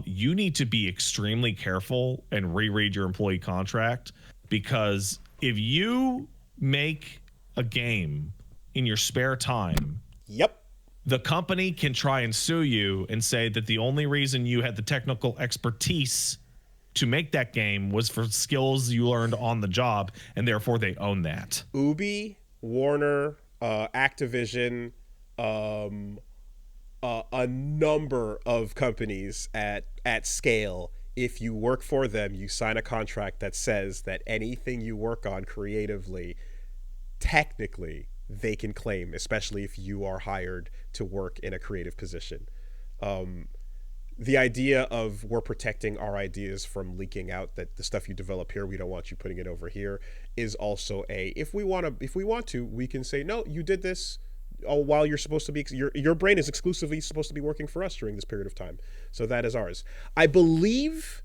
you need to be extremely careful and reread your employee contract, because if you make a game in your spare time, the company can try and sue you and say that the only reason you had the technical expertise to make that game was for skills you learned on the job, and therefore they own that. Ubi, Warner, Activision, a number of companies at scale. If you work for them, you sign a contract that says that anything you work on creatively technically they can claim, especially if you are hired to work in a creative position. The idea of we're protecting our ideas from leaking out, that the stuff you develop here, we don't want you putting it over here, is also if we want to, we can say, no, you did this while you're supposed to be, your brain is exclusively supposed to be working for us during this period of time. So that is ours. I believe.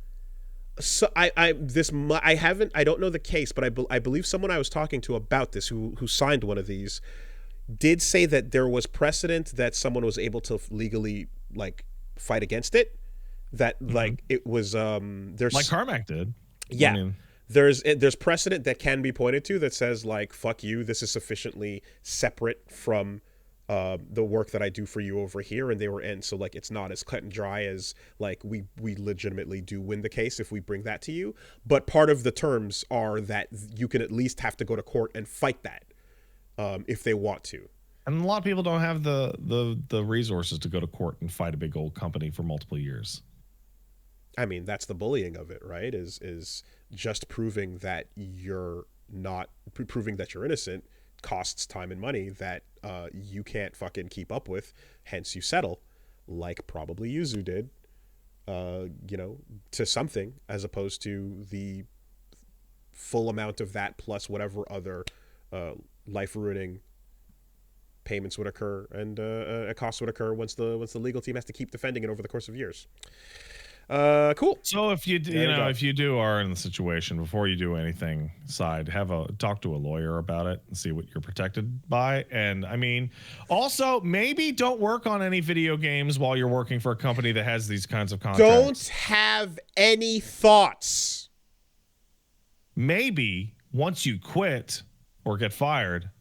So I don't know the case, but I believe someone I was talking to about this who signed one of these did say that there was precedent that someone was able to legally like fight against it, that like it was there's like Carmack did. Yeah. I mean, there's precedent that can be pointed to that says like, fuck you, this is sufficiently separate from the work that I do for you over here, and they were in, so like it's not as cut and dry as like we legitimately do win the case if we bring that to you. But part of the terms are that you can at least have to go to court and fight that if they want to. And a lot of people don't have the resources to go to court and fight a big old company for multiple years. I mean, that's the bullying of it, right? Is just proving that you're not proving that you're innocent costs time and money that you can't fucking keep up with. Hence, you settle, like probably Yuzu did, to something, as opposed to the full amount of that plus whatever other life-ruining payments would occur and costs would occur once the legal team has to keep defending it over the course of years. Cool. So if if you are in the situation, before you do anything, talk to a lawyer about it and see what you're protected by. And I mean, also maybe don't work on any video games while you're working for a company that has these kinds of contracts. Don't have any thoughts. Maybe once you quit or get fired,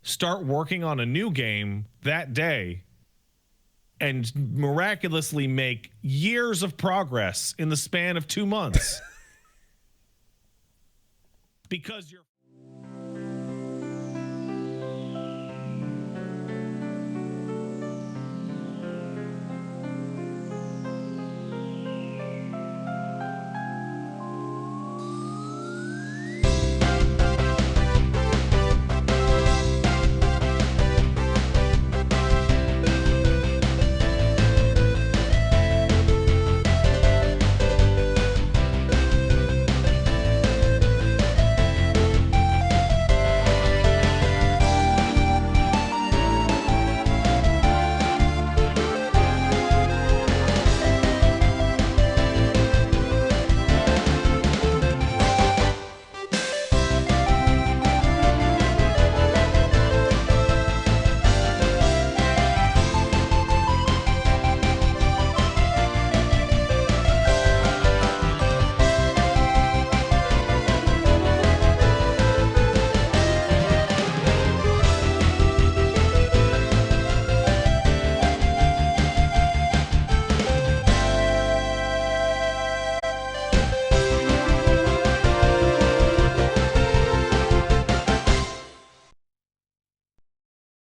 start working on a new game that day and miraculously make years of progress in the span of 2 months. Because you're